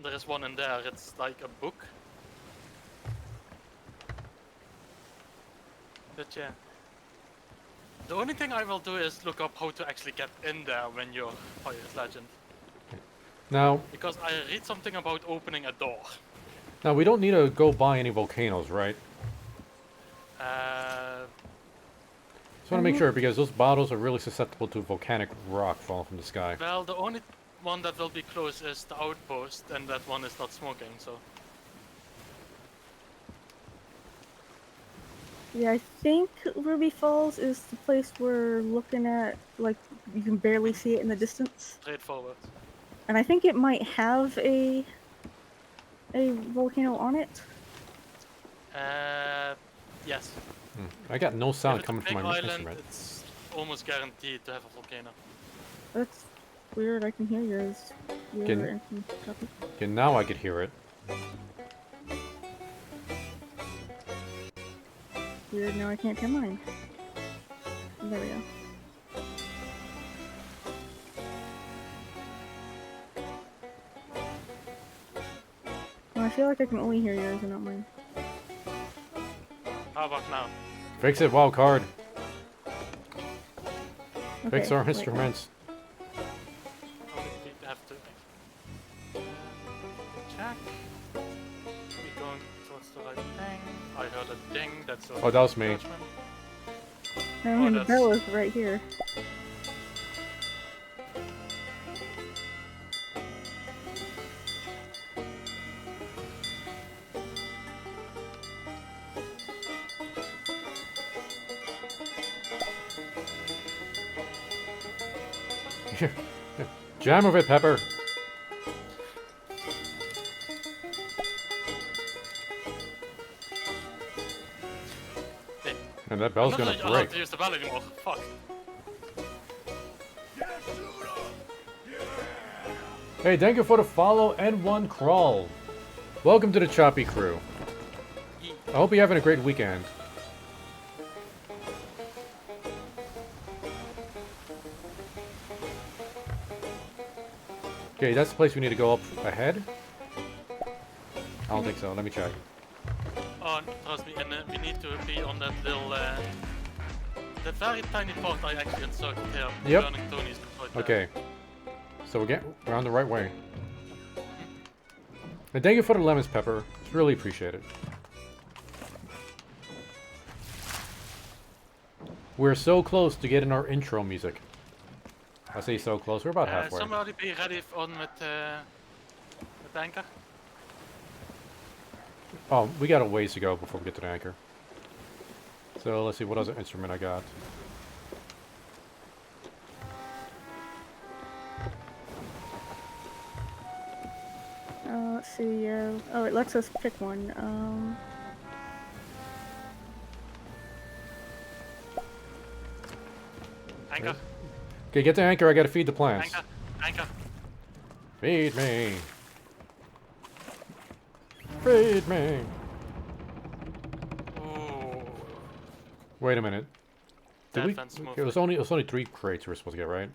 there is one in there. It's like a book. But yeah. The only thing I will do is look up how to actually get in there when you're Pirate Legend. Now, Because I read something about opening a door. we don't need to go buy any volcanoes, right? Just want to make sure, because those bottles are really susceptible to volcanic rock falling from the sky. Well, the only one that will be close is the outpost, and that one is not smoking, so... Yeah, I think Ruby Falls is the place we're looking at, like, you can barely see it in the distance. Straightforward. And I think it might have a volcano on it. Yes. I got no sound If it's coming a from big my island, instrument. it's almost guaranteed to have a volcano. That's weird, I can hear yours. Your Can- instrument copy. Okay, now I could hear it. Weird, now I can't hear mine. There we go. Well, I feel like I can only hear yours and not mine. How about now? Fix it, wild card. Fix Okay, our wait. instruments. We have to check. We're going towards the right thing. I heard a ding. That's Oh, that was me. attachment. I mean, the that's- bell is right here. Jam of it, Pepper. Hey, And that bell's I'm gonna not allowed break. to use the bell anymore. Fuck. Hey, thank you for the follow and one crawl. Welcome to the Choppy Crew. I hope you're having a great weekend. Okay, that's the place we need to go up ahead. I don't think so. Let me check. Oh, trust me, and we need to be on that little, that very tiny part I actually encircled here. Yep. Burning Tony's right there. Okay. So we're on the right way. And thank you for the lemons, Pepper. It's really appreciated. We're so close to getting our intro music. I say so close. We're about halfway. Somebody be ready on with anchor. Oh, we got a ways to go before we get to the anchor. So let's see what other instrument I got. Let's see. Oh, it lets us pick one. Anchor. Okay, get the anchor. I gotta feed the plants. Anchor. Anchor. Feed me. Feed me. Ooh. Wait a minute. Did That we? went smoothly. It was only 3 crates we were supposed to get, right?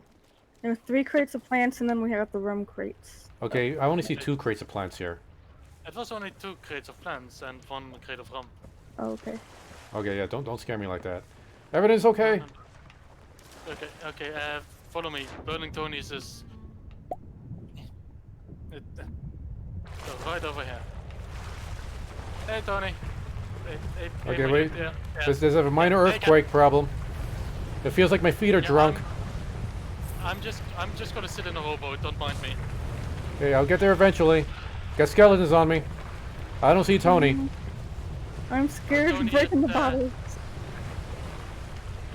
There were 3 crates of plants, and then we have the rum crates. Okay, I only see 2 crates of plants here. It was only 2 crates of plants and 1 crate of rum. Oh, okay. Okay, yeah, don't scare me like that. Everything's okay. Okay, follow me. Burning Tony's is... right over here. Hey, Tony. Hey, Okay, my wait. dude, yeah, yeah. There's a minor Hey, earthquake problem. It feels like my feet are Yeah, drunk. I'm just gonna sit in a rowboat, don't mind me. Okay, I'll get there eventually. Got skeletons on me. I don't see Tony. I'm scared Tony of breaking the is, bottles.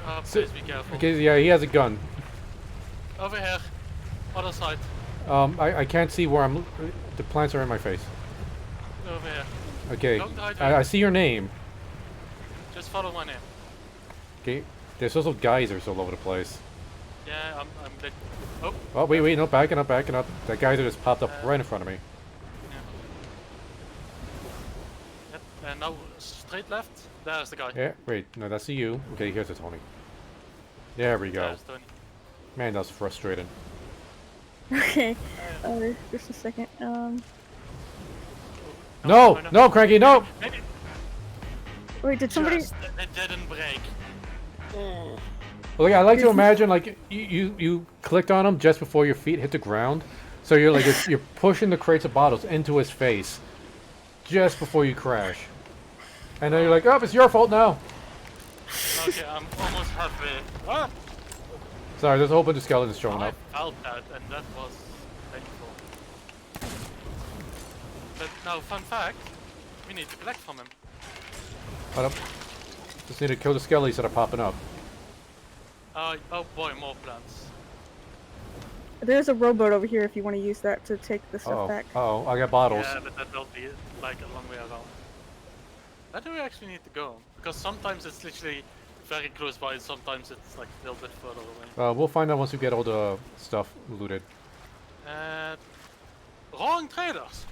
Oh, So- please be careful. Okay, yeah, he has a gun. Over here. Other side. I can't see where I'm. The plants are in my face. Over here. Okay, Don't hide I see your name. Just follow my name. Okay, there's also geysers all over the place. Yeah, I'm bit... Oh, Oh, wait, no, backing up. That geyser just popped up right in front of me. yeah. Yep, and now straight left. There's the guy. Yeah, wait, no, that's you. Okay, here's the Tony. There we go. There's Tony. Man, that's frustrating. Okay. Just a second. No! No, Cranky, no! Maybe Wait, did somebody? just it didn't break. Well, yeah, I like to imagine like you clicked on him just before your feet hit the ground, so you're like you're pushing the crates of bottles into his face, just before you crash, and then you're like, oh, it's your fault now. Okay, I'm almost halfway. Ah! Sorry, there's a whole bunch of skeletons showing I up. felt that, and that was painful. But now, fun fact, we need to collect from him. Hold up. Just need to kill the skellies that are popping up. Oh boy, more plants. There's a rowboat over here if you want to use that to take the stuff Oh, back. oh, I got bottles. Yeah, but that will be like a long way around. Where do we actually need to go? Because sometimes it's literally very close by, and sometimes it's like a little bit further away. We'll find out once we get all the stuff looted. Wrong traders!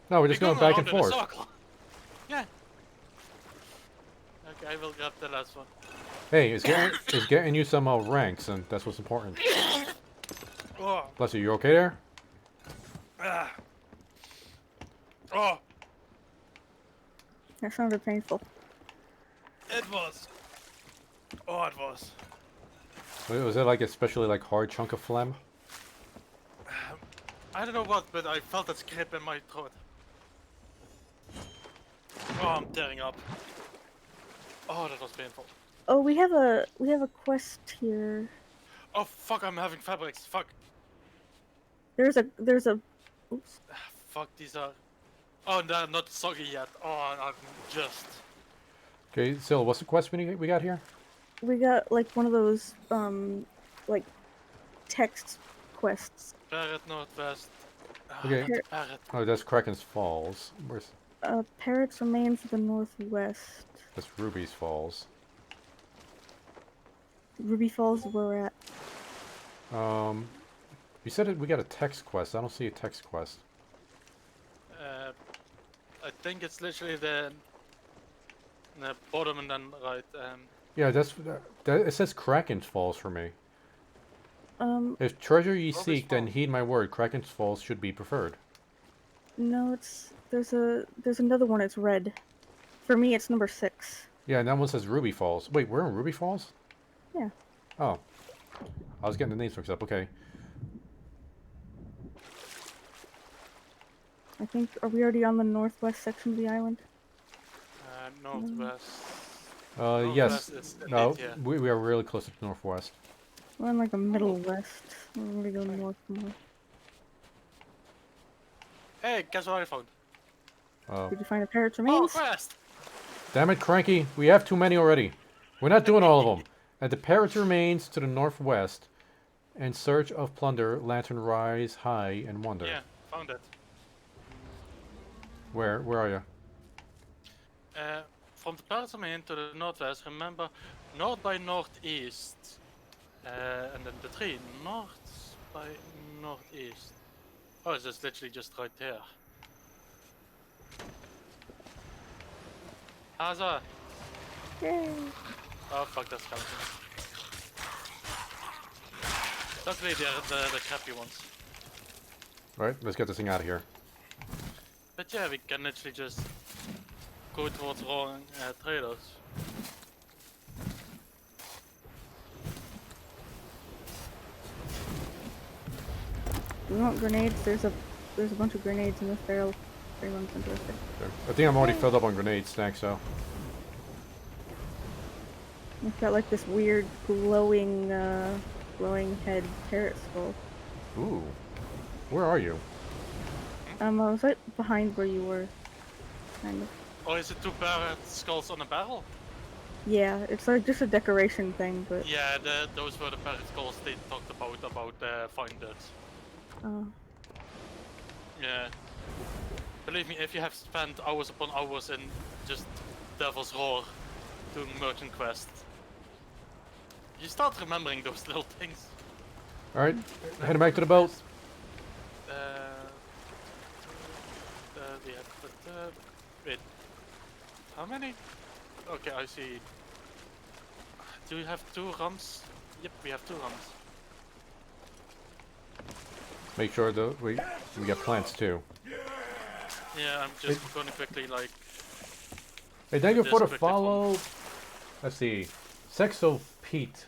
No, we're just going back and around in a forth. circle. Yeah. Okay, I will grab the last one. Hey, it's getting you some ranks, and that's what's important. Oh, Bless you, you okay there? ah. Oh, That sounded painful. it was. Oh, it was. Was it like especially like hard chunk of phlegm? I don't know what, but I felt that grip in my throat. Oh, I'm tearing up. Oh, that was painful. Oh, we have a quest here. Oh fuck, I'm having fabrics. Fuck. There's a oops. Fuck, these are... Oh, they're not soggy yet. Oh, I'm just... Okay, so what's the quest we got here? We got like one of those like text quests. Parrot Northwest. Ah, Okay. not the parrot. Oh, that's Kraken's Falls. Where's... Parrots remain to the northwest. That's Ruby's Falls. Ruby Falls is where we're at. You said we got a text quest. I don't see a text quest. I think it's literally the bottom and then right. Yeah, it says Kraken's Falls for me. If treasure ye Ruby's seek, then Falls. heed my word. Kraken's Falls should be preferred. No, there's another one. It's red. For me, it's number 6. Yeah, and that one says Ruby Falls. Wait, we're in Ruby Falls? Yeah. Oh. I was getting the names mixed up. Okay. I think, are we already on the northwest section of the island? Northwest. Yes. Is No, indeed, yeah. we are really close to the northwest. We're in like the middle west. We're gonna go north more. Hey, guess what I found? Did you find a parrot's Oh, remains? quest! Damn it, Cranky. We have too many already. We're not doing all of them. At the parrot's remains to the northwest, in search of plunder, lantern rise high and wonder. Yeah, found it. Where are you? From the parrot domain to the northwest, remember north by northeast. And then the tree, north by northeast. Oh, it's just literally just right there. Haza! Yay! Oh fuck, that's skeleton. Luckily they're the crappy ones. Alright, let's get this thing out of here. But yeah, we can literally just go towards wrong traders. We want grenades. There's a bunch of grenades in this barrel. If everyone's interested. Okay. I think I'm already filled up on grenades, thanks, so. It's got like this weird glowing head parrot skull. Ooh. Where are you? I was right behind where you were. Kind of. Or is it two parrot skulls on a barrel? Yeah, it's like just a decoration thing, but. Yeah, those were the parrot skulls they talked about finders. Oh. Yeah. Believe me, if you have spent hours upon hours in just Devil's Roar doing merchant quest, you start remembering those little things. Alright, heading back to the boat. Wait, how many? Okay, I see. Do we have 2 rums Yep, we have 2 runs. Make sure that we get plants too. Yeah, I'm just gonna quickly like. Hey, thank you This for the quickly from- follow. Let's see. Sexo Pete.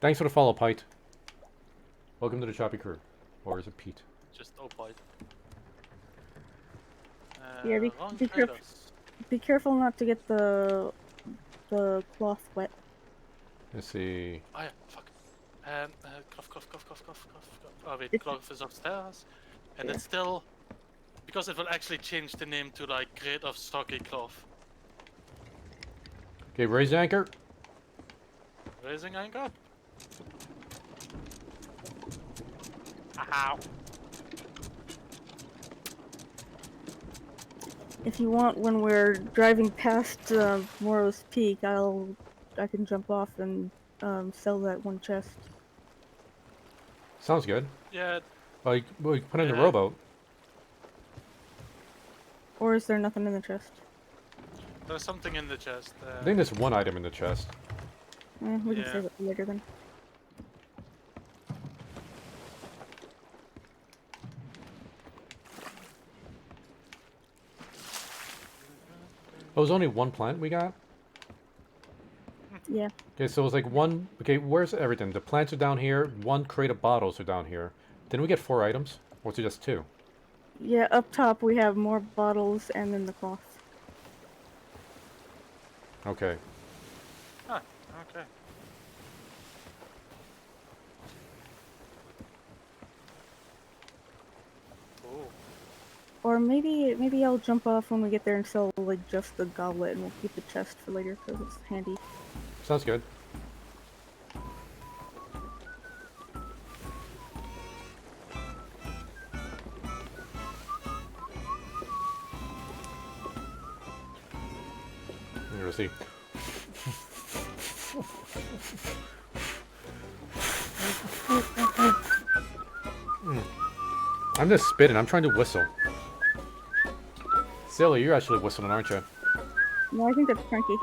Thanks for the follow, Pite. Welcome to the Choppy Crew. Or is it Pete? Just opite. Yeah, wrong be careful. traders. Be careful not to get the cloth wet. Let's see. Oh yeah, fuck. Cough. Oh wait, It's- cloth is upstairs, and Yeah. it's still because it will actually change the name to like Crate of Stocky Cloth. Okay, raise anchor. Raising anchor. Ow. If you want, when we're driving past Morrow's Peak, I can jump off and sell that one chest. Sounds good. Yeah, Well, you can put in the Yeah. rowboat. Or is there nothing in the chest? there's something in the chest. I think there's one item in the chest. We can Yeah. save it for later then. Oh, it was only one plant we got? Yeah. Okay, so it was like one... Okay, where's everything? The plants are down here. One crate of bottles are down here. Didn't we get 4 items? Or was it just 2? Yeah, up top we have more bottles and then the cloth. Okay. Ah, okay. Oh, Or maybe I'll jump off when we get there and sell like just the goblet, and we'll keep the chest for later because it's handy. Sounds good. We'll see. I'm just spitting. I'm trying to whistle. Silly, you're actually whistling, aren't you? No, I think that's Frankie.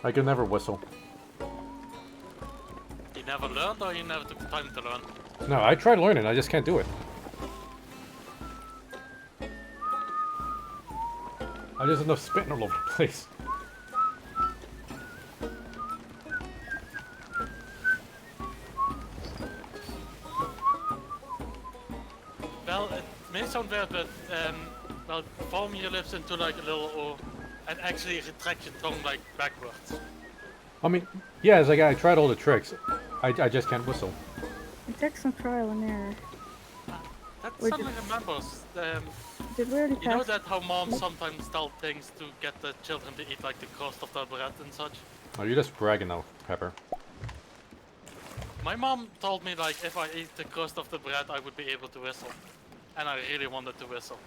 I can never whistle. you never learned, or you never took the time to learn? No, I tried learning. I just can't do it. I just end up spitting all over the place. Well, it may sound weird, but well, Vormir lives into like a little O, and actually retract your tongue like backwards. I mean, yeah, it's like I tried all the tricks. I just can't whistle. It takes some trial and error. That Or suddenly remembers. Did we already You know pass? that how moms sometimes tell things to get the children to eat like the crust of their bread and such? Oh, you're just bragging now, Pepper. My mom told me like if I eat the crust of the bread I would be able to whistle. And I really wanted to whistle.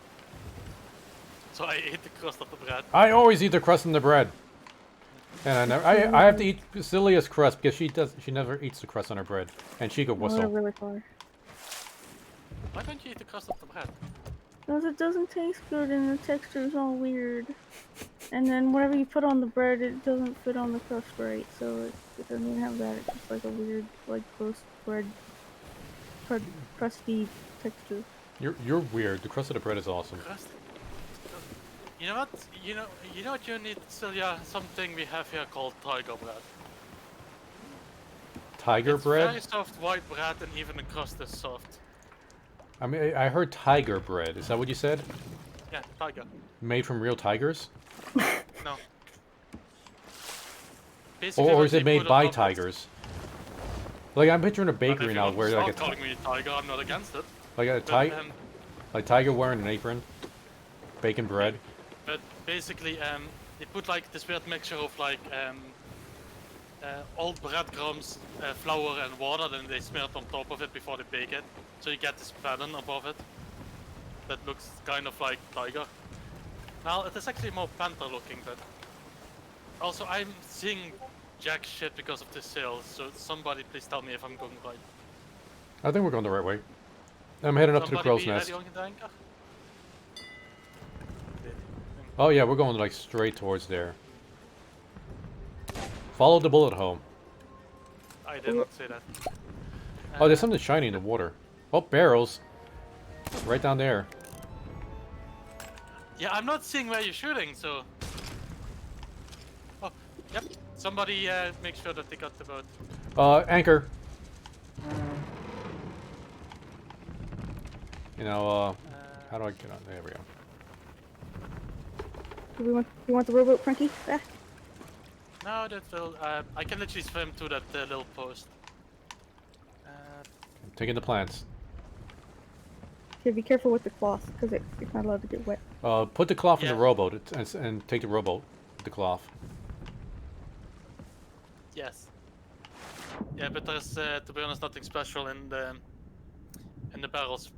So I ate the crust of the bread. I always eat the crust in the bread. And I never, I have to eat Celia's crust because she never eats the crust on her bread. And she could We're whistle. really far. Why don't you eat the crust of the bread? Because it doesn't taste good and the texture's all weird. And then whatever you put on the bread, it doesn't fit on the crust right, so it doesn't even have that. It's just like a weird, like gross bread, crusty texture. You're weird. The crust of the bread is awesome. Crust? You know what? You know what you need, Celia? Something we have here called tiger bread. Tiger It's bread? very soft white bread and even the crust is soft. I mean, I heard tiger bread. Is that what you said? Yeah, tiger. Made from real tigers? No. Basically Or what is it they made put by on top of- tigers? Like, I'm picturing a Well, bakery if you now want to where start like a, calling me a tiger, I'm not against it. like a But, like tiger wearing an apron, bacon bread. but basically, they put like this weird mixture of like old breadcrumbs, flour and water, then they smear it on top of it before they bake it. So you get this pattern above it that looks kind of like tiger. Well, it is actually more panther looking, but also I'm seeing jack shit because of this sale. So somebody please tell me if I'm going right. I think we're going the right way. I'm heading up to the Somebody crow's be nest. ready on the anchor? Oh yeah, we're going like straight towards there. Follow the bullet hole. I did not say that. Oh, there's something shiny in the water. Oh, barrels. Right down there. Yeah, I'm not seeing where you're shooting, so. Oh, yep. Somebody make sure that they got the boat. Anchor. You know, how do I get on? There we go. Do you want the rowboat, Frankie? Ah. No, that will. I can literally swim to that little post. I'm taking the plants. Okay, be careful with the cloth, because it's not allowed to get wet. Put the cloth in the Yeah. rowboat and take the rowboat with the cloth. Yes. Yeah, but there's, to be honest, nothing special in the barrels.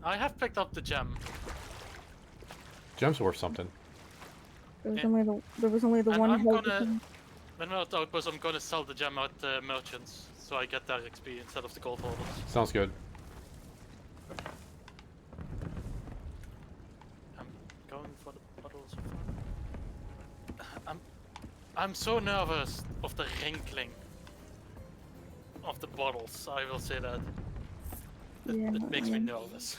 I have picked up the gem. Gems worth something. There was Yeah. only the And one I'm held gonna- within- When we're at the outpost, I'm gonna sell the gem out to merchants, so I get their XP instead of the gold holders. Sounds good. I'm going for the bottles. I'm so nervous of the wrinkling of the bottles. I will say that. Yeah, It makes me yeah. nervous.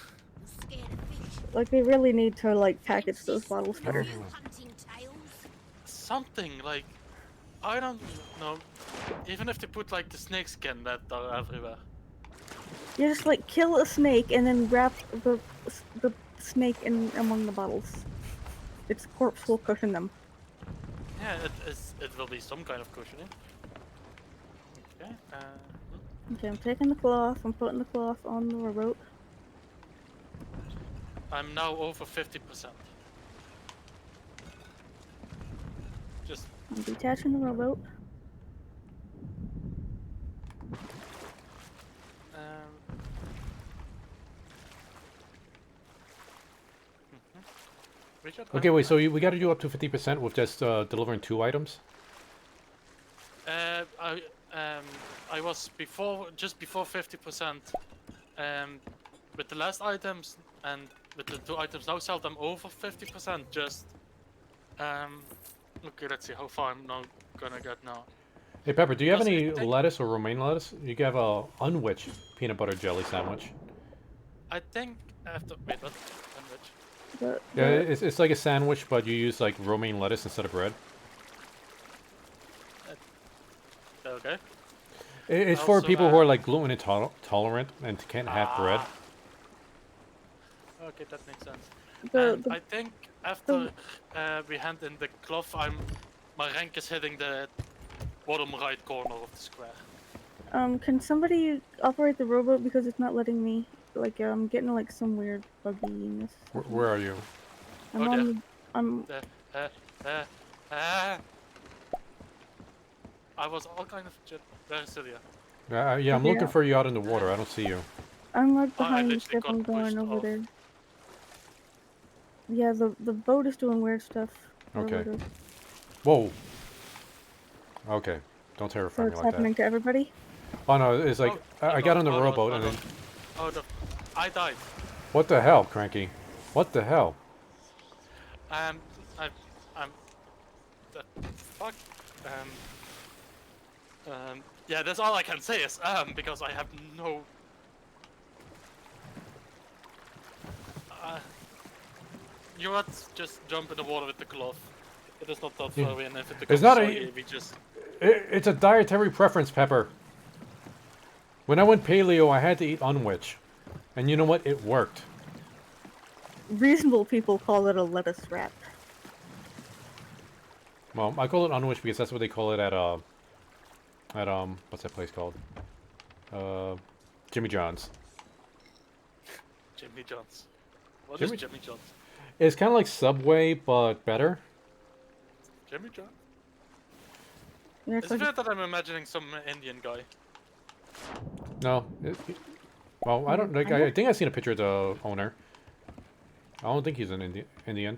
Like, they really need to, like, package those bottles better. Something like, I don't know. Even if they put like the snake skin that are everywhere. You just, like, kill a snake and then wrap the snake in among the bottles. Its corpse will cushion them. Yeah, it will be some kind of cushioning. Okay. Okay, I'm taking the cloth. I'm putting the cloth on the rowboat. I'm now over 50%. Just I'm detaching the rowboat. Richard, Okay, wait. So we got to do up to 50% with just delivering 2 items. I was just before 50%. With the last items and with the 2 items now sold, I'm over 50%. Just okay, let's see how far I'm now gonna get now. Hey Pepper, do you have Because any I think- lettuce or romaine lettuce? You can have a unwich peanut butter jelly sandwich. I think I have to wait. What? Sandwich? Yeah, it's like a sandwich, but you use like romaine lettuce instead of bread. Okay. It's for Also, people who are like gluten intolerant and can't have bread. Okay, that makes sense. The- And the- I think after we hand in the cloth, my rank is hitting the bottom right corner of the square. Can somebody operate the rowboat because it's not letting me? Like, I'm getting like some weird bugginess. Where are you? I'm Oh, on. there. I'm. I was all kind of very silly. Yeah, I'm Okay. looking for you out in the water. I don't see you. I'm like Oh, I behind the literally ship. got I'm going pushed over off. there. Yeah, the boat is doing weird stuff. wherever Okay. it is. Whoa. Okay. Don't So terrify me it's like happening that. to everybody. Oh no, it's like I got on the rowboat and then I died. what the hell, Cranky? What the hell? I'm. The fuck. Yeah, that's all I can say is because I have no. You what? Just jump in the water with the cloth. It is not that far away, and if it becomes not a- soggy, we just. It's a dietary preference, Pepper. When I went paleo, I had to eat unwich. And you know what? It worked. Reasonable people call it a lettuce wrap. Well, I call it unwich because that's what they call it at what's that place called? Jimmy John's. Jimmy John's. What is Jimmy John's? It's kind of like Subway, but better. Jimmy John? Yeah, Is it's it like, weird that I'm imagining some Indian guy? No. Well, I don't like. I think I've seen a picture of the owner. I don't think he's an Indian.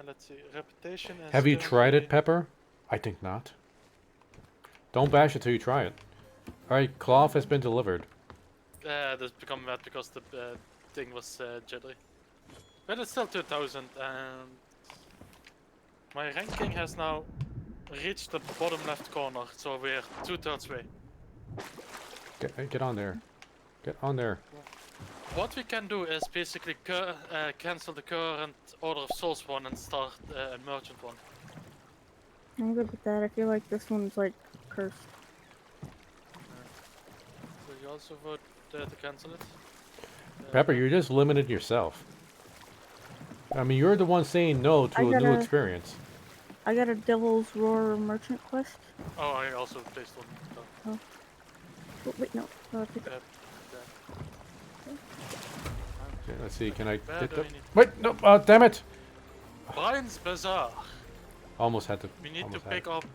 Let's see. Reputation is. Have you tried it, currently- Pepper? I think not. Don't bash it till you try it. Alright, cloth has been delivered. That's become mad because the thing was jittery. But it's still 2000 and. My ranking has now reached the bottom left corner, so we're 2/3 way. Get on there. Get on there. What we can do is basically cancel the current Order of Souls one and start a merchant one. I'm good with that. I feel like this one's like cursed. So you also vote to cancel it? Pepper, you're just limiting yourself. I mean, you're the one saying no to a new experience. I got a Devil's Roar merchant quest. Oh, I also placed one. So. Oh, wait, no. Pick up. Okay, let's see. Can I Where get do the... we need- Wait, no, damn it! Brian's Bazaar. Almost had to. We need to almost had pick it. up.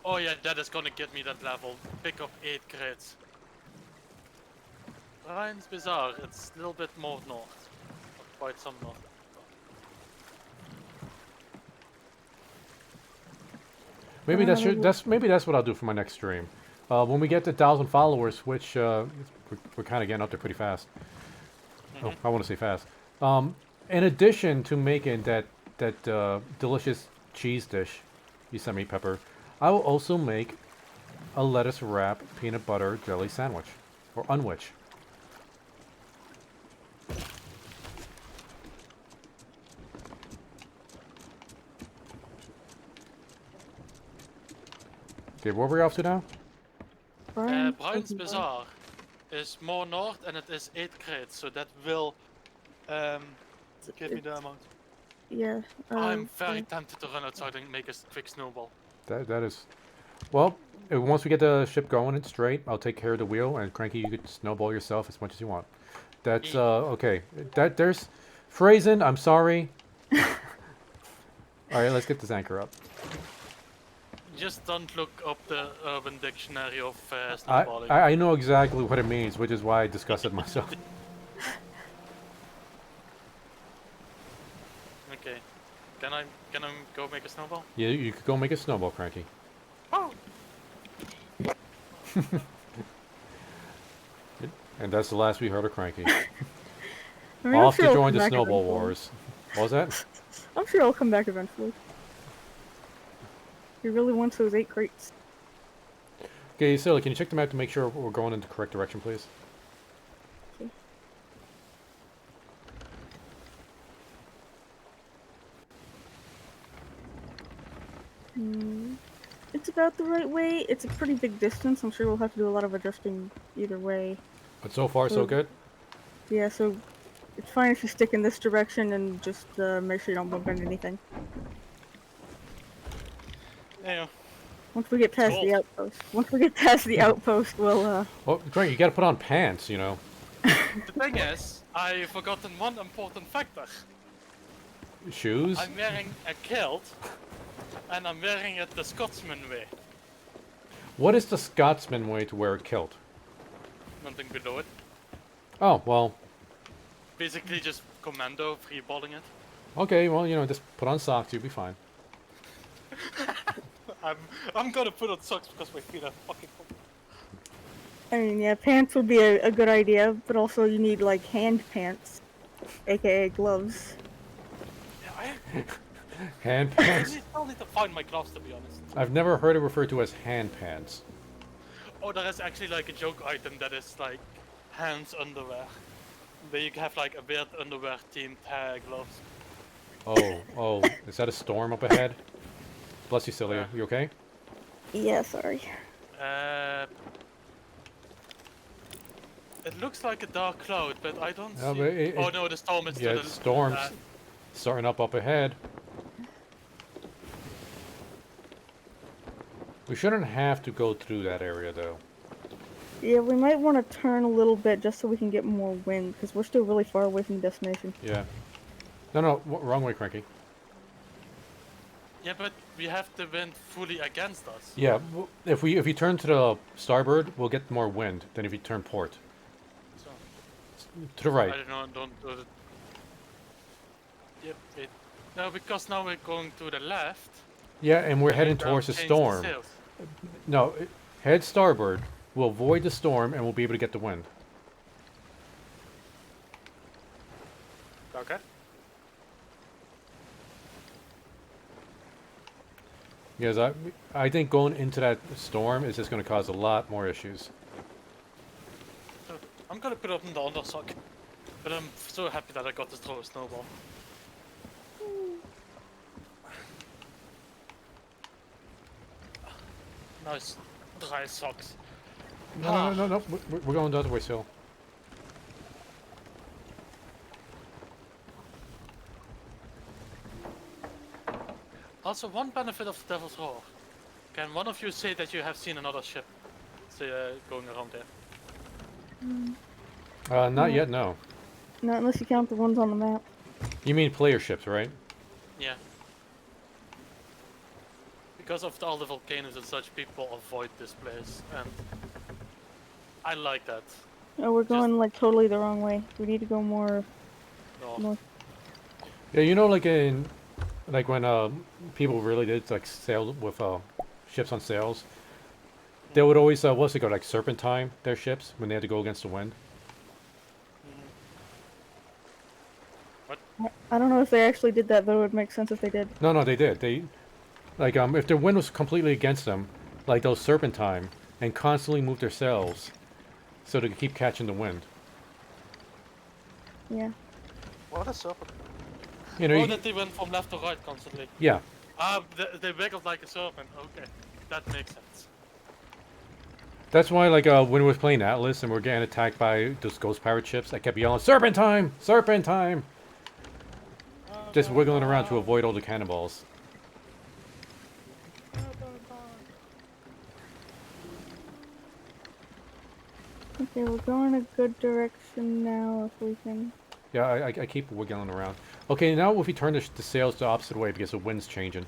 Oh yeah, that is gonna get me that level. Pick up 8 crates. Brian's Bazaar. It's a little bit more north. Quite some north. Maybe that's what I'll do for my next stream. When we get to 1,000 followers, which we're kind of getting up there pretty fast. Oh, I want to say fast. In addition to making that delicious cheese dish you sent me, Pepper, I will also make a lettuce wrap peanut butter jelly sandwich or unwich. Okay, where are we off to now? Brian's Bazaar is more north and it is 8 crates, so that will give me the amount. Yeah. I'm very tempted to run outside and make a quick snowball. That is... Well, once we get the ship going and straight, I'll take care of the wheel, and Cranky, you could snowball yourself as much as you want. That's, okay. There's... Phrasen, I'm sorry. Alright, let's get this anchor up. Just don't look up the Urban Dictionary of snowballing. I know exactly what it means, which is why I discuss it myself. Okay. Can I go make a snowball? Yeah, you could go make a snowball, Cranky. Oh! And that's the last we heard of Cranky. I mean, Off I'm sure to I'll join come the back Snowball eventually. Wars. What was that? I'm sure I'll come back eventually. He really wants those 8 crates. Okay, Silly, can you check the map to make sure we're going in the correct direction, please? Okay. It's about the right way. It's a pretty big distance. I'm sure we'll have to do a lot of adjusting either way. But so far, so good? Yeah, so it's fine if you stick in this direction and just make sure you don't bump into anything. Yeah. Once we get past the outpost, we'll Well, Cranky, you gotta put on pants, you know. The thing is, I've forgotten one important factor. Shoes? I'm wearing a kilt, and I'm wearing it the Scotsman way. What is the Scotsman way to wear a kilt? Nothing below it. Oh, well, Basically just commando freeballing it. okay, well, you know, just put on socks, you'll be fine. I'm gonna put on socks because my feet are fucking cold. I mean, yeah, pants would be a good idea, but also you need, like, hand pants, aka gloves. Yeah, Hand I pants? still need to find my gloves, to be honest. I've never heard it referred to as hand pants. Oh, there is actually like a joke item that is like hands underwear. Where you have like a weird underwear themed gloves. Oh, is that a storm up ahead? Bless you, Celia. You okay? Yeah, sorry. It looks like a dark cloud, but I don't No, see... but it- oh no, the storm is Yeah, to the the storm's starting up ahead. We shouldn't have to go through that area, though. Yeah, we might want to turn a little bit just so we can get more wind, because we're still really far away from the destination. Yeah. No, wrong way, Cranky. Yeah, but we have the wind fully against us. Yeah, if you turn to the starboard, we'll get more wind than if you turn port. So, To the right. I don't know, don't do it. Yep, wait. No, because now we're going to the left. Yeah, and we're and heading we towards the change storm. sails. No, head starboard. We'll avoid the storm, and we'll be able to get the wind. Okay. Because I think going into that storm is just going to cause a lot more issues. So I'm gonna put up in the undersock. But I'm so happy that I got to throw a snowball. Nice dry socks. No. We're going the other way still. Also, one benefit of the Devil's Roar. Can one of you say that you have seen another ship going around there? Not yet, no. Not unless you count the ones on the map. You mean player ships, right? Yeah. Because of all the volcanoes and such, people avoid this place, and I like that. Oh, we're going like totally the wrong way. We need to go more No. north. Yeah, like when people really did like sail with ships on sails, they would always what's it called, like serpentine their ships when they had to go against the wind. I don't know if they actually did that, but it would make sense if they did. No, they did. They like if the wind was completely against them, like they'll serpentine and constantly move their sails so they could keep catching the wind. Yeah. What a serpent. You know. Oh, that they went from left to right constantly. Yeah. Ah, they wiggled like a serpent. Okay, that makes sense. That's why, like, when we were playing Atlas and we're getting attacked by those ghost pirate ships, I kept yelling, "Serpentine! Serpentine!" Just wiggling around to avoid all the cannonballs. Okay, we're going a good direction now if we can. Yeah, I keep wiggling around. Okay, now if we turn the sails the opposite way because the wind's changing.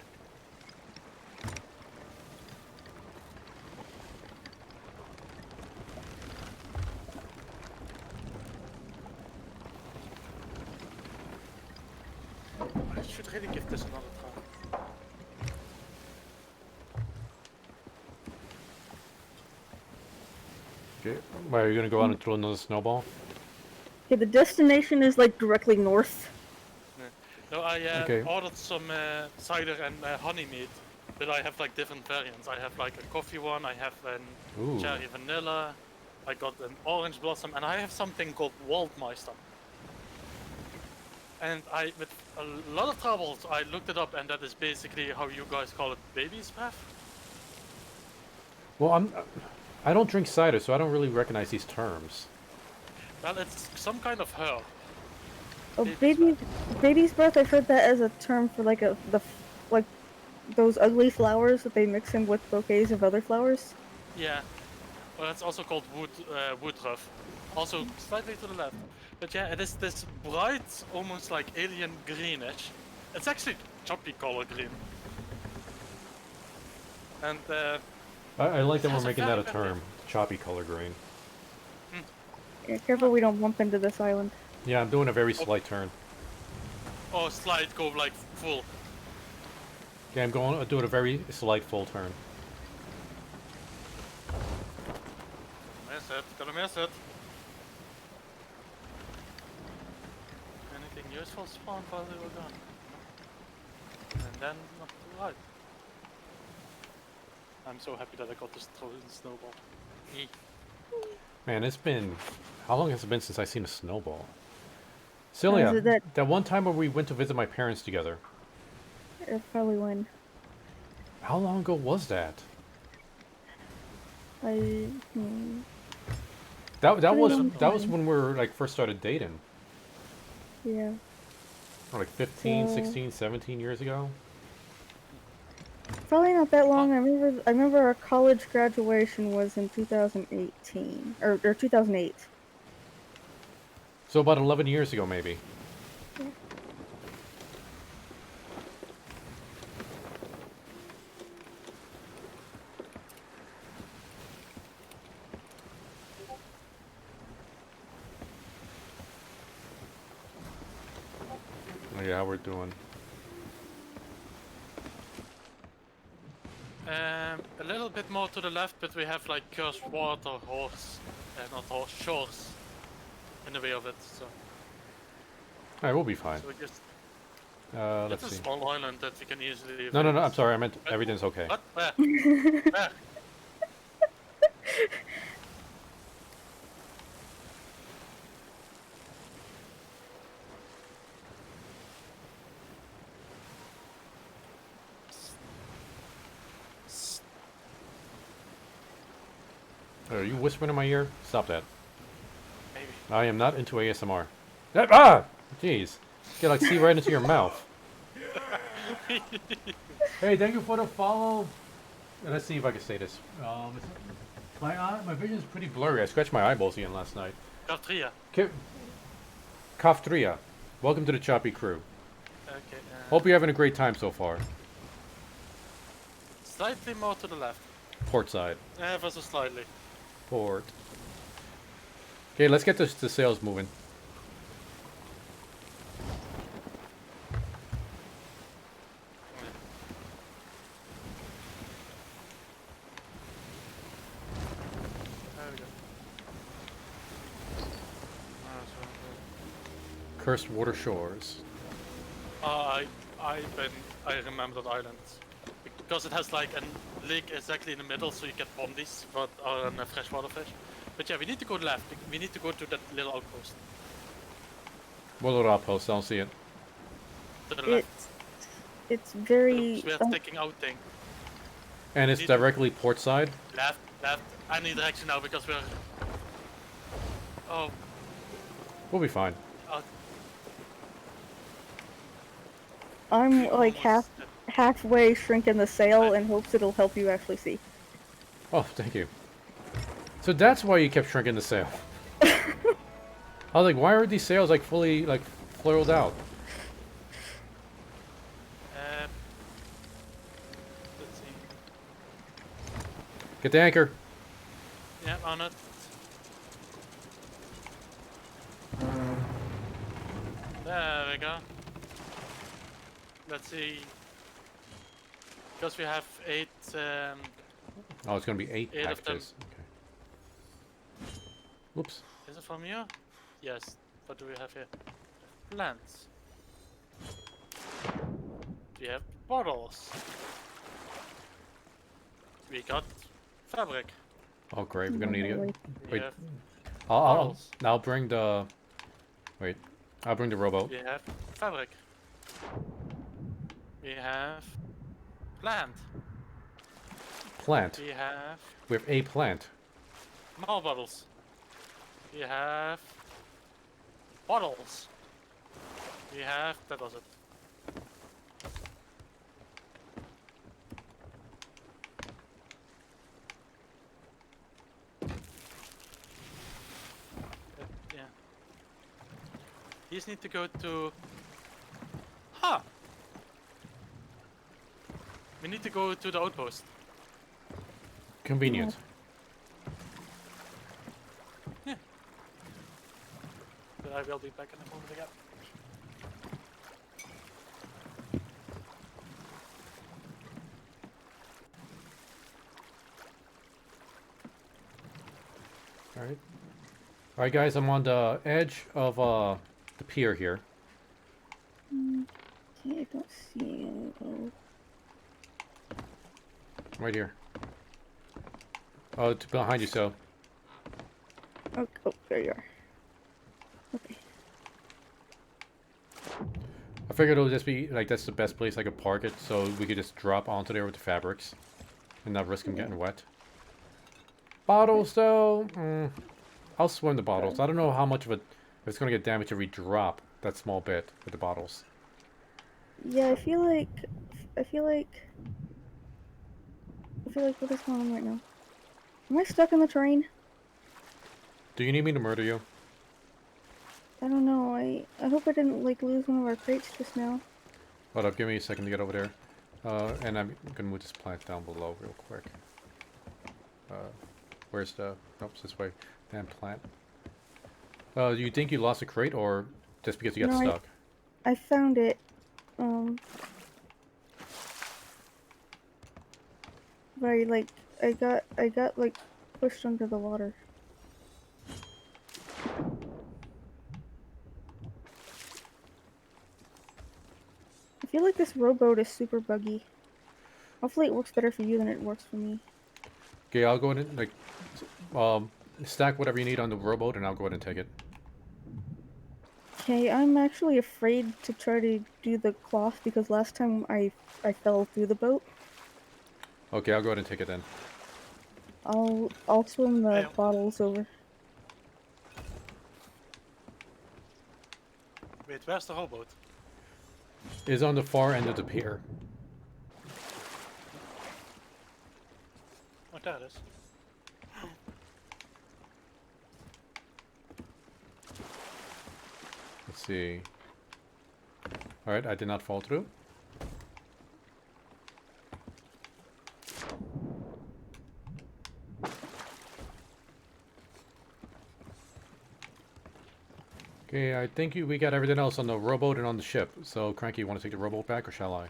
I should really give this another try. Okay, why, are you gonna go out and throw another snowball? Okay, the destination is like directly north. No, I Okay. ordered some cider and honey mead, but I have like different variants. I have like a coffee one, I have an Ooh. cherry vanilla, I got an orange blossom, and I have something called Waldmeister. And with a lot of troubles, I looked it up, and that is basically how you guys call it, baby's breath. Well, I don't drink cider, so I don't really recognize these terms. Well, it's some kind of herb. Oh, Baby's baby's breath. I've heard that as a term for like like those ugly flowers that they mix in with bouquets of other flowers. Yeah. Well, it's also called woodruff. Also slightly to the left. But yeah, it is this bright, almost like alien greenish. It's actually choppy color green. And I like that It we're has a making that a very term. Choppy color green. Yeah, careful we don't bump into this island. Yeah, I'm doing a very slight turn. oh, slide go like full. Yeah, I'm doing a very slight full turn. Miss it, gonna miss it. Anything useful spawned while they were gone. And then not to right. I'm so happy that I got this throw in snowball. Eek. Man, it's been... How long has it been since I've seen a snowball? Is Celia, it that one time when we went to visit my parents together, probably when how long ago was that? I. That Pretty was long time. when we were like first started dating. Yeah. Or like 15, So- 16, 17 years ago. Probably not that long. I remember our college graduation was in 2018 or 2008. So about 11 years ago, maybe. Oh, yeah, how we're doing. A little bit more to the left, but we have like cursed water, not horse, shores in the way of it. So, Alright, we'll be fine. so we just Let's It's a see. small island that we can easily. No, no, no. I'm visit. sorry. I meant everything's okay. What? Where? Where? Are you whispering in my ear? Stop that. Maybe. I am not into ASMR. Ah! Jeez. Get like see right into your mouth. Hey, thank you for the follow. Let's see if I can say this. My vision is pretty blurry. I scratched my eyeballs again last night. Cartria. Kaftria. Welcome to the Choppy Crew. Okay. Hope you're having a great time so far. Slightly more to the left. Port side. Ever so slightly. Port. Okay, let's get the sails moving. There we go. Cursed water shores. I remember that island because it has like a lake exactly in the middle, so you get bombies but are freshwater fish. But yeah, we need to go left. We need to go to that little outpost. What little outpost? I don't see it. To the left. It's very. Oops, we are sticking out thing. And it's Need to- directly port side? Left, left. I need direction now because we're. Oh, We'll be fine. I'm we like almost- halfway shrinking the sail in hopes it'll help you actually see. Oh, thank you. So that's why you kept shrinking the sail. I was like, why are these sails like fully like furled out? Let's see. Get the anchor. Yeah, on it. There we go. Let's see. Because we have 8. Oh, it's gonna be 8 8 of them. packages. Okay. Whoops. Is it from you? Yes. What do we have here? Plants. We have bottles. We got fabric. Oh, great. We're gonna need it. We Wait. have I'll bottles. I'll bring the. Wait. I'll bring the rowboat. We have fabric. We have plant. Plant. We have We have a plant. more bottles. We have bottles. We have that was it. Yeah. These need to go to. Huh. We need to go to the outpost. Convenient. But I will be back in a moment again. Alright. Alright guys, I'm on the edge of the pier here. Okay, I don't see any. Oh. Right here. Oh, it's behind you, so. Oh, there you are. Okay. I figured it would just be like that's the best place I could park it, so we could just drop onto there with the fabrics and not risk them getting wet. Bottles, though, I'll swim the bottles. I don't know how much of it if it's gonna get damaged if we drop that small bit with the bottles. Yeah, I feel like what is going on right now? Am I stuck in the train? Do you need me to murder you? I don't know. I hope I didn't like lose one of our crates just now. Hold up, give me a second to get over there. And I'm gonna move this plant down below real quick. Where's the? Nope, it's this way. Damn plant. You think you lost a crate, or just because you got No, stuck? I found it. But I got like pushed under the water. feel like this rowboat is super buggy. Hopefully it works better for you than it works for me. Okay, I'll go ahead and like stack whatever you need on the rowboat, and I'll go ahead and take it. Okay, I'm actually afraid to try to do the cloth because last time I fell through the boat. Okay, I'll go ahead and take it then. I'll swim the Hey. bottles over. Wait, where's the rowboat? It's on the far end of the pier. Oh, there it is. Let's see. Alright, I did not fall through. Okay, I think we got everything else on the rowboat and on the ship. So, Cranky, you want to take the rowboat back, or shall I?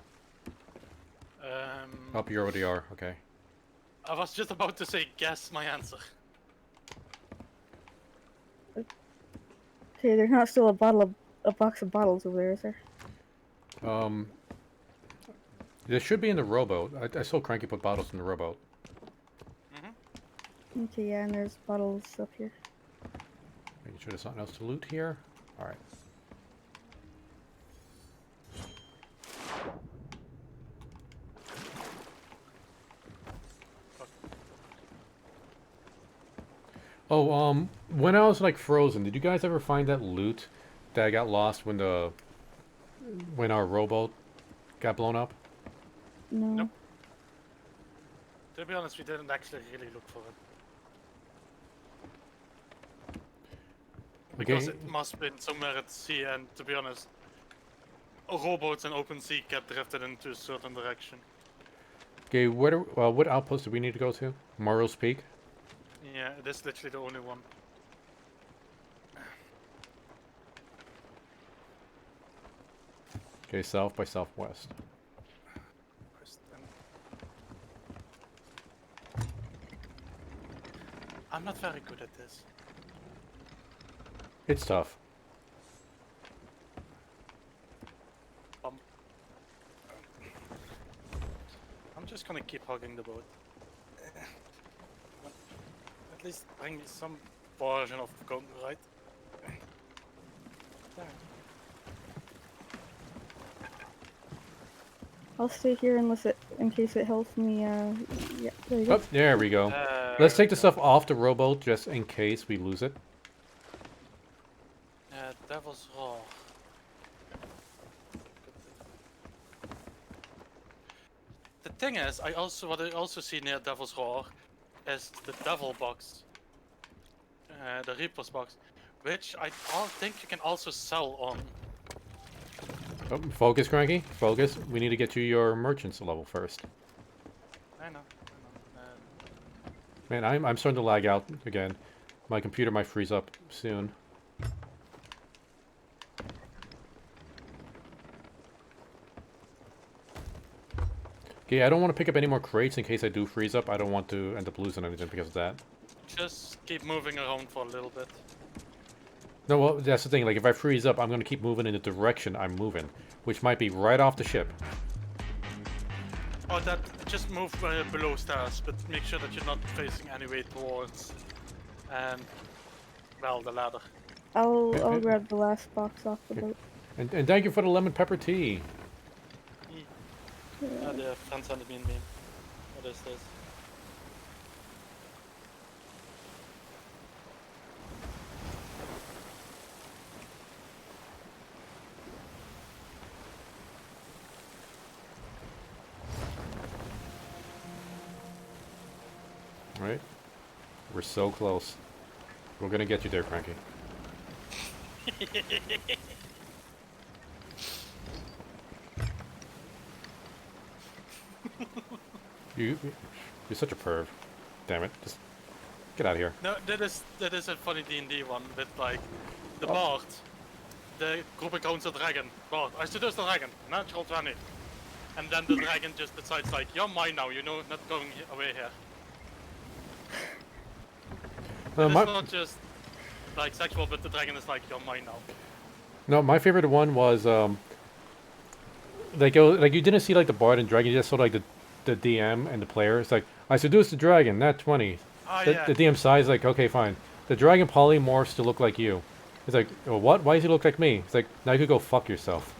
Up, you already are. Okay. I was just about to say guess my answer. Okay, there's not still a box of bottles over there, is there? There should be in the rowboat. I saw Cranky put bottles in the rowboat. Okay, yeah, and there's bottles up here. Making sure there's something else to loot here. Alright. Oh, when I was like frozen, did you guys ever find that loot that got lost when our rowboat got blown up? No. Nope. To be honest, we didn't actually really look for it. Because it must have been somewhere at sea, and to be honest, rowboats in open sea get drifted into a certain direction. Okay, what outpost do we need to go to? Morrow's Peak? Yeah, it is literally the only one. Okay, south by southwest. I'm not very good at this. It's tough. I'm just gonna keep hugging the boat. At least bring me some version of Congo, right? There. I'll stay here in case it helps me. Yeah, there you go. Oh, there we go. Let's take the stuff off the rowboat just in case we lose it. Devil's Roar. The thing is, what I also see near Devil's Roar is the Devil box, the Reaper's box, which I think you can also sell on. Oh, focus, Cranky. Focus. We need to get you your merchant's level first. I know. Man, I'm starting to lag out again. My computer might freeze up soon. Okay, I don't want to pick up any more crates in case I do freeze up. I don't want to end up losing anything because of that. Just keep moving around for a little bit. No, well, that's the thing. Like, if I freeze up, I'm going to keep moving in the direction I'm moving, which might be right off the ship. Oh, just move below stairs, but make sure that you're not facing any way towards, well, the ladder. I'll grab the last box off the boat. And thank you for the lemon pepper tea. The friend sent me in meme. What is this? Right? We're so close. We're gonna get you there, Frankie. You're such a perv. Damn it. Just get out of here. No, that is a funny D&D one with like the bard. The group encounters a dragon. Bard, I seduce the dragon. Natural 20. And then the dragon just decides like, you're mine now, you know, not going away here. It's not just like sexual, but the dragon is like, you're mine now. No, my favorite one was like you didn't see like the bard and dragon. You just saw like the DM and the player. It's like I seduced the dragon. Nat 20. Oh The, yeah. the DM size like okay fine. The dragon polymorphs to look like you. It's like oh, what? Why does he look like me? It's like now you could go fuck yourself.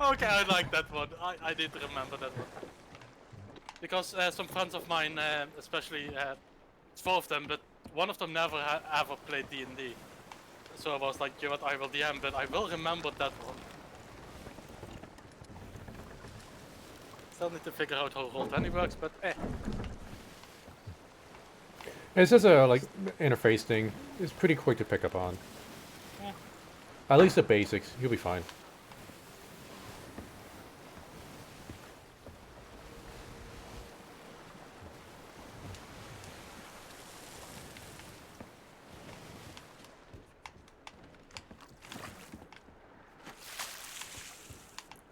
Okay, I like that one. I did remember that one. Because some friends of mine, especially, it's 4 of them, but one of them never ever played D&D. So I was like, you know what, I will DM, but I will remember that one. Still need to figure out how Roll20 works, but eh. It's just a like interface thing. It's pretty quick to pick up on. Yeah. At least the basics. You'll be fine.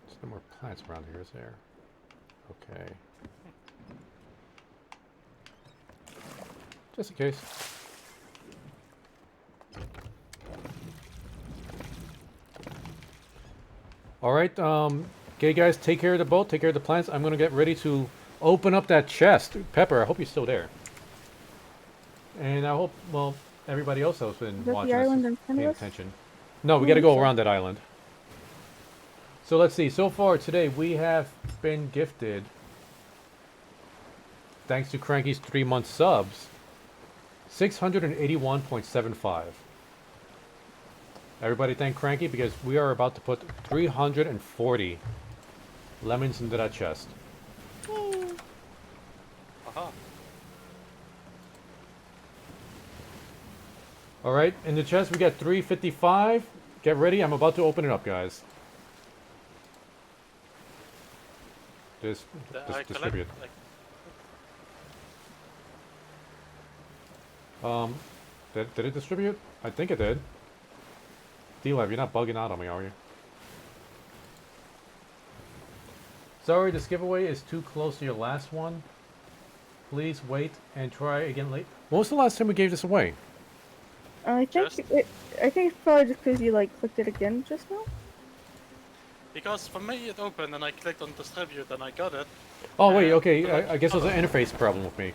There's no more plants around here, is there? Okay. Just in case. Alright, okay guys, take care of the boat, take care of the plants. I'm gonna get ready to open up that chest. Pepper, I hope you're still there. And I hope, well, everybody else has been that watching the us, island in front paying of us? attention. No, we I gotta think go so. around that island. So let's see, so far today we have been gifted, thanks to Cranky's 3-month subs, 681.75. Everybody thank Cranky because we are about to put 340 lemons into that chest. Aha. Alright, in the chest we got 355. Get ready, I'm about to open it up, guys. Just I distribute. collect, Did it distribute? I think it did. DLive, you're not bugging out on me, are you? Sorry, this giveaway is too close to your last one. Please wait and try again late. When was the last time we gave this away? I think Just- I think it's probably just because you like clicked it again just now. Because for me it opened and I clicked on distribute and I got it. Oh wait, okay, I guess it was an interface problem with me.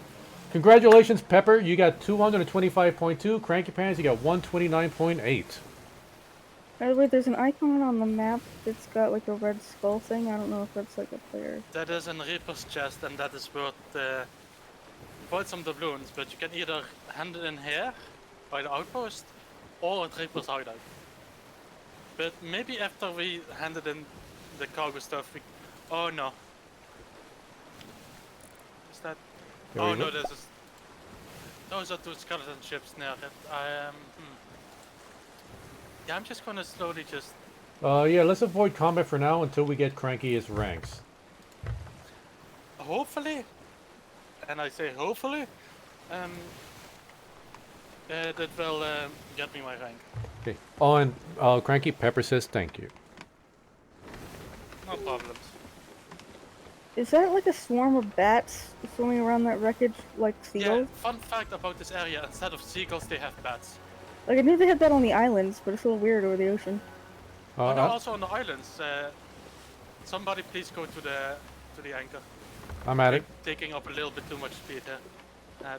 Congratulations, Pepper, you got 225.2. Cranky Pants, you got 129.8. By the way, there's an icon on the map that's got like a red skull thing. I don't know if that's like a player. That is in Reaper's chest and that is worth quite some doubloons, but you can either hand it in here by the outpost or at Reaper's hideout. But maybe after we handed in the cargo stuff, we... Oh no. Is that... Here Oh we no, go. this is... Those are 2 skeleton ships near it. Yeah, I'm just gonna slowly just... Yeah, let's avoid combat for now until we get Cranky his ranks. Hopefully, and I say hopefully, that will get me my rank. Okay. Oh, and Cranky Pepper says thank you. No problems. Is that like a swarm of bats swimming around that wreckage like Yeah, seagulls? fun fact about this area, instead of seagulls they have bats. Like I knew they had that on the islands, but it's a little weird over the ocean. Oh no, also on the islands. Somebody please go to the anchor. I'm at it. Taking up a little bit too much speed here.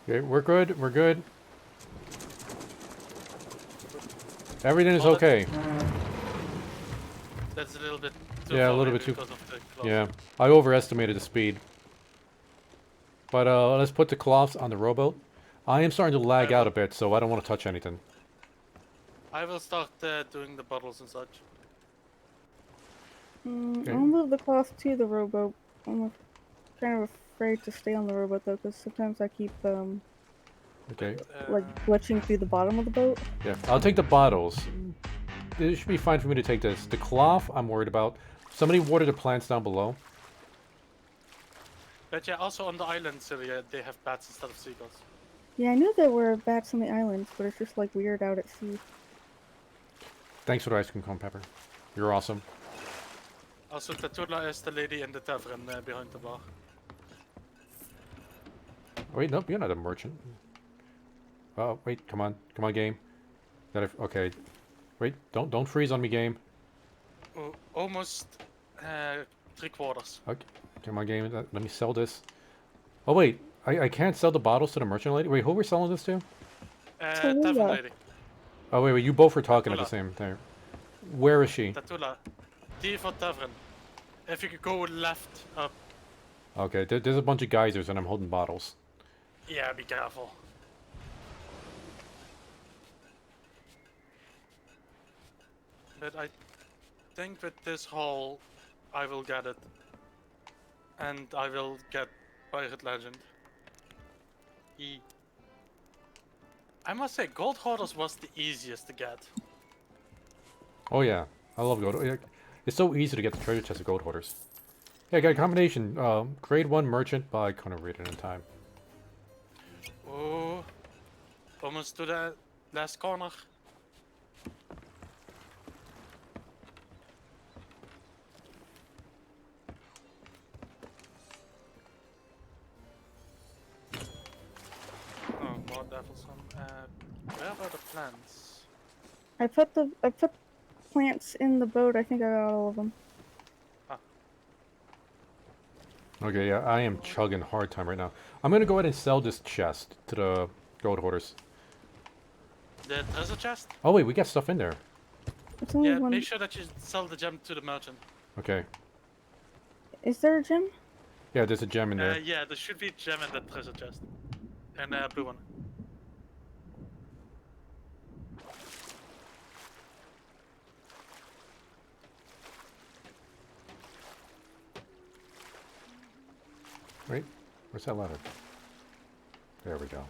Okay, we're good. We're good. Everything is Well, okay. That's a little bit too Yeah, a far little maybe bit too. because of the cloth. Yeah, I overestimated the speed. But let's put the cloths on the rowboat. I am starting to lag out a bit, so I don't want to touch anything. I will start doing the bottles and such. Okay. I'll move the cloth to the rowboat. I'm kind of afraid to stay on the rowboat though, because sometimes I keep Okay. like glitching through the bottom of the boat. Yeah, I'll take the bottles. It should be fine for me to take this. The cloth, I'm worried about. Somebody water the plants down below. But yeah, also on the island, Sylvia, they have bats instead of seagulls. Yeah, I knew there were bats on the islands, but it's just like weird out at sea. Thanks for the ice cream cone, Pepper. You're awesome. Also, Tatula is the lady in the tavern behind the bar. Wait, nope, you're not a merchant. Oh, wait, come on, game. Okay, wait, don't freeze on me, game. Almost 3/4. Okay, come on, game. Let me sell this. Oh wait, I can't sell the bottles to the merchant lady. Wait, who are we selling this to? Tavern Tallulah. lady. Oh wait, you both were talking at the Tatula. same time. Where is she? Tatula. T for tavern. If you could go left up. Okay, there's a bunch of geysers and I'm holding bottles. Yeah, be careful. But I think with this haul, I will get it. And I will get Pirate Legend. I must say, Gold Hoarders was the easiest to get. Oh yeah, I love gold. It's so easy to get the treasure chest of gold hoarders. Yeah, I got a combination. Grade 1 merchant, but I couldn't read it in time. Oh, almost to the last corner. Oh, more devils on. Where are the plants? I put plants in the boat. I think I got all of them. Okay, yeah, I am chugging hard time right now. I'm gonna go ahead and sell this chest to the gold hoarders. The treasure chest? Oh wait, we got stuff in there. It's only Yeah, one. make sure that you sell the gem to the merchant. Okay. Is there a gem? Yeah, there's a gem in there. Yeah, there should be a gem in the treasure chest. And a blue one. Wait, where's that ladder? There we go.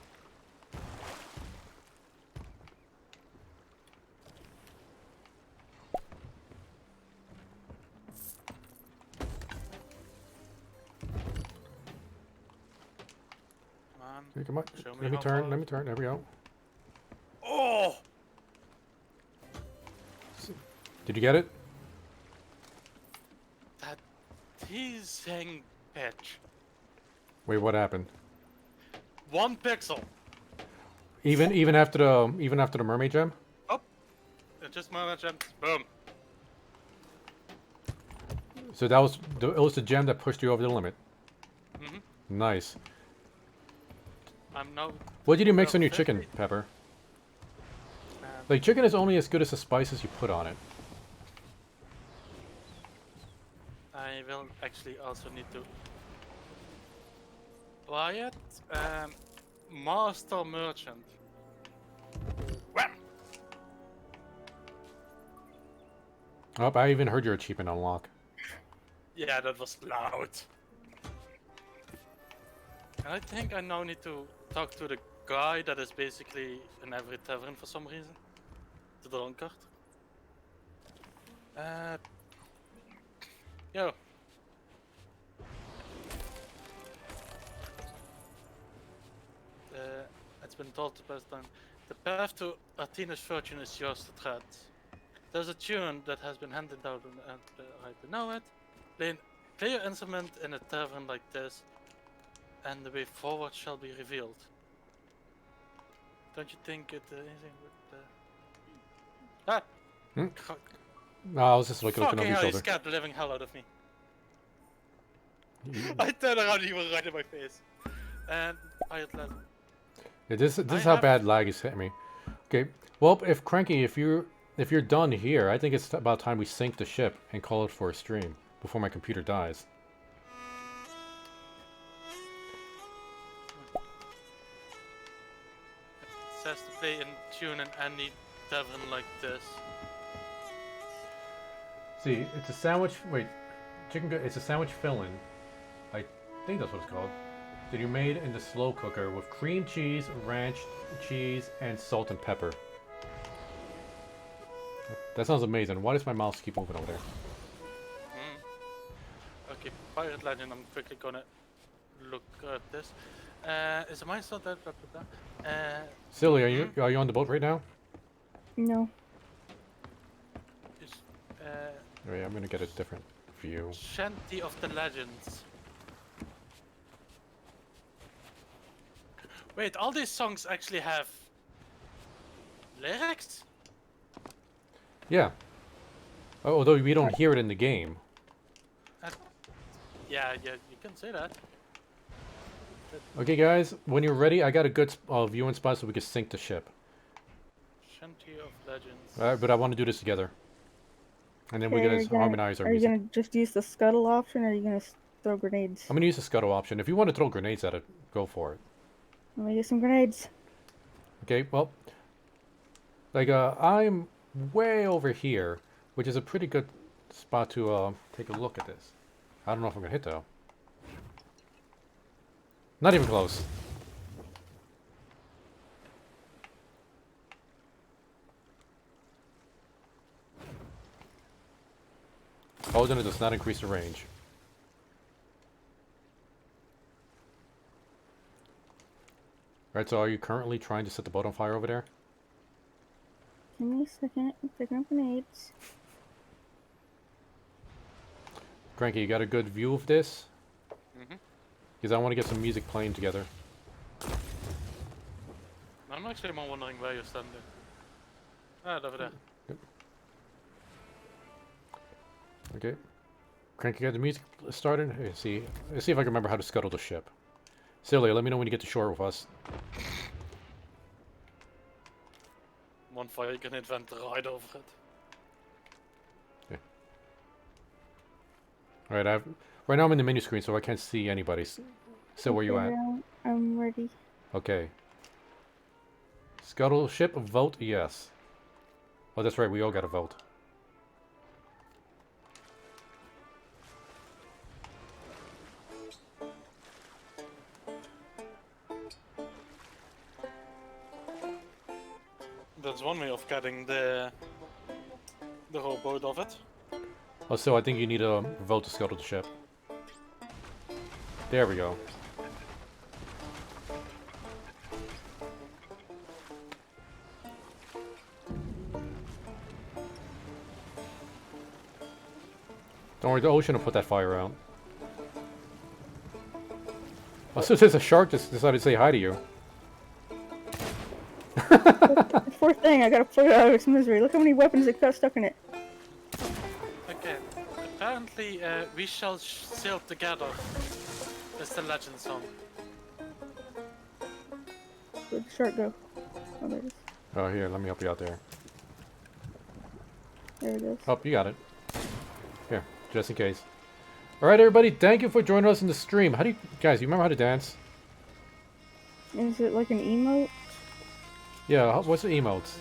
Come on. Hey, come on. Show me Let me how turn. far. Let me turn. There we go. Oh! Did you get it? That teasing pitch. Wait, what happened? 1 pixel. Even after the mermaid gem? Oh! Just my gem. Boom. So that was it was the gem that pushed you over the limit. Mhm. Nice. I'm now. What did you mix level on your 50. chicken, Pepper? Um, Like, chicken is only as good as the spices you put on it. I will actually also need to buy it. Master Merchant. Wham! Oh, I even heard your achievement unlock. Yeah, that was loud. I think I now need to talk to the guy that is basically in every tavern for some reason. The drunkard. Yo. It's been told the past time. The path to Athena's fortune is yours to tread. There's a tune that has been handed down and right to know it. Play your instrument in a tavern like this, and the way forward shall be revealed. Don't you think it anything with the... Ah! Hmm? No, I was just looking over Fucking your hell, you shoulder. scared the living hell out of me. Mm. I turned around and you were right in my face. And I had left. Yeah, this I is how have- bad lag is hitting me. Okay, well, if Cranky, if you're done here, I think it's about time we sink the ship and call it for a stream before my computer dies. It says to play in tune in any tavern like this. See, it's a sandwich. Wait, it's a sandwich filling. I think that's what it's called. That you made in the slow cooker with cream cheese, ranch cheese, and salt and pepper. That sounds amazing. Why does my mouse keep moving over there? Okay, Pirate Legend, I'm quickly gonna look at this. Is the mine still dead? Blah, blah, blah. Silly, are you on the boat right now? No. Is, Wait, I'm gonna get a different view. Shanty of the Legends. Wait, all these songs actually have Lyrics? Yeah. Although we don't hear it in the game. Yeah, you can say that. Okay, guys, when you're ready, I got a good viewing spot so we can sync the ship. Shanty of Legends. Alright, but I want to do this together. And then we're Okay, going to harmonize our are you music. gonna just use the scuttle option, or are you gonna throw grenades? I'm going to use the scuttle option. If you want to throw grenades at it, go for it. Let me get some grenades. Okay, well, like, I'm way over here, which is a pretty good spot to take a look at this. I don't know if I'm going to hit, though. Not even close. Oh, then it does not increase the range. Alright, so are you currently trying to set the boat on fire over there? Give me a second. I'm picking up grenades. Cranky, you got a good view of this? Mm-hmm. Because I want to get some music playing together. I'm actually more wondering where you're standing. Ah, over there. Okay. Cranky, got the music started? Let's see if I can remember how to scuttle the ship. Celia, let me know when you get to shore with us. One fire grenade went right over it. Alright, right now I'm in the menu screen, so I can't see anybody. So where you at? I'm ready. Okay. Scuttle ship, vote yes. Oh, that's right, we all got to vote. That's one way of getting the whole boat of it. Oh, so I think you need a vote to scuttle the ship. There we go. Don't worry, the ocean will put that fire out. Oh, so there's a shark that decided to say hi to you. Poor thing, I gotta put it out of its misery. Look how many weapons it got stuck in it. Okay. Apparently, we shall sail together. That's the legend song. Where'd the shark go? Oh, there it is. Oh, here, let me help you out there. There it is. Oh, you got it. Here, just in case. Alright, everybody, thank you for joining us in the stream. How do you... Guys, you remember how to dance? Is it like an emote? Yeah, what's the emotes?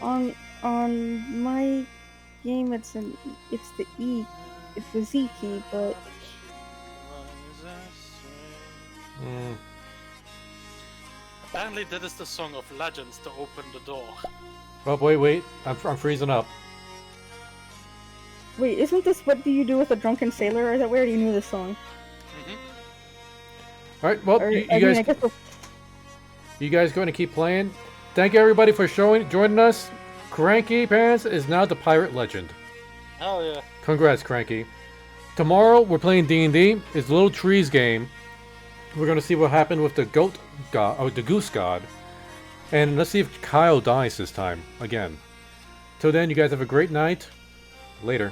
On my game, it's the E, it's the Z key, but Apparently, that is the song of legends to open the door. Oh, wait, I'm freezing up. wait, isn't this what do you do with a drunken sailor? Or is that where you knew this song? Alright, well, Or, you I guys... mean, I guess You guys going to keep playing? Thank you everybody for joining us. Cranky Pants is now the pirate legend. Hell yeah. Congrats, Cranky. Tomorrow we're playing D&D. It's Little Trees game. We're going to see what happened with the goat god, or the goose god. And let's see if Kyle dies this time again. Till then, you guys have a great night. Later.